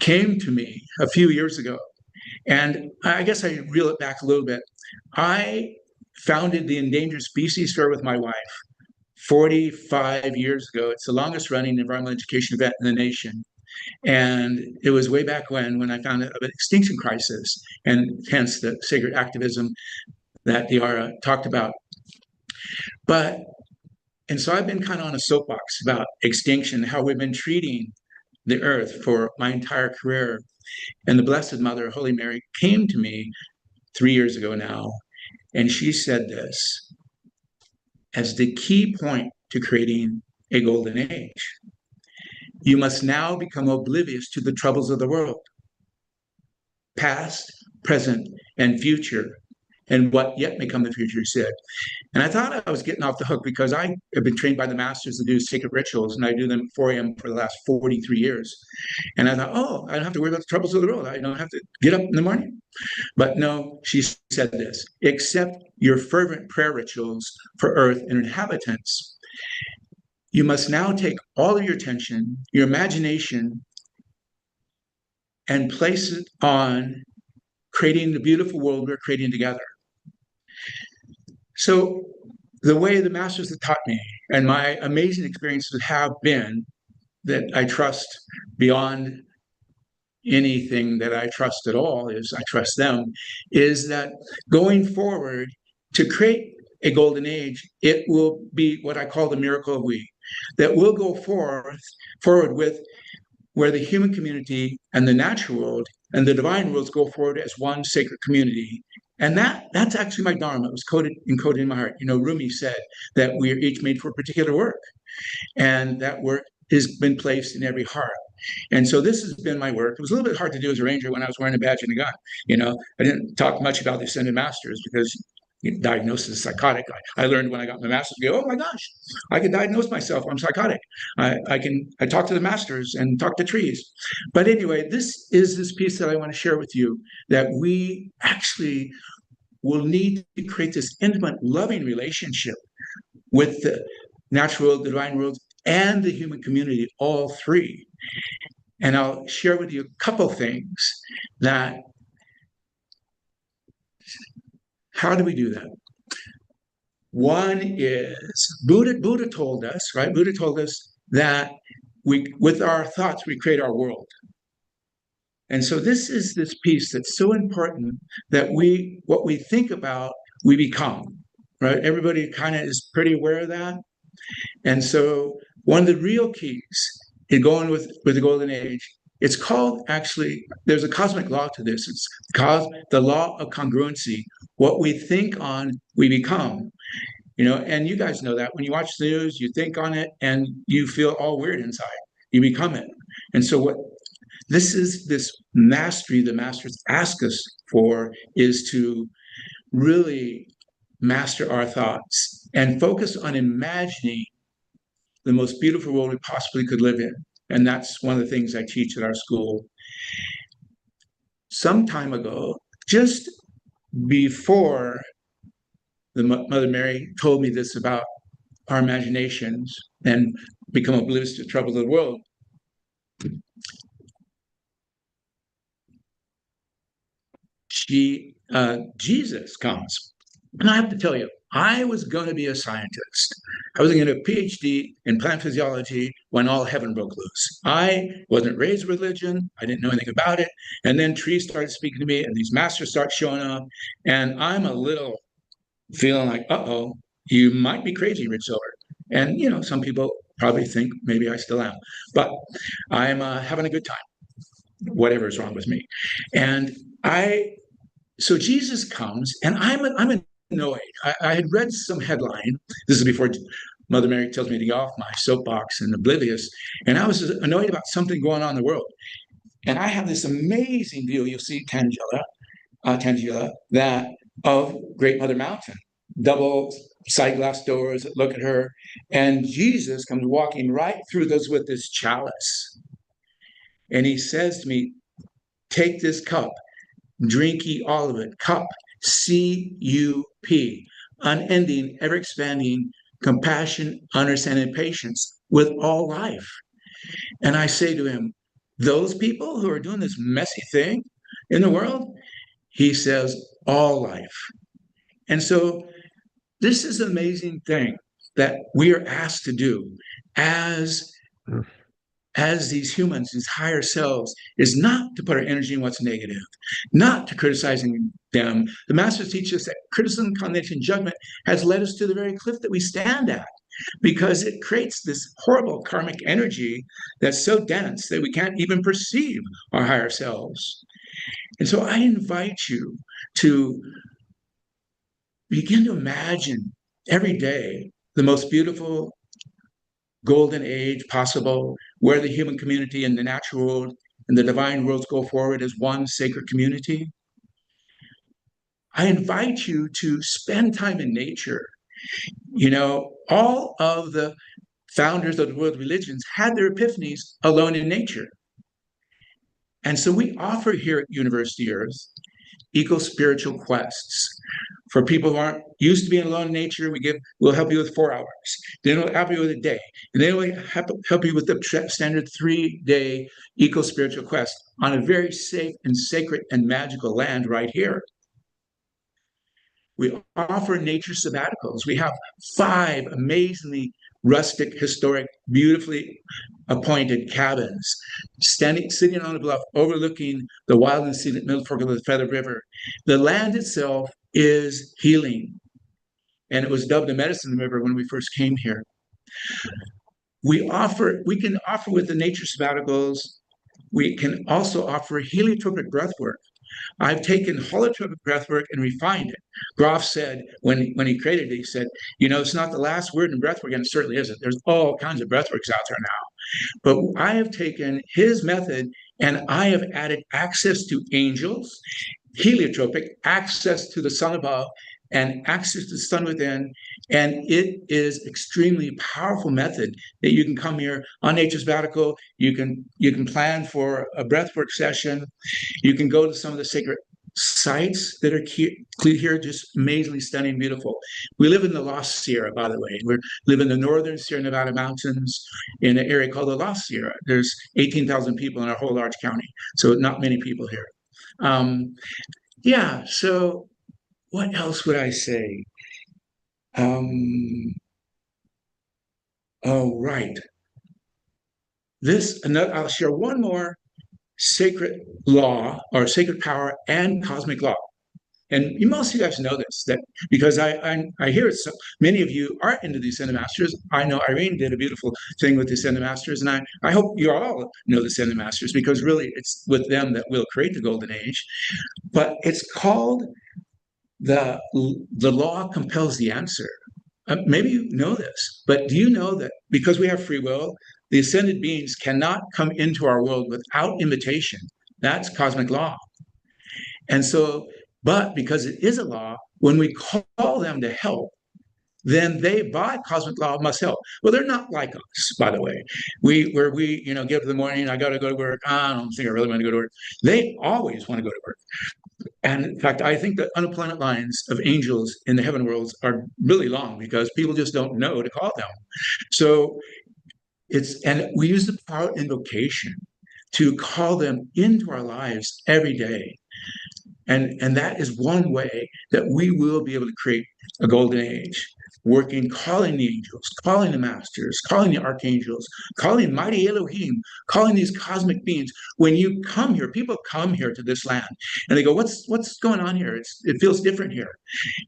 came to me a few years ago, and I guess I reel it back a little bit. I founded the Endangered Species Fair with my wife 45 years ago. It's the longest running environmental education event in the nation. And it was way back when I found out about extinction crisis, and hence the sacred activism that Diara talked about. And so I've been kind of on a soapbox about extinction, how we've been treating the earth for my entire career. And the Blessed Mother, Holy Mary, came to me 3 years ago now, and she said this as the key point to creating a golden age. You must now become oblivious to the troubles of the world, past, present, and future, and what yet may come in the future, she said. And I thought I was getting off the hook because I have been trained by the masters to do sacred rituals, and I do them for him for the last 43 years. And I thought, oh, I don't have to worry about the troubles of the world. I don't have to get up in the morning. But no, she said this: accept your fervent prayer rituals for earth and inhabitants. You must now take all of your attention, your imagination, and place it on creating the beautiful world we're creating together. So the way the masters have taught me and my amazing experiences have been that I trust beyond anything that I trust at all, is I trust them, is that going forward to create a golden age, it will be what I call the miracle of we, that will go forward with where the human community and the natural world and the divine worlds go forward as one sacred community. And that's actually my dharma. It was encoded in my heart. You know, Rumi said that we are each made for a particular work, and that work has been placed in every heart. And so this has been my work. It was a little bit hard to do as a ranger when I was wearing a badge and a gun. You know, I didn't talk much about the ascended masters because diagnosis as psychotic. I learned when I got my master's, go, oh my gosh, I can diagnose myself. I'm psychotic. I talk to the masters and talk to trees. But anyway, this is this piece that I want to share with you, that we actually will need to create this intimate, loving relationship with the natural world, the divine world, and the human community, all three. And I'll share with you a couple things that, how do we do that? One is Buddha told us, right? Buddha told us that with our thoughts, we create our world. And so this is this piece that's so important, that what we think about, we become, right? Everybody kind of is pretty aware of that. And so one of the real keys in going with the golden age, it's called, actually, there's a cosmic law to this. It's called the law of congruency. What we think on, we become. You know, and you guys know that when you watch the news, you think on it and you feel all weird inside. You become it. And so what this is, this mastery the masters ask us for, is to really master our thoughts and focus on imagining the most beautiful world we possibly could live in. And that's one of the things I teach at our school. Some time ago, just before the Mother Mary told me this about our imaginations and become oblivious to the troubles of the world, Jesus comes. And I have to tell you, I was going to be a scientist. I was going to get a PhD in plant physiology when all heaven broke loose. I wasn't raised religion. I didn't know anything about it. And then trees started speaking to me, and these masters start showing up. And I'm a little feeling like, uh-oh, you might be crazy, Rich Silver. And, you know, some people probably think maybe I still am. But I'm having a good time, whatever is wrong with me. And so Jesus comes, and I'm annoyed. I had read some headline. This is before Mother Mary tells me to get off my soapbox and oblivious. And I was annoyed about something going on in the world. And I have this amazing view. You'll see Tangela, that of Great Mother Mountain, double side glass doors that look at her. And Jesus comes walking right through those with this chalice. And he says to me, take this cup, drink ye all of it. Cup, C-U-P, unending, ever-expanding compassion, understanding, patience with all life. And I say to him, those people who are doing this messy thing in the world, he says, all life. And so this is an amazing thing that we are asked to do as these humans, these higher selves, is not to put our energy in what's negative, not to criticizing them. The masters teach us that criticism, condemnation, judgment has led us to the very cliff that we stand at. because it creates this horrible karmic energy that's so dense that we can't even perceive our higher selves. And so I invite you to begin to imagine every day the most beautiful golden age possible, where the human community and the natural world and the divine worlds go forward as one sacred community. I invite you to spend time in nature. You know, all of the founders of the world religions had their epiphanies alone in nature. And so we offer here at University Earth eco-spiritual quests. For people who aren't used to being alone in nature, we'll help you with 4 hours. Then we'll help you with a day. And then we'll help you with the standard 3-day eco-spiritual quest on a very safe and sacred and magical land right here. We offer nature sabbaticals. We have 5 amazingly rustic, historic, beautifully appointed cabins, sitting on a bluff overlooking the wild and scenic Middle Fork of the Feather River. The land itself is healing, and it was dubbed the medicine river when we first came here. We can offer with the nature sabbaticals, we can also offer heliotropic breath work. I've taken holotropic breathwork and refined it. Groff said, when he created it, he said, you know, it's not the last word in breathwork, and it certainly isn't. There's all kinds of breathworks out there now. But I have taken his method and I have added access to angels, heliotropic, access to the sun above, and access to the sun within. And it is extremely powerful method that you can come here on Nature Sabbatical. You can plan for a breathwork session. You can go to some of the sacred sites that are here, just amazingly stunning, beautiful. We live in the Lost Sierra, by the way. We live in the northern Sierra Nevada mountains in an area called the Lost Sierra. There's 18,000 people in our whole large county, so not many people here. Yeah, so what else would I say? Oh, right. I'll share one more sacred law or sacred power and cosmic law. And most of you guys know this, that because I hear it, so many of you are into the Ascended Masters. I know Irene did a beautiful thing with the Ascended Masters, and I hope you all know the Ascended Masters, because really it's with them that we'll create the Golden Age. But it's called the law compels the answer. Maybe you know this, but do you know that because we have free will, the ascended beings cannot come into our world without invitation? That's cosmic law. And so, but because it is a law, when we call them to help, then they, by cosmic law, must help. Well, they're not like us, by the way. We get up in the morning, I got to go to work. I don't think I really want to go to work. They always want to go to work. And in fact, I think the unemployment lines of angels in the heaven worlds are really long because people just don't know to call them. So and we use the power of invocation to call them into our lives every day. And that is one way that we will be able to create a golden age, calling the angels, calling the masters, calling the archangels, calling mighty Elohim, calling these cosmic beings. When you come here, people come here to this land and they go, what's going on here? It feels different here.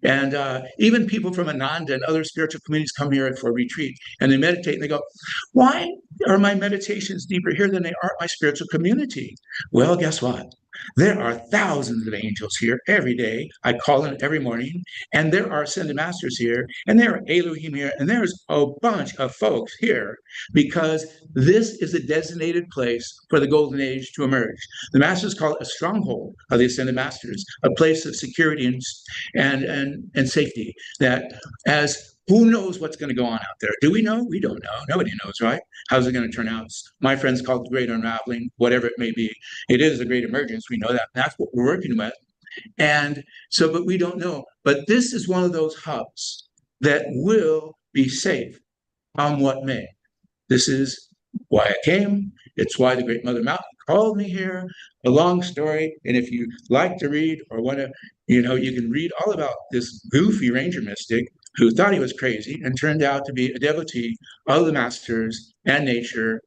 And even people from Ananda and other spiritual communities come here for a retreat and they meditate and they go, why are my meditations deeper here than they are at my spiritual community? Well, guess what? There are thousands of angels here every day. I call them every morning, and there are ascended masters here, and there are Elohim here, and there's a bunch of folks here because this is a designated place for the golden age to emerge. The masters call it a stronghold of the ascended masters, a place of security and safety. That as who knows what's going to go on out there? Do we know? We don't know. Nobody knows, right? How's it going to turn out? My friends call it the great unraveling, whatever it may be. It is a great emergence. We know that. That's what we're working with. And so, but we don't know. But this is one of those hubs that will be safe on what may. This is why I came. It's why the Great Mother Mountain called me here. A long story. And if you like to read or want to, you can read all about this goofy ranger mystic who thought he was crazy and turned out to be a devotee of the masters and nature.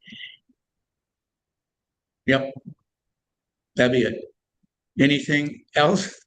Yep. That'd be it. Anything else?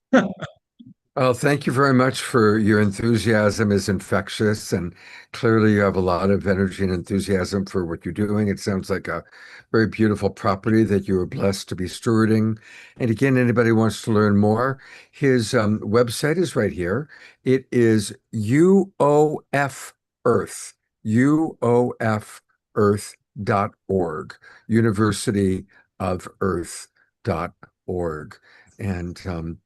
Well, thank you very much for your enthusiasm is infectious, and clearly you have a lot of energy and enthusiasm for what you're doing. It sounds like a very beautiful property that you were blessed to be stewarding. And again, anybody wants to learn more, his website is right here. It is UOF Earth, UOFearth.org, University of Earth.org. And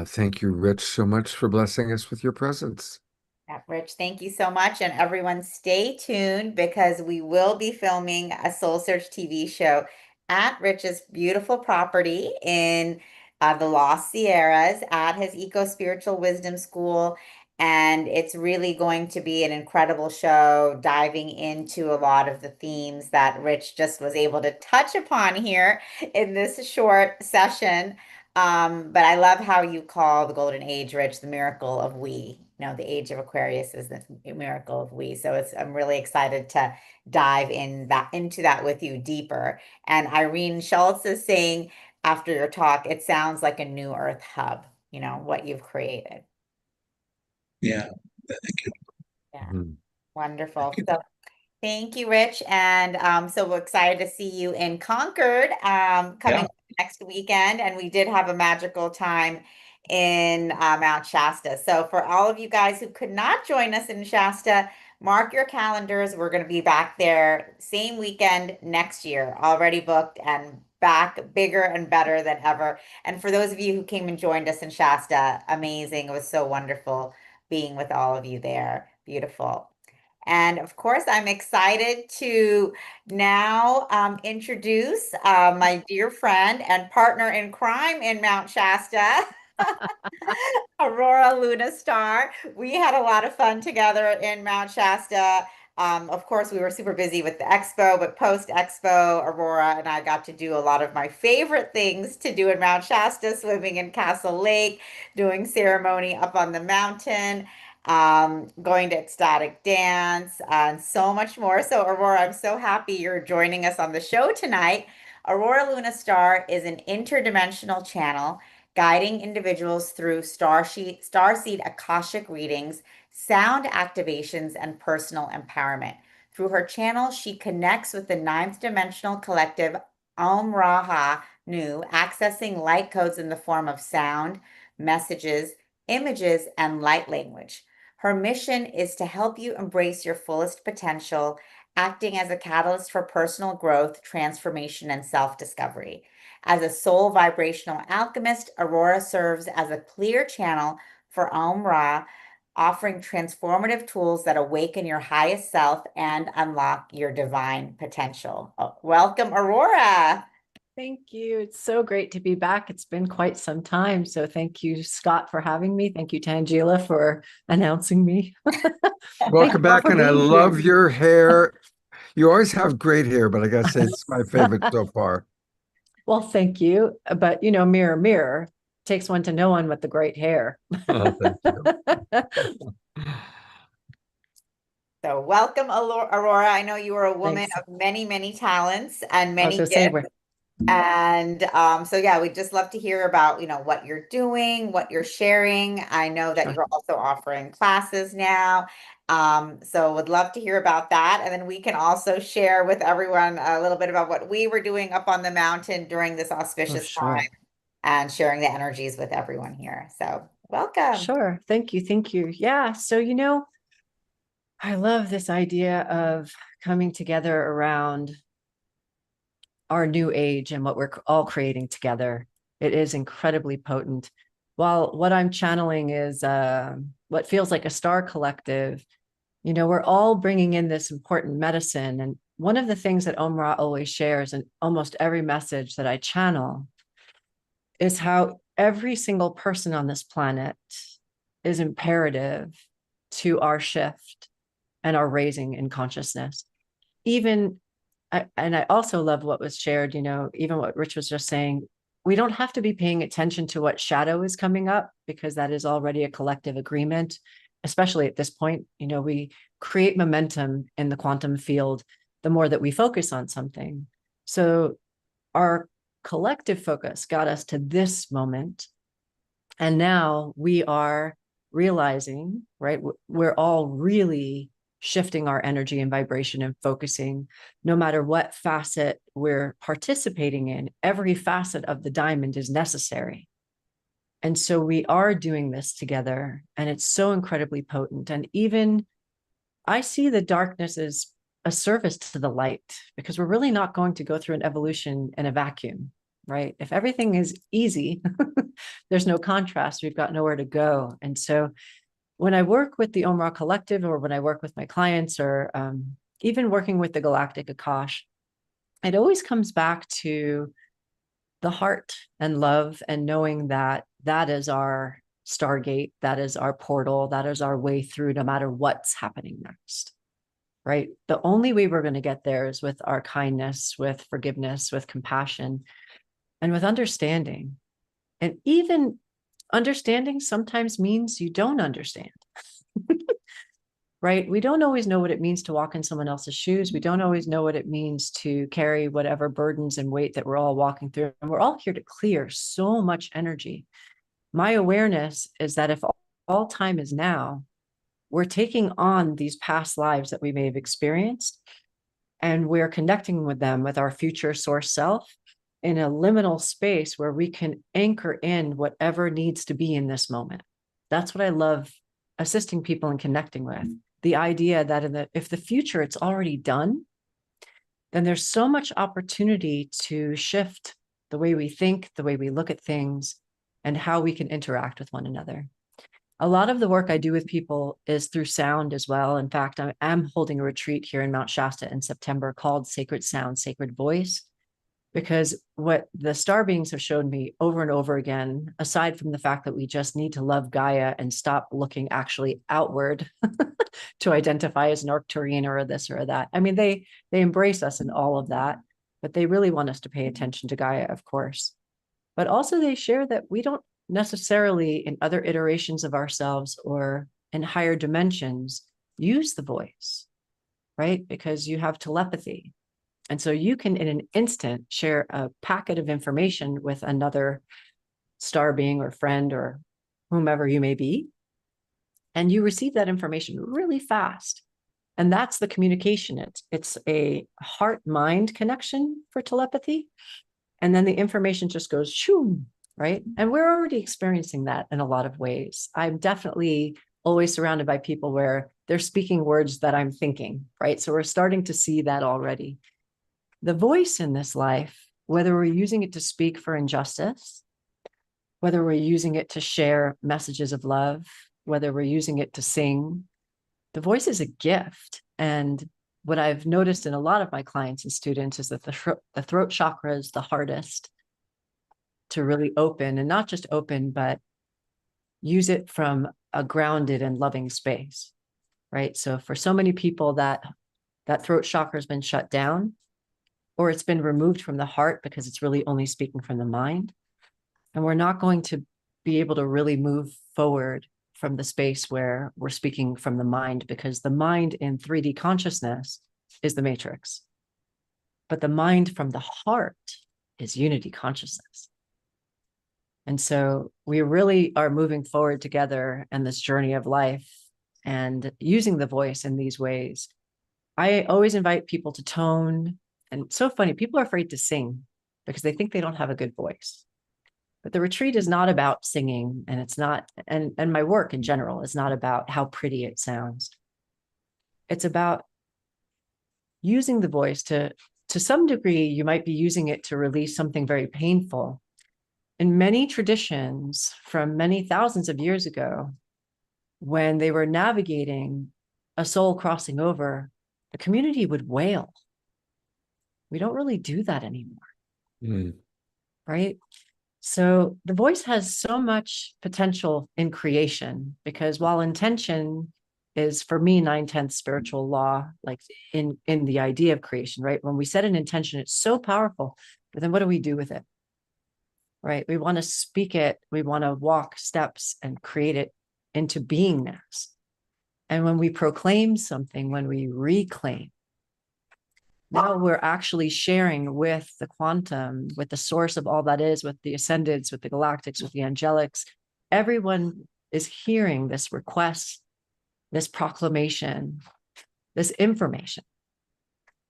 thank you, Rich, so much for blessing us with your presence. Yeah, Rich, thank you so much. And everyone, stay tuned because we will be filming a Soul Search TV show at Rich's beautiful property in the Lost Sierras at his Eco Spiritual Wisdom School. And it's really going to be an incredible show, diving into a lot of the themes that Rich just was able to touch upon here in this short session. But I love how you call the golden age, Rich, the miracle of we. You know, the age of Aquarius is the miracle of we. So I'm really excited to dive into that with you deeper. And Irene Schultz is saying after your talk, it sounds like a new Earth hub, you know, what you've created. Yeah, thank you. Yeah, Mhm. wonderful. So thank you, Rich. And so we're excited to see you in Concord coming Yeah. next weekend. And we did have a magical time in Mount Shasta. So for all of you guys who could not join us in Shasta, mark your calendars. We're going to be back there same weekend next year, already booked and back bigger and better than ever. And for those of you who came and joined us in Shasta, amazing. It was so wonderful being with all of you there. Beautiful. And of course, I'm excited to now introduce my dear friend and partner in crime in Mount Shasta, Aurora Luna Star. We had a lot of fun together in Mount Shasta. Of course, we were super busy with the expo, but post expo, Aurora and I got to do a lot of my favorite things to do in Mount Shasta, swimming in Castle Lake, doing ceremony up on the mountain, going to ecstatic dance, and so much more. So, Aurora, I'm so happy you're joining us on the show tonight. Aurora Luna Star is an interdimensional channel guiding individuals through starseed Akashic readings, sound activations, and personal empowerment. Through her channel, she connects with the ninth dimensional collective Om Raha Nu, accessing light codes in the form of sound, messages, images, and light language. Her mission is to help you embrace your fullest potential, acting as a catalyst for personal growth, transformation, and self-discovery. As a soul vibrational alchemist, Aurora serves as a clear channel for Om Ra, offering transformative tools that awaken your highest self and unlock your divine potential. Welcome, Aurora. Thank you. It's so great to be back. It's been quite some time. So thank you, Scott, for having me. Thank you, Tangela, for announcing me. Welcome back, and I love your hair. You always have great hair, but I gotta say it's my favorite so far. Well, thank you. But you know, mirror, mirror, takes one to know one with the great hair. Oh, thank you. So welcome, Aurora. I know you are a woman Thanks. of many, many talents and I was many gonna say, gifts. And so yeah, we'd just love to hear about, you know, what you're doing, what you're sharing. I know that Sure. you're also offering classes now. So would love to hear about that. And then we can also share with everyone a little bit about what we were doing up on the mountain during this auspicious sure. time and sharing the energies with everyone here. So welcome. Sure. Thank you. Thank you. Yeah. So, you know, I love this idea of coming together around our new age and what we're all creating together. It is incredibly potent. While what I'm channeling is what feels like a star collective, you know, we're all bringing in this important medicine. And one of the things that Om Ra always shares in almost every message that I channel is how every single person on this planet is imperative to our shift and our raising in consciousness. And I also love what was shared, you know, even what Rich was just saying, we don't have to be paying attention to what shadow is coming up because that is already a collective agreement, especially at this point. You know, we create momentum in the quantum field the more that we focus on something. So our collective focus got us to this moment. And now we are realizing, right, we're all really shifting our energy and vibration and focusing, no matter what facet we're participating in, every facet of the diamond is necessary. And so we are doing this together, and it's so incredibly potent. And even I see the darkness as a service to the light, because we're really not going to go through an evolution in a vacuum, right? If everything is easy, there's no contrast, we've got nowhere to go. And so when I work with the Omra Collective, or when I work with my clients, or even working with the Galactic Akash, it always comes back to the heart and love, and knowing that that is our stargate, that is our portal, that is our way through, no matter what's happening next, right? The only way we're going to get there is with our kindness, with forgiveness, with compassion, and with understanding. And even understanding sometimes means you don't understand. Right? We don't always know what it means to walk in someone else's shoes. We don't always know what it means to carry whatever burdens and weight that we're all walking through. And we're all here to clear so much energy. My awareness is that if all time is now, we're taking on these past lives that we may have experienced, and we're connecting with them with our future source self in a liminal space where we can anchor in whatever needs to be in this moment. That's what I love assisting people and connecting with. The idea that if the future it's already done, then there's so much opportunity to shift the way we think, the way we look at things, and how we can interact with one another. A lot of the work I do with people is through sound as well. In fact, I am holding a retreat here in Mount Shasta in September called Sacred Sound, Sacred Voice, because what the star beings have shown me over and over again, aside from the fact that we just need to love Gaia and stop looking actually outward to identify as an Arcturian or this or that. I mean, they embrace us in all of that, but they really want us to pay attention to Gaia, of course. But also they share that we don't necessarily, in other iterations of ourselves or in higher dimensions, use the voice, right? Because you have telepathy. And so you can, in an instant, share a packet of information with another star being or friend or whomever you may be, and you receive that information really fast. And that's the communication. It's a heart-mind connection for telepathy. And then the information just goes shoo, right? And we're already experiencing that in a lot of ways. I'm definitely always surrounded by people where they're speaking words that I'm thinking, right? So we're starting to see that already. The voice in this life, whether we're using it to speak for injustice, whether we're using it to share messages of love, whether we're using it to sing, the voice is a gift. And what I've noticed in a lot of my clients and students is that the throat chakra is the hardest to really open, and not just open, but use it from a grounded and loving space, right? So for so many people that throat chakra has been shut down, or it's been removed from the heart because it's really only speaking from the mind. And we're not going to be able to really move forward from the space where we're speaking from the mind, because the mind in 3D consciousness is the matrix. But the mind from the heart is unity consciousness. And so we really are moving forward together in this journey of life and using the voice in these ways. I always invite people to tone. And it's so funny, people are afraid to sing because they think they don't have a good voice. But the retreat is not about singing, and it's not, and my work in general is not about how pretty it sounds. It's about using the voice to some degree, you might be using it to release something very painful. In many traditions from many thousands of years ago, when they were navigating a soul crossing over, the community would wail. We don't really do that anymore, right? So the voice has so much potential in creation, because while intention is, for me, 9/10 spiritual law, like in the idea of creation, right? When we set an intention, it's so powerful, but then what do we do with it? Right? We want to speak it. We want to walk steps and create it into beingness. And when we proclaim something, when we reclaim, now we're actually sharing with the quantum, with the source of all that is, with the ascendants, with the galactics, with the angelics, everyone is hearing this request, this proclamation, this information.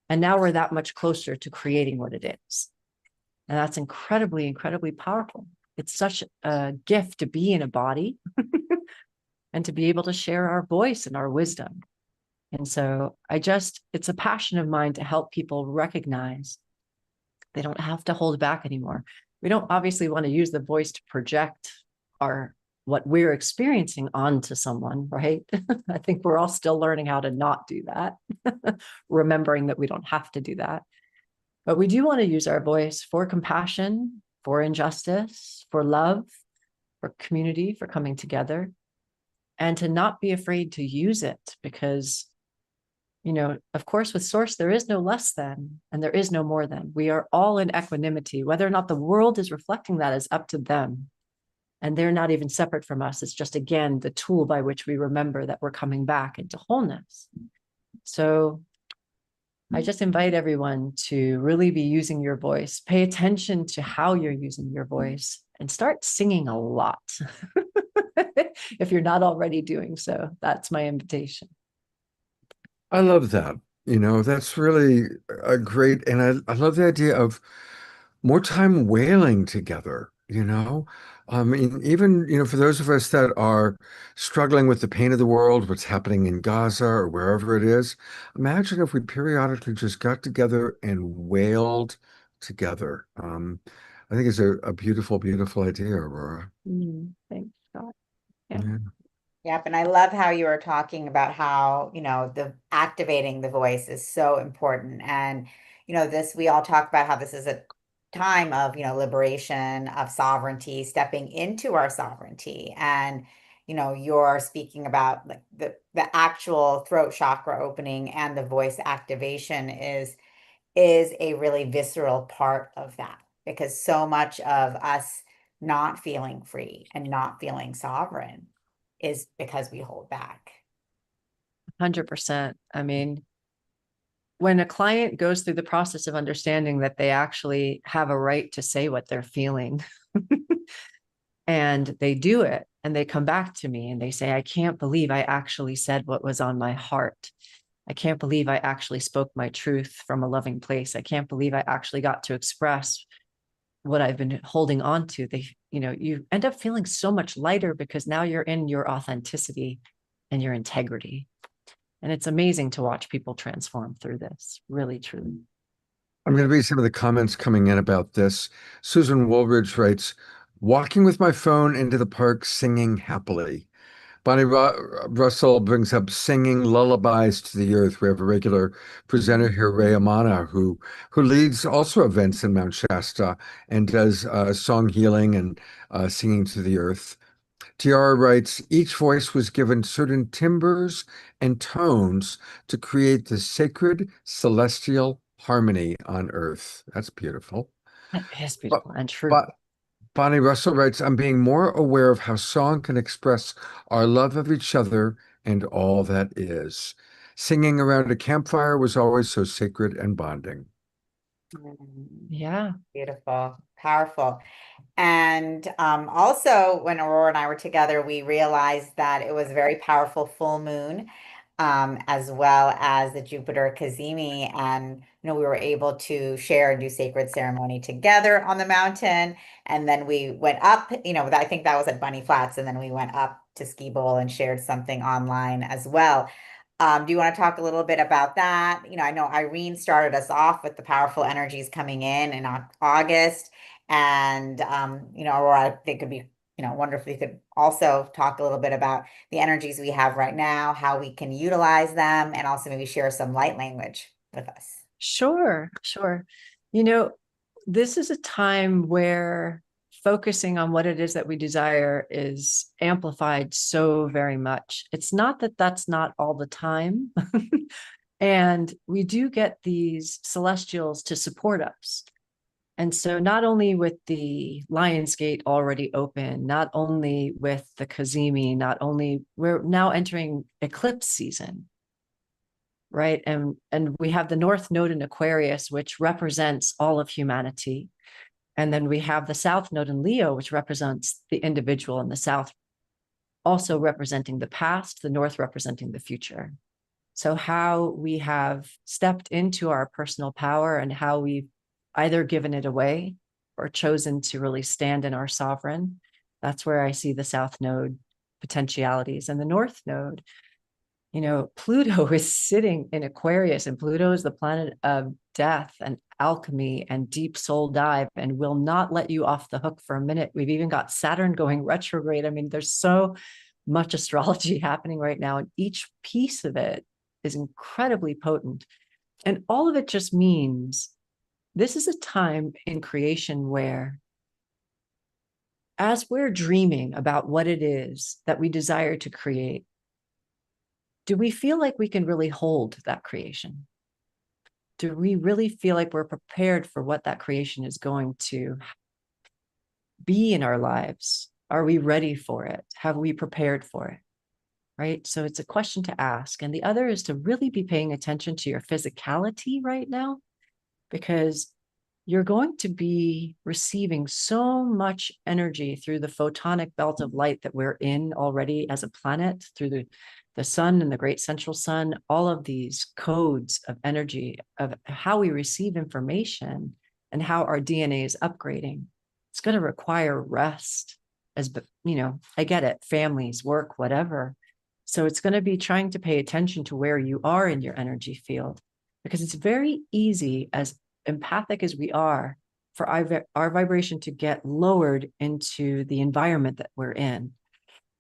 And now we're that much closer to creating what it is. And that's incredibly, incredibly powerful. It's such a gift to be in a body and to be able to share our voice and our wisdom. And so it's a passion of mine to help people recognize they don't have to hold back anymore. We don't obviously want to use the voice to project what we're experiencing onto someone, right? I think we're all still learning how to not do that, remembering that we don't have to do that. But we do want to use our voice for compassion, for injustice, for love, for community, for coming together, and to not be afraid to use it because, of course, with Source, there is no less than, and there is no more than. We are all in equanimity. Whether or not the world is reflecting that is up to them. And they're not even separate from us. It's just, again, the tool by which we remember that we're coming back into wholeness. So I just invite everyone to really be using your voice. Pay attention to how you're using your voice and start singing a lot. If you're not already doing so, that's my invitation. I love that. That's really a great, and I love the idea of more time wailing together. I mean, even, for those of us that are struggling with the pain of the world, what's happening in Gaza or wherever it is, imagine if we periodically just got together and wailed together. I think it's a beautiful, beautiful idea, Aurora. Thanks, Scott. Yeah. Yep, and I love how you were talking about how, the activating the voice is so important. And, we all talk about how this is a time of, liberation, of sovereignty, stepping into our sovereignty. And, you're speaking about like the actual throat chakra opening and the voice activation is a really visceral part of that, because so much of us not feeling free and not feeling sovereign is because we hold back. 100%. I mean, when a client goes through the process of understanding that they actually have a right to say what they're feeling, and they do it, and they come back to me and they say, I can't believe I actually said what was on my heart. I can't believe I actually spoke my truth from a loving place. I can't believe I actually got to express what I've been holding on to. You end up feeling so much lighter because now you're in your authenticity and your integrity. And it's amazing to watch people transform through this, really, truly. I'm going to read some of the comments coming in about this. Susan Woolridge writes, walking with my phone into the park, singing happily. Bonnie Russell brings up singing lullabies to the earth. We have a regular presenter here, Ray Amana, who leads also events in Mount Shasta and does song healing and singing to the earth. Tiara writes, each voice was given certain timbres and tones to create the sacred celestial harmony on earth. That's beautiful. That is beautiful and true. But Bonnie Russell writes, I'm being more aware of how song can express our love of each other and all that is. Singing around a campfire was always so sacred and bonding. Yeah. Beautiful, powerful. And also, when Aurora and I were together, we realized that it was a very powerful full moon, as well as the Jupiter Cazimi. And, we were able to share and do sacred ceremony together on the mountain. And then we went up, I think that was at Bunny Flats. And then we went up to Ski Bowl and shared something online as well. Do you want to talk a little bit about that? I know Irene started us off with the powerful energies coming in August. And, Aurora, I think it'd be, wonderful if you could also talk a little bit about the energies we have right now, how we can utilize them, and also maybe share some light language with us. Sure. This is a time where focusing on what it is that we desire is amplified so very much. It's not that that's not all the time. And we do get these celestials to support us. And so not only with the Lion's Gate already open, not only with the Cazimi, we're now entering eclipse season, right? And we have the North Node in Aquarius, which represents all of humanity. And then we have the South Node in Leo, which represents the individual, and the South also representing the past, the North representing the future. So how we have stepped into our personal power and how we've either given it away or chosen to really stand in our sovereign. That's where I see the South Node potentialities. And the North Node, you know, Pluto is sitting in Aquarius, and Pluto is the planet of death and alchemy and deep soul dive, and will not let you off the hook for a minute. We've even got Saturn going retrograde. I mean, there's so much astrology happening right now, and each piece of it is incredibly potent. And all of it just means this is a time in creation where, as we're dreaming about what it is that we desire to create, do we feel like we can really hold that creation? Do we really feel like we're prepared for what that creation is going to be in our lives? Are we ready for it? Have we prepared for it? Right? So it's a question to ask. And the other is to really be paying attention to your physicality right now, because you're going to be receiving so much energy through the photonic belt of light that we're in already as a planet, through the sun and the great central sun, all of these codes of energy of how we receive information and how our DNA is upgrading. It's going to require rest, as, you know, I get it, families, work, whatever. So it's going to be trying to pay attention to where you are in your energy field, because it's very easy, as empathic as we are, for our vibration to get lowered into the environment that we're in.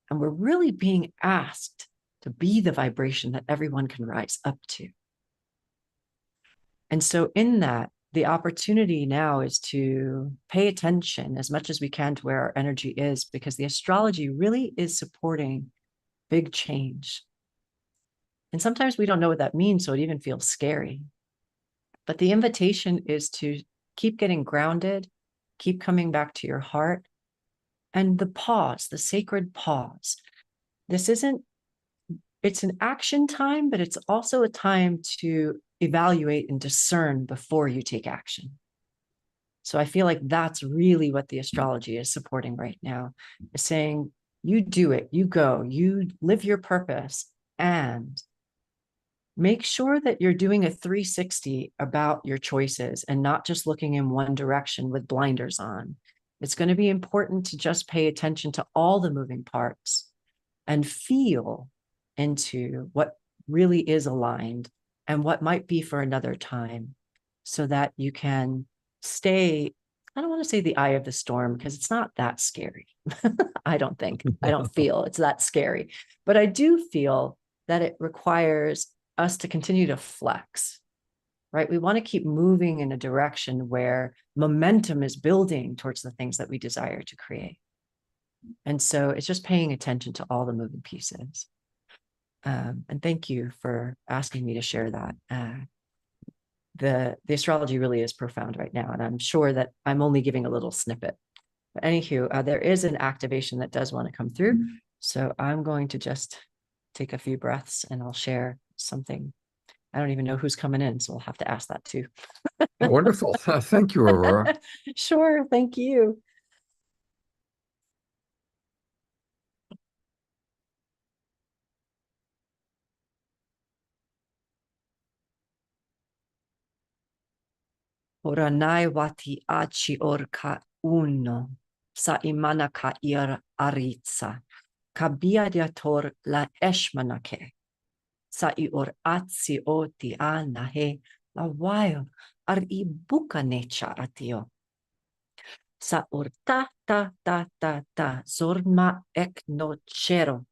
And we're really being asked to be the vibration that everyone can rise up to. And so in that, the opportunity now is to pay attention as much as we can to where our energy is, because the astrology really is supporting big change. And sometimes we don't know what that means, so it even feels scary. But the invitation is to keep getting grounded, keep coming back to your heart, and the pause, the sacred pause. This isn't, it's an action time, but it's also a time to evaluate and discern before you take action. So I feel like that's really what the astrology is supporting right now, is saying, you do it, you go, you live your purpose, and make sure that you're doing a 360 about your choices and not just looking in one direction with blinders on. It's going to be important to just pay attention to all the moving parts and feel into what really is aligned and what might be for another time, so that you can stay, I don't want to say the eye of the storm, because it's not that scary. I don't feel it's that scary, but I do feel that it requires us to continue to flex, right? We want to keep moving in a direction where momentum is building towards the things that we desire to create. And so it's just paying attention to all the moving pieces. And thank you for asking me to share that. The astrology really is profound right now, and I'm sure that I'm only giving a little snippet. But anywho, there is an activation that does want to come through. So I'm going to just take a few breaths and I'll share something. I don't even know who's coming in, so we'll have to ask that too. Wonderful. Thank you, Aurora. Sure. Thank you. Oranai wati achi orka uno, sa imana ka ir aritsa, kabia diator la eshmanake, sa ior atsi oti anahe, la waio ar ibuka necha atio. Sa urta ta zorma ek no chero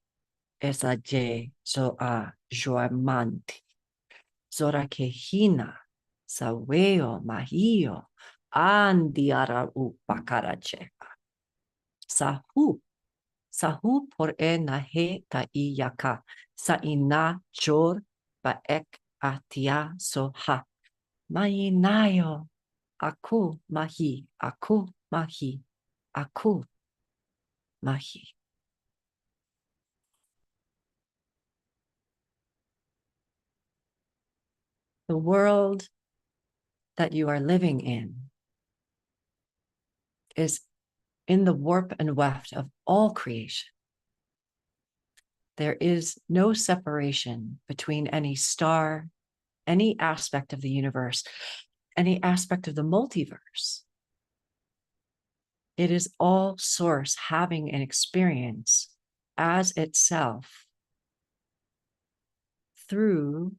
esa je so a joamanti. Zora ke hina sa weo mahio andiara upakarache. Sahu por e na he ta iyaka sa ina chor ba ek atia so ha. Mainayo aku mahi, aku mahi, aku mahi. The world that you are living in is in the warp and weft of all creation. There is no separation between any star, any aspect of the universe, any aspect of the multiverse. It is all source having an experience as itself through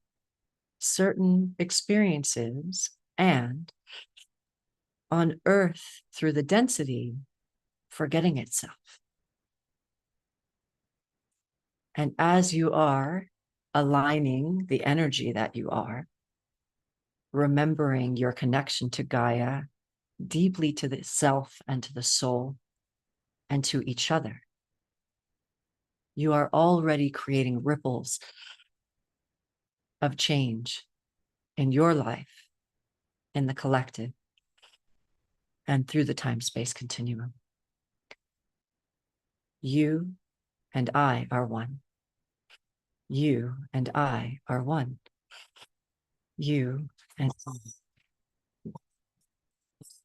certain experiences, and on earth through the density forgetting itself. And as you are aligning the energy that you are, remembering your connection to Gaia, deeply to the self and to the soul and to each other, you are already creating ripples of change in your life, in the collective, and through the time-space continuum. You and I are one. You and I are one. You and I are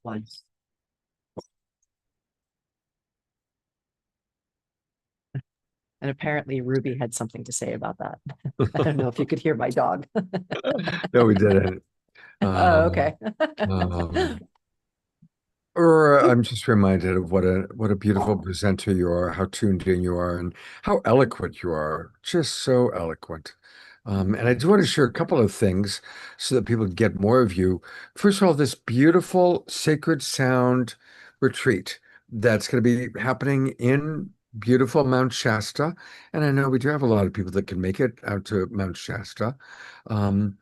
one. And apparently Ruby had something to say about that. I don't know if you could hear my dog. No, we didn't. Oh, okay. Or I'm just reminded of what a beautiful presenter you are, how tuned in you are, and how eloquent you are. Just so eloquent. And I do want to share a couple of things so that people get more of you. First of all, this beautiful sacred sound retreat that's going to be happening in beautiful Mount Shasta. And I know we do have a lot of people that can make it out to Mount Shasta. And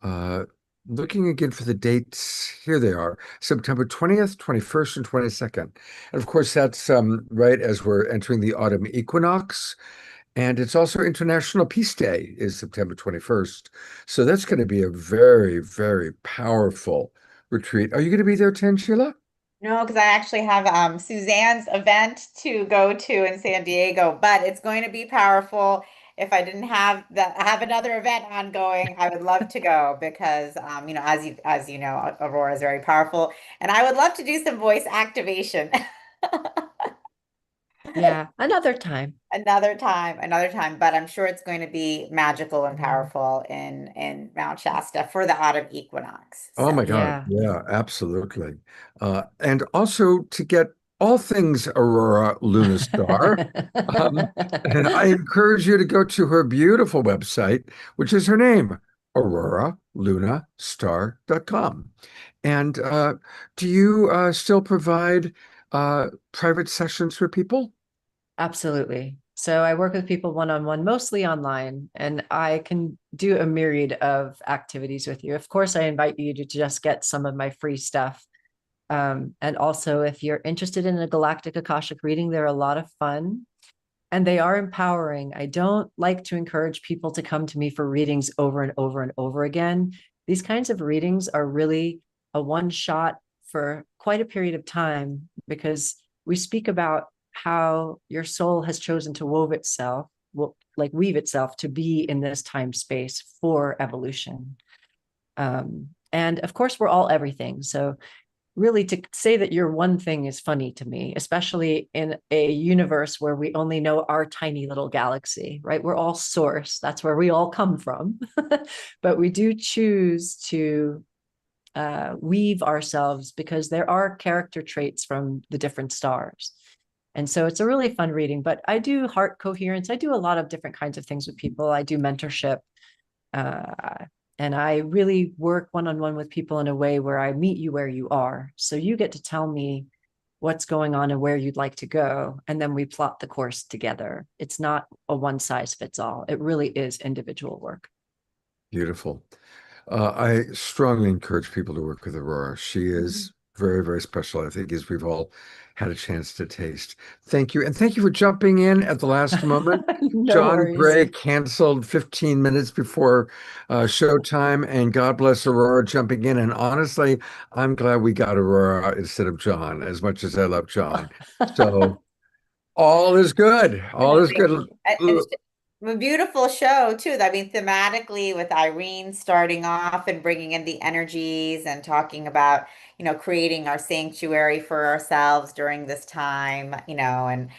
uh, looking again for the dates, here they are, September 20th, 21st, and 22nd. And of course, that's right as we're entering the autumn equinox. And it's also International Peace Day is September 21st. So that's going to be a very, very powerful retreat. Are you going to be there, Tangela? No, because I actually have Suzanne's event to go to in San Diego, but it's going to be powerful. If I didn't have another event ongoing, I would love to go because as you know, Aurora is very powerful, and I would love to do some voice activation. Yeah, another time. Another time, but I'm sure it's going to be magical and powerful in Mount Shasta for the autumn equinox. Oh my God. Yeah. Yeah, absolutely. And also to get all things Aurora Luna Star, and I encourage you to go to her beautiful website, which is her name, auroralunastar.com. And do you still provide private sessions for people? Absolutely. So I work with people one-on-one, mostly online, and I can do a myriad of activities with you. Of course, I invite you to just get some of my free stuff. And also, if you're interested in a Galactic Akashic reading, they're a lot of fun and they are empowering. I don't like to encourage people to come to me for readings over and over and over again. These kinds of readings are really a one shot for quite a period of time because we speak about how your soul has chosen to weave itself to be in this time space for evolution. And of course, we're all everything. So really to say that you're one thing is funny to me, especially in a universe where we only know our tiny little galaxy, right? We're all source. That's where we all come from. But we do choose to weave ourselves because there are character traits from the different stars. And so it's a really fun reading, but I do heart coherence. I do a lot of different kinds of things with people. I do mentorship. And I really work one-on-one with people in a way where I meet you where you are. So you get to tell me what's going on and where you'd like to go. And then we plot the course together. It's not a one size fits all. It really is individual work. Beautiful. I strongly encourage people to work with Aurora. She is very, very special, I think, as we've all had a chance to taste. Thank you. And thank you for jumping in at the last moment. No John worries. Gray canceled 15 minutes before showtime, and God bless Aurora jumping in. And honestly, I'm glad we got Aurora instead of John, as much as I love John. So all is good. All is good. And A beautiful show too. I mean, thematically with Irene starting off and bringing in the energies and talking about, creating our sanctuary for ourselves during this time, and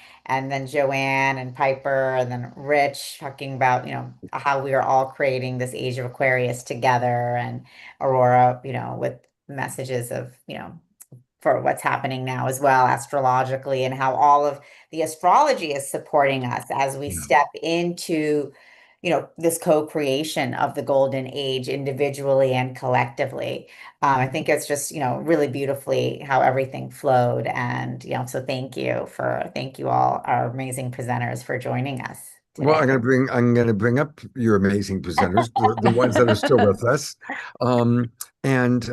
then Joanne and Piper and then Rich talking about, how we are all creating this age of Aquarius together, and Aurora, with messages of, for what's happening now as well astrologically, and how all of the astrology is supporting us as we step into this co-creation of the golden age individually and collectively. I think it's just really beautifully how everything flowed, and so thank you all, our amazing presenters, for joining us Well, today. I'm gonna bring up your amazing presenters, the ones that are still with us. And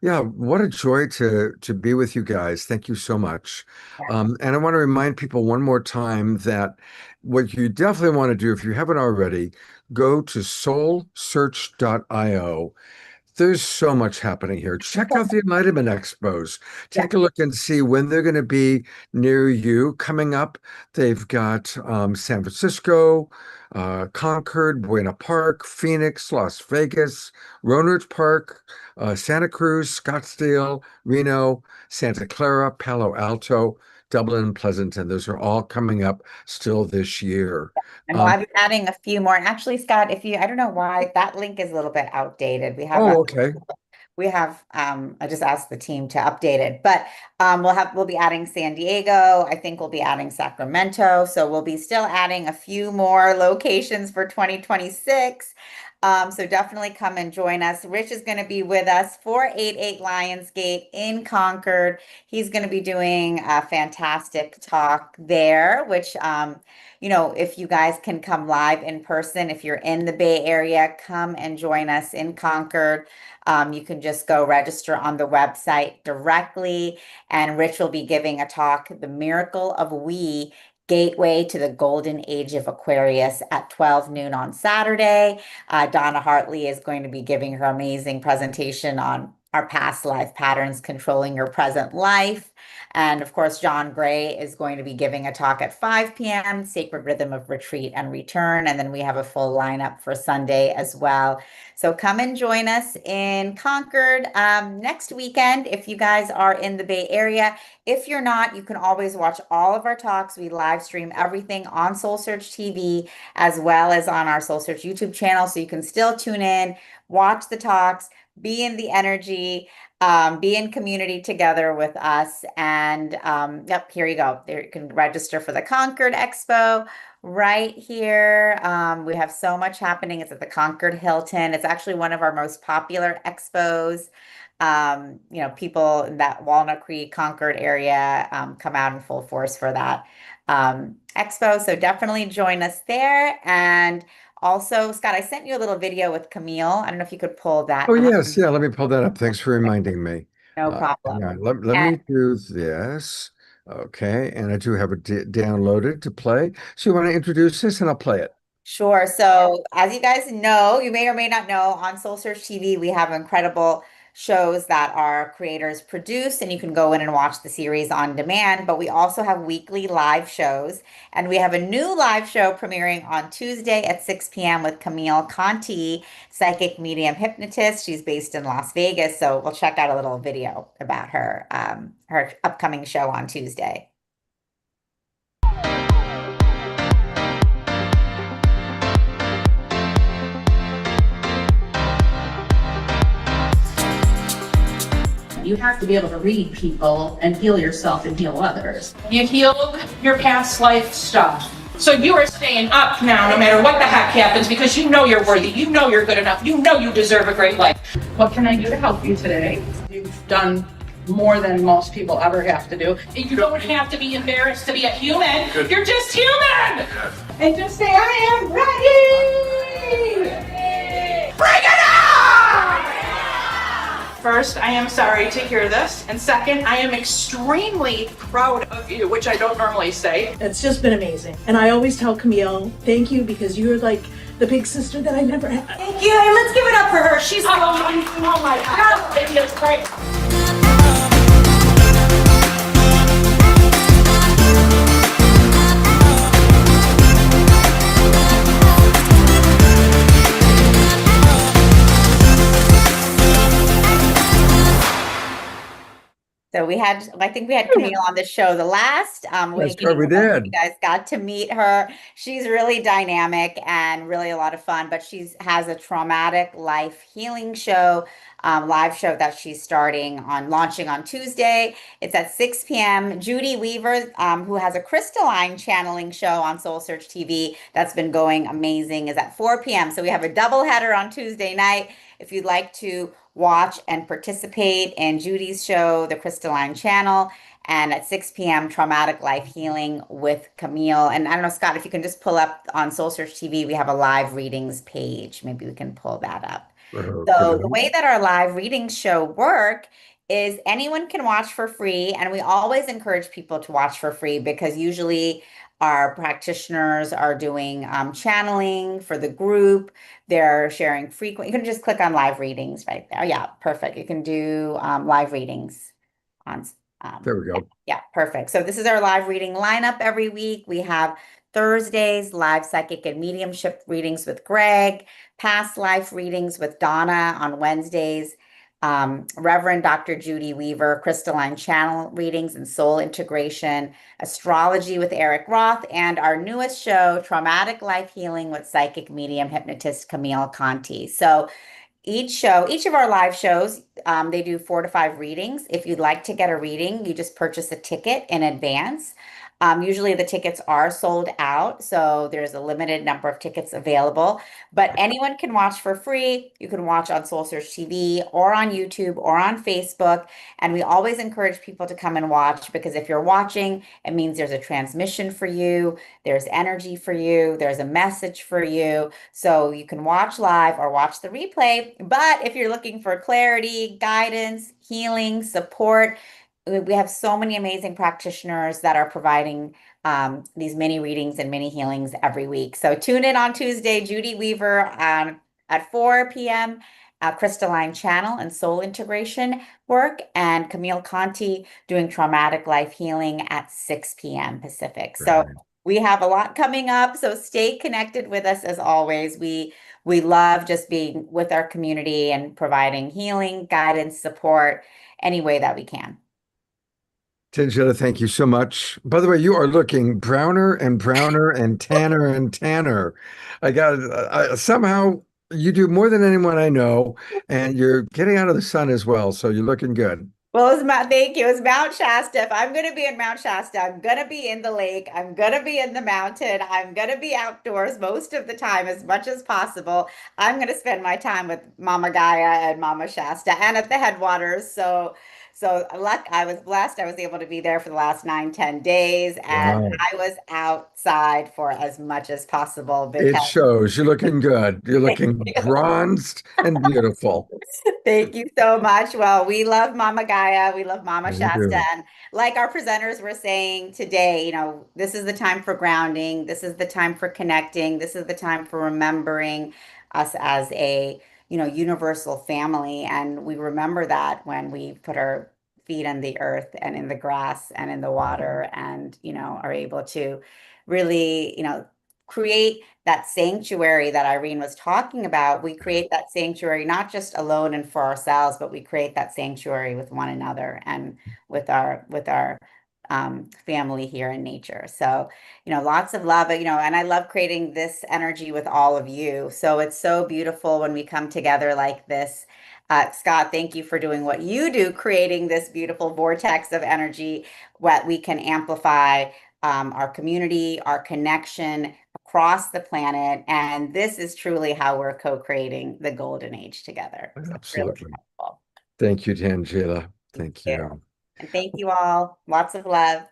yeah, what a joy to be with you guys. Thank you so much. And I want to remind people one more time that what you definitely want to do, if you haven't already, go to soulsearch.io. There's so much happening here. Check out the Enlightenment Expos. Take a look and see when they're going to be near you. Coming up, they've got San Francisco, Concord, Buena Park, Phoenix, Las Vegas, Rohnert Park, Santa Cruz, Scottsdale, Reno, Santa Clara, Palo Alto, Dublin, Pleasanton. Those are all coming up still this year. And we'll be adding a few more. And actually, Scott, I don't know why that link is a little bit outdated. Okay. I just asked the team to update it, but we'll be adding San Diego. I think we'll be adding Sacramento. So we'll be still adding a few more locations for 2026. So definitely come and join us. Rich is going to be with us for 88 Lionsgate in Concord. He's going to be doing a fantastic talk there, which, if you guys can come live in person, if you're in the Bay Area, come and join us in Concord. You can just go register on the website directly, and Rich will be giving a talk, The Miracle of We, Gateway to the Golden Age of Aquarius, at 12 noon on Saturday. Donna Hartley is going to be giving her amazing presentation on our past life patterns controlling your present life. And of course, John Gray is going to be giving a talk at 5 p.m., Sacred Rhythm of Retreat and Return. And then we have a full lineup for Sunday as well. So come and join us in Concord next weekend if you guys are in the Bay Area. If you're not, you can always watch all of our talks. We live stream everything on Soul Search TV as well as on our Soul Search YouTube channel. So you can still tune in, watch the talks, be in the energy, be in community together with us. And yep, here you go. There, you can register for the Concord Expo right here. We have so much happening. It's at the Concord Hilton. It's actually one of our most popular expos. People in that Walnut Creek, Concord area come out in full force for that expo. So definitely join us there. And also, Scott, I sent you a little video with Camille. I don't know if you could pull that Oh, up. yes. Yeah, let me pull that up. Thanks for reminding me. No problem. Hang on. Let me do this. Okay. And I do have it downloaded to play. So you want to introduce this and I'll play it. Sure. So as you guys know, you may or may not know, on Soul Search TV, we have incredible shows that our creators produce, and you can go in and watch the series on demand. But we also have weekly live shows, and we have a new live show premiering on Tuesday at 6 p.m. with Camille Conti, psychic medium hypnotist. She's based in Las Vegas. So we'll check out a little video about her upcoming show on Tuesday. You have to be able to read people and heal yourself and heal others. You healed your past life stuff. So you are staying up now no matter what the heck happens, because you know you're worthy, you know you're good enough, you know you deserve a great life. What can I do to help you today? You've done more than most people ever have to do. You don't have to be embarrassed to be a human. Good. You're just human! And just say, I am ready! Bring it on! First, I am sorry to hear this. And second, I am extremely proud of you, which I don't normally say. It's just been amazing. And I always tell Camille, thank you, because you're like the big sister that I never had. Thank you. And let's give it up for her. She's oh my God. It is great. So I think we had Camille on the show the last That's week. what we You did. guys got to meet her. She's really dynamic and really a lot of fun, but she has a traumatic life healing show, live show that she's launching on Tuesday. It's at 6 p.m. Judy Weaver, who has a crystalline channeling show on Soul Search TV that's been going amazing, is at 4 p.m. So we have a double header on Tuesday night. If you'd like to watch and participate in Judy's show, The Crystalline Channel, and at 6 p.m., Traumatic Life Healing with Camille. And I don't know, Scott, if you can just pull up on Soul Search TV, we have a live readings page. Maybe we can pull that up. So the way that our live readings show work is anyone can watch for free, and we always encourage people to watch for free because usually our practitioners are doing channeling for the group. They're sharing frequent. You can just click on live readings right there. Yeah, perfect. You can do live readings on. There we go. Yeah, perfect. So this is our live reading lineup every week. We have Thursdays, live psychic and mediumship readings with Greg, past life readings with Donna on Wednesdays, Reverend Dr. Judy Weaver, crystalline channel readings and soul integration, astrology with Eric Roth, and our newest show, Traumatic Life Healing with psychic medium hypnotist Camille Conti. So each of our live shows, they do 4 to 5 readings. If you'd like to get a reading, you just purchase a ticket in advance. Usually the tickets are sold out, so there's a limited number of tickets available, but anyone can watch for free. You can watch on Soul Search TV or on YouTube or on Facebook. And we always encourage people to come and watch because if you're watching, it means there's a transmission for you, there's energy for you, there's a message for you. So you can watch live or watch the replay. But if you're looking for clarity, guidance, healing, support, we have so many amazing practitioners that are providing these mini readings and mini healings every week. So tune in on Tuesday, Judy Weaver at 4 p.m. Crystalline Channel and Soul Integration work, and Camille Conti doing Traumatic Life Healing at 6 p.m. Pacific. So we have a lot coming up. So stay connected with us as always. We love just being with our community and providing healing, guidance, support any way that we can. Tangela, thank you so much. By the way, you are looking browner and browner and tanner and tanner. Somehow you do more than anyone I know, and you're getting out of the sun as well, so you're looking good. Well, thank you. It's Mount Shasta. If I'm going to be in Mount Shasta, I'm going to be in the lake. I'm going to be in the mountain. I'm going to be outdoors most of the time, as much as possible. I'm going to spend my time with Mama Gaia and Mama Shasta and at the headwaters. So I was blessed. I was able to be there for the last 9, 10 days, and Wow. I was outside for as much as possible It because shows. You're looking good. You're looking bronzed and beautiful. thank you so much. Well, we love Mama Gaia. We love Mama We Shasta. do. And like our presenters were saying today, this is the time for grounding. This is the time for connecting. This is the time for remembering us as a, universal family. And we remember that when we put our feet on the earth and in the grass and in the water and, are able to really, create that sanctuary that Irene was talking about. We create that sanctuary not just alone and for ourselves, but we create that sanctuary with one another and with our family here in nature. So, lots of love, and I love creating this energy with all of you. So it's so beautiful when we come together like this. Scott, thank you for doing what you do, creating this beautiful vortex of energy, what we can amplify our community, our connection across the planet. And this is truly how we're co-creating the golden age together. So it's really Absolutely. powerful. Thank you, Tangela. Thank you. And thank you all. Lots of love.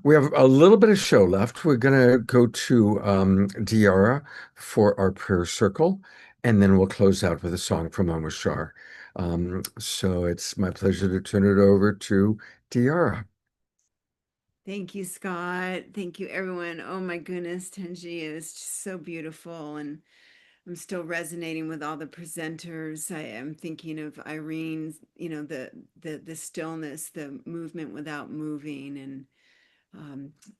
We have a little bit of show left. We're going to go to Diara for our prayer circle, and then we'll close out with a song from Mama Shar. So it's my pleasure to turn it over to Diara. Thank you, Scott. Thank you, everyone. Oh my goodness, Tenji is just so beautiful, and I'm still resonating with all the presenters. I am thinking of Irene's, the stillness, the movement without moving, and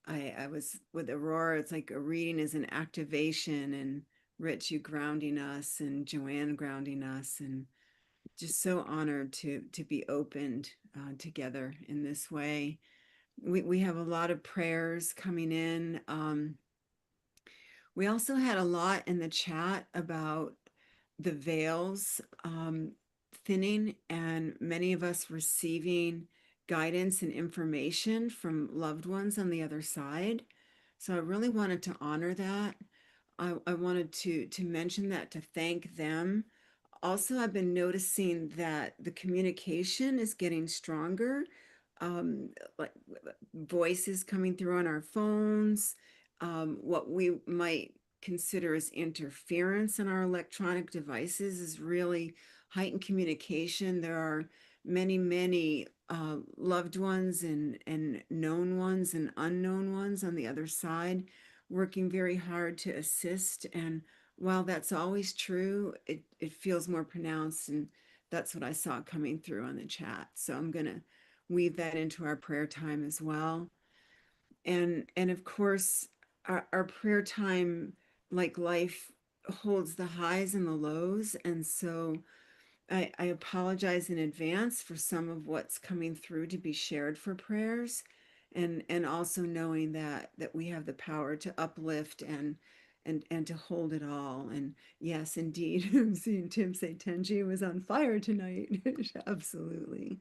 I was with Aurora. It's like a reading is an activation, and Rich, you grounding us, and Joanne grounding us, and just so honored to be opened together in this way. We have a lot of prayers coming in. We also had a lot in the chat about the veils thinning, and many of us receiving guidance and information from loved ones on the other side. So I really wanted to honor that. I wanted to mention that, to thank them. Also, I've been noticing that the communication is getting stronger. Like voices coming through on our phones, what we might consider as interference in our electronic devices is really heightened communication. There are many loved ones and known ones and unknown ones on the other side working very hard to assist. And while that's always true, it feels more pronounced. And that's what I saw coming through on the chat. So I'm going to weave that into our prayer time as well. And of course, our prayer time, like life, holds the highs and the lows. And so I apologize in advance for some of what's coming through to be shared for prayers, and also knowing that we have the power to uplift and to hold it all. And yes, indeed, I'm seeing Tim say Tenji was on fire tonight. Absolutely.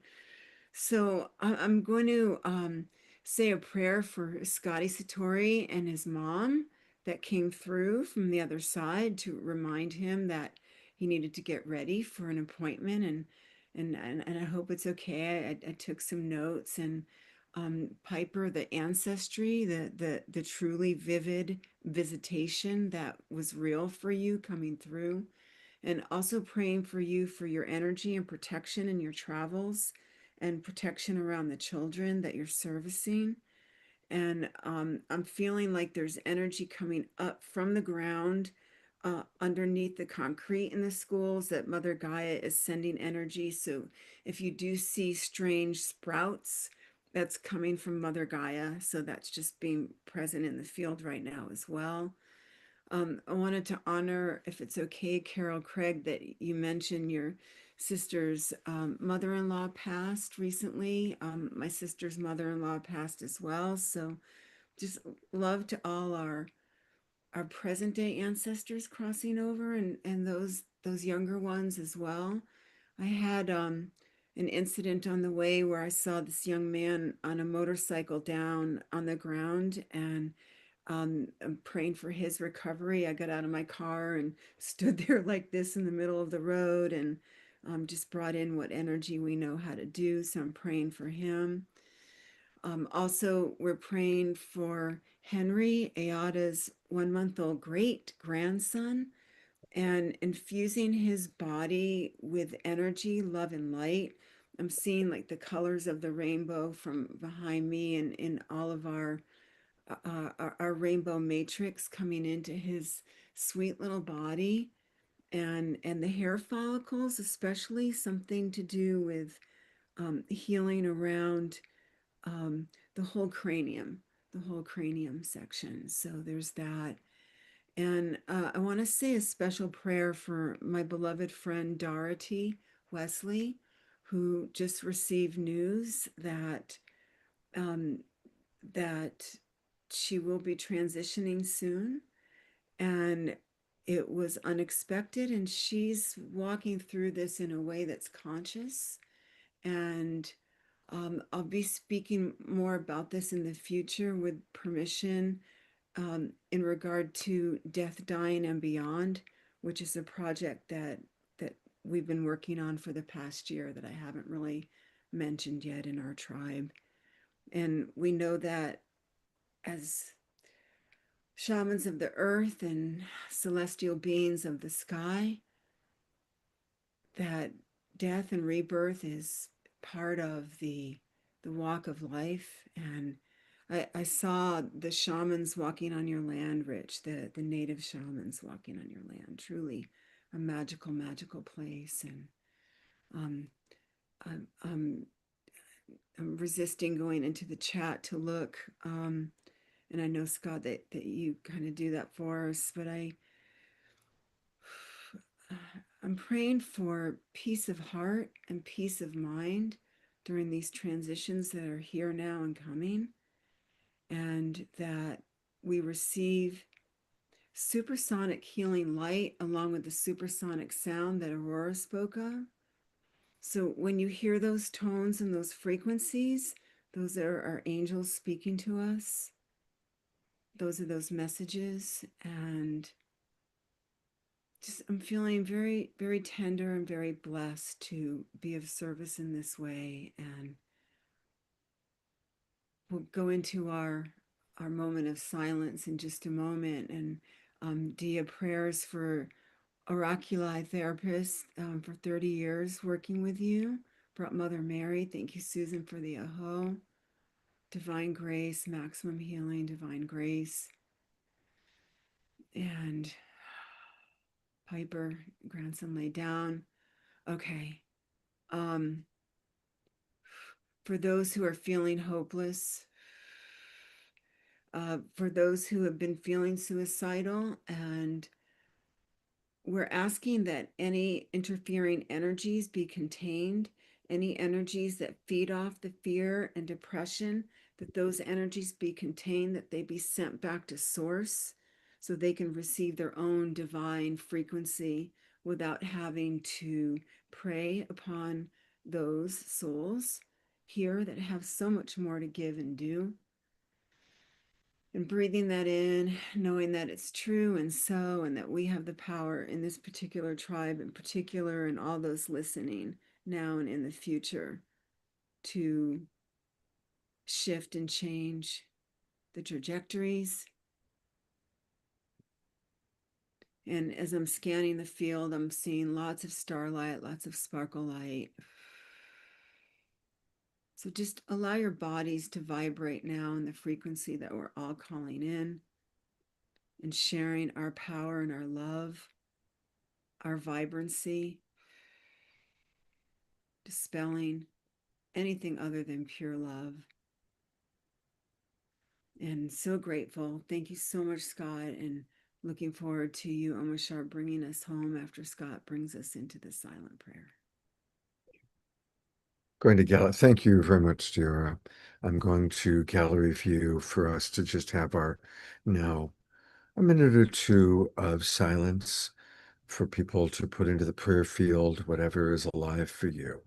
So I'm going to say a prayer for Scotty Satori and his mom that came through from the other side to remind him that he needed to get ready for an appointment. And I hope it's okay. I took some notes. And Piper, the ancestry, the truly vivid visitation that was real for you coming through, and also praying for you for your energy and protection in your travels and protection around the children that you're servicing. And I'm feeling like there's energy coming up from the ground underneath the concrete in the schools, that Mother Gaia is sending energy. So if you do see strange sprouts, that's coming from Mother Gaia. So that's just being present in the field right now as well. I wanted to honor, if it's okay, Carol Craig, that you mentioned your sister's mother-in-law passed recently. My sister's mother-in-law passed as well. So just love to all our present day ancestors crossing over, and those younger ones as well. I had an incident on the way where I saw this young man on a motorcycle down on the ground, and I'm praying for his recovery. I got out of my car and stood there like this in the middle of the road, and just brought in what energy we know how to do. So I'm praying for him. Also, we're praying for Henry, Ayada's 1-month-old great grandson, and infusing his body with energy, love, and light. I'm seeing like the colors of the rainbow from behind me, and in all of our rainbow matrix coming into his sweet little body, and the hair follicles, especially something to do with healing around the whole cranium, section. So there's that. And I want to say a special prayer for my beloved friend Dorothy Wesley, who just received news that that she will be transitioning soon, and it was unexpected, and she's walking through this in a way that's conscious. And I'll be speaking more about this in the future with permission, in regard to death, dying, and beyond, which is a project that we've been working on for the past year that I haven't really mentioned yet in our tribe. And we know that as shamans of the earth and celestial beings of the sky, that death and rebirth is part of the walk of life. And I saw the shamans walking on your land, Rich, the native shamans walking on your land. Truly a magical place. And I'm resisting going into the chat to look. And I know, Scott, that you kind of do that for us, but I'm praying for peace of heart and peace of mind during these transitions that are here now and coming, and that we receive supersonic healing light along with the supersonic sound that Aurora spoke of. So when you hear those tones and those frequencies, those are our angels speaking to us. Those are those messages. And just I'm feeling very, very tender and very blessed to be of service in this way. And we'll go into our moment of silence in just a moment. And Dia, prayers for Oraculi therapist for 30 years working with you. Brought Mother Mary. Thank you, Susan, for the aho. Divine grace, maximum healing, divine grace. And Piper, grandson lay down. Okay. For those who are feeling hopeless, for those who have been feeling suicidal, and we're asking that any interfering energies be contained, any energies that feed off the fear and depression, that those energies be contained, that they be sent back to source so they can receive their own divine frequency without having to prey upon those souls here that have so much more to give and do. And breathing that in, knowing that it's true and so, and that we have the power in this particular tribe in particular, and all those listening now and in the future to shift and change the trajectories. And as I'm scanning the field, I'm seeing lots of starlight, lots of sparkle light. So just allow your bodies to vibrate now in the frequency that we're all calling in, and sharing our power and our love, our vibrancy, dispelling anything other than pure love. And so grateful. Thank you so much, Scott, and looking forward to you, Omashar, bringing us home after Scott brings us into the silent prayer. Going to gallery. Thank you very much, dear. I'm going to gallery view for us to just have our now a minute or two of silence for people to put into the prayer field whatever is alive for you.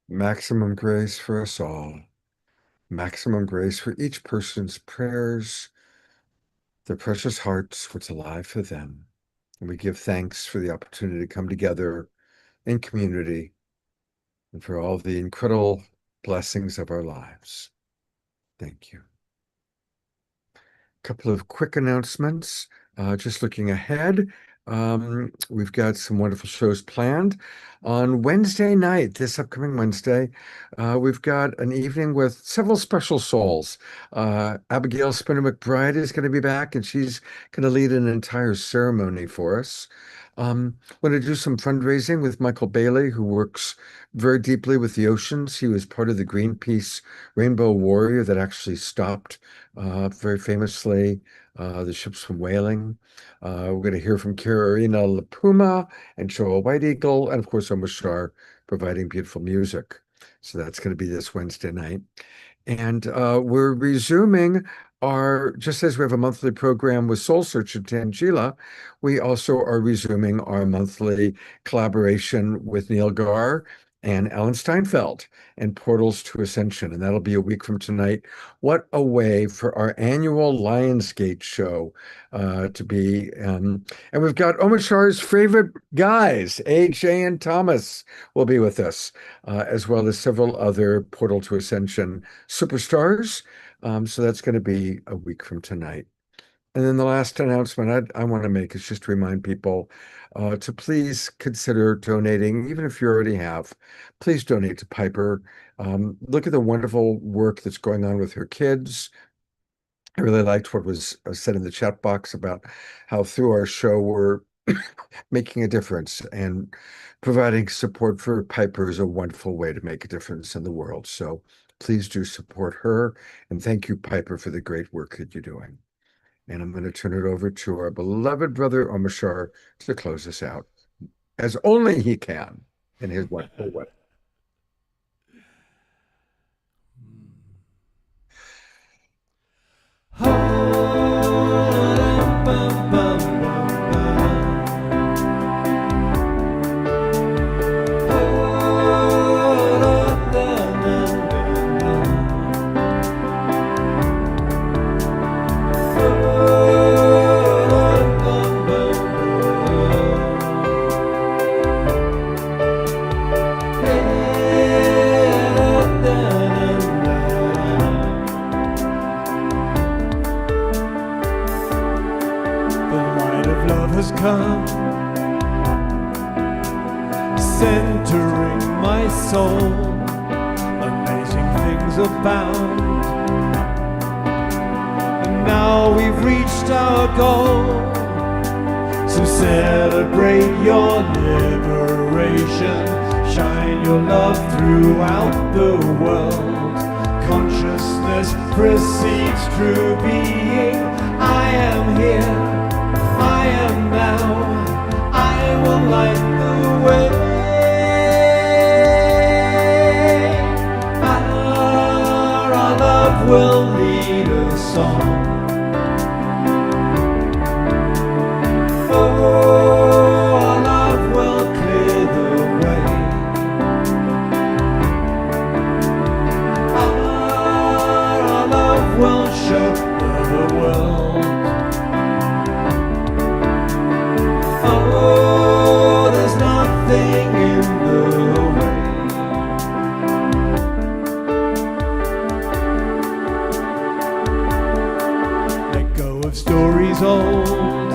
Maximum grace for us all. Maximum grace for each person's prayers, their precious hearts, what's alive for them. And we give thanks for the opportunity to come together in community and for all the incredible blessings of our lives. Thank you. Couple of quick announcements. Just looking ahead, we've got some wonderful shows planned. On Wednesday night, this upcoming Wednesday, we've got an evening with several special souls. Abigail Spinner McBride is going to be back, and she's going to lead an entire ceremony for us. We're going to do some fundraising with Michael Bailey, who works very deeply with the oceans. He was part of the Greenpeace Rainbow Warrior that actually stopped very famously the ships from whaling. We're going to hear from Karina LaPuma and Joel White Eagle, and of course, Omashar providing beautiful music. So that's going to be this Wednesday night. And we're resuming just as we have a monthly program with Soul Search and Tangela, we also are resuming our monthly collaboration with Neil Gar and Alan Steinfeld and Portals to Ascension. And that'll be a week from tonight. What a way for our annual Lionsgate show to be. And we've got Omashar's favorite guys, AJ and Thomas will be with us, as well as several other Portal to Ascension superstars. So that's going to be a week from tonight. And then the last announcement I want to make is just to remind people to please consider donating, even if you already have. Please donate to Piper. Look at the wonderful work that's going on with her kids. I really liked what was said in the chat box about how through our show we're making a difference, and providing support for Piper is a wonderful way to make a difference in the world. So please do support her, and thank you, Piper, for the great work that you're doing. And I'm going to turn it over to our beloved brother Omashar to close us out, as only he can in his wonderful way. Has come, centering my soul. Amazing things abound, and now we've reached our goal. So celebrate your liberation, shine your love throughout the world. Consciousness precedes true being. I am here, I am now, I will light the way. Our love will lead us on. Oh, our love will clear the way. Our love will show the world. Oh, there's nothing in the way. Let go of stories old,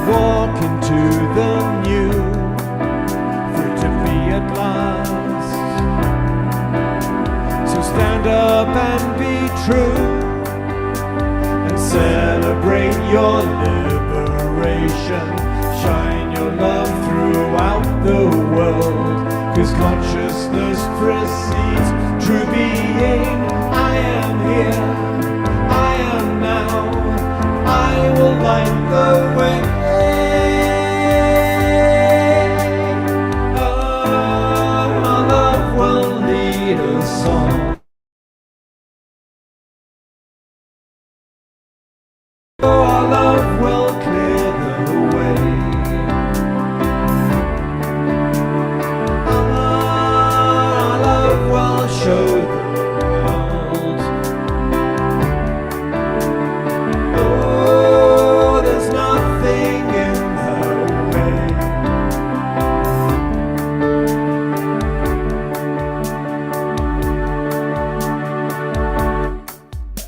walk into the new, free to be at last. So stand up and be true, and celebrate your liberation. Shine your love throughout the world, 'cause consciousness precedes true being. I am here, I am now, I will light the way. Our love will lead us on. Our love will clear the way. Our love will show the world. Oh, there's nothing in the way.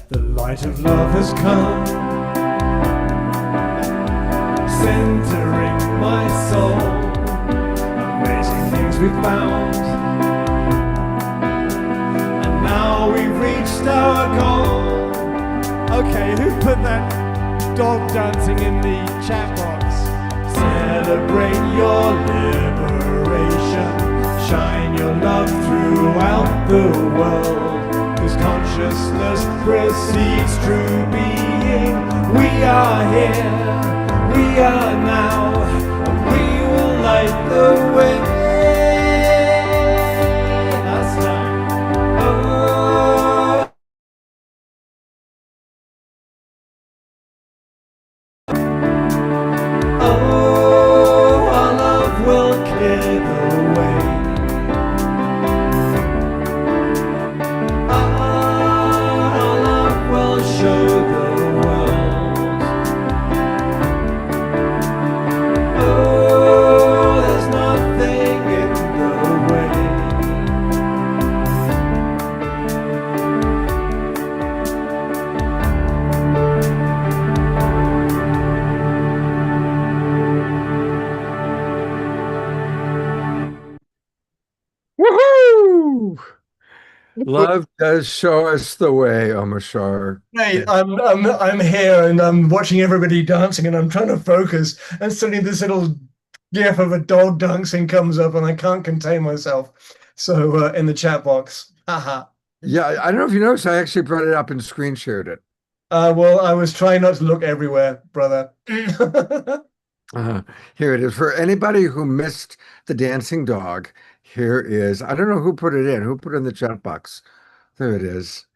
The light of love has come, centering my soul. Amazing things we've found, and now we've reached our goal. Okay, who put that dog dancing in the chat box? Celebrate your liberation, shine your love throughout the world, 'cause consciousness precedes true being. We are here, we are now, and we will light the way. Last time. Oh. Oh, our love will clear the way. Our love will show the world. Oh, there's nothing Woo! Love does show us the way, Omashar. Hey, I'm here and I'm watching everybody dancing and I'm trying to focus and suddenly this little gif of a dog dancing comes up and I can't contain myself. So in the chat box, haha. Yeah, I don't know if you noticed, I actually brought it up and screen shared it. Well, I was trying not to look everywhere, brother. Here it is. For anybody who missed the dancing dog, here is, I don't know who put it in. Who put it in the chat box? There it is.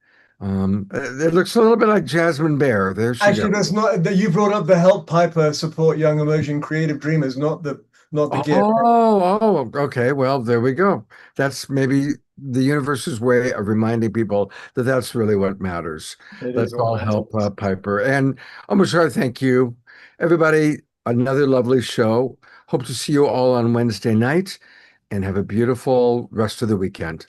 It looks a little bit like Jasmine Bear. There she Actually, goes. that's not that you brought up the Help Piper support young emerging creative dreamers, not the gift. Okay. Well, there we go. That's maybe the universe's way of reminding people that that's really what matters. It Let's is what all matters. help Piper. And Omashar, thank you. Everybody, another lovely show. Hope to see you all on Wednesday night and have a beautiful rest of the weekend.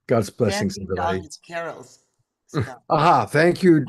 God's blessings, Dancing everybody. dog is Carol's. Scott. Aha, thank you,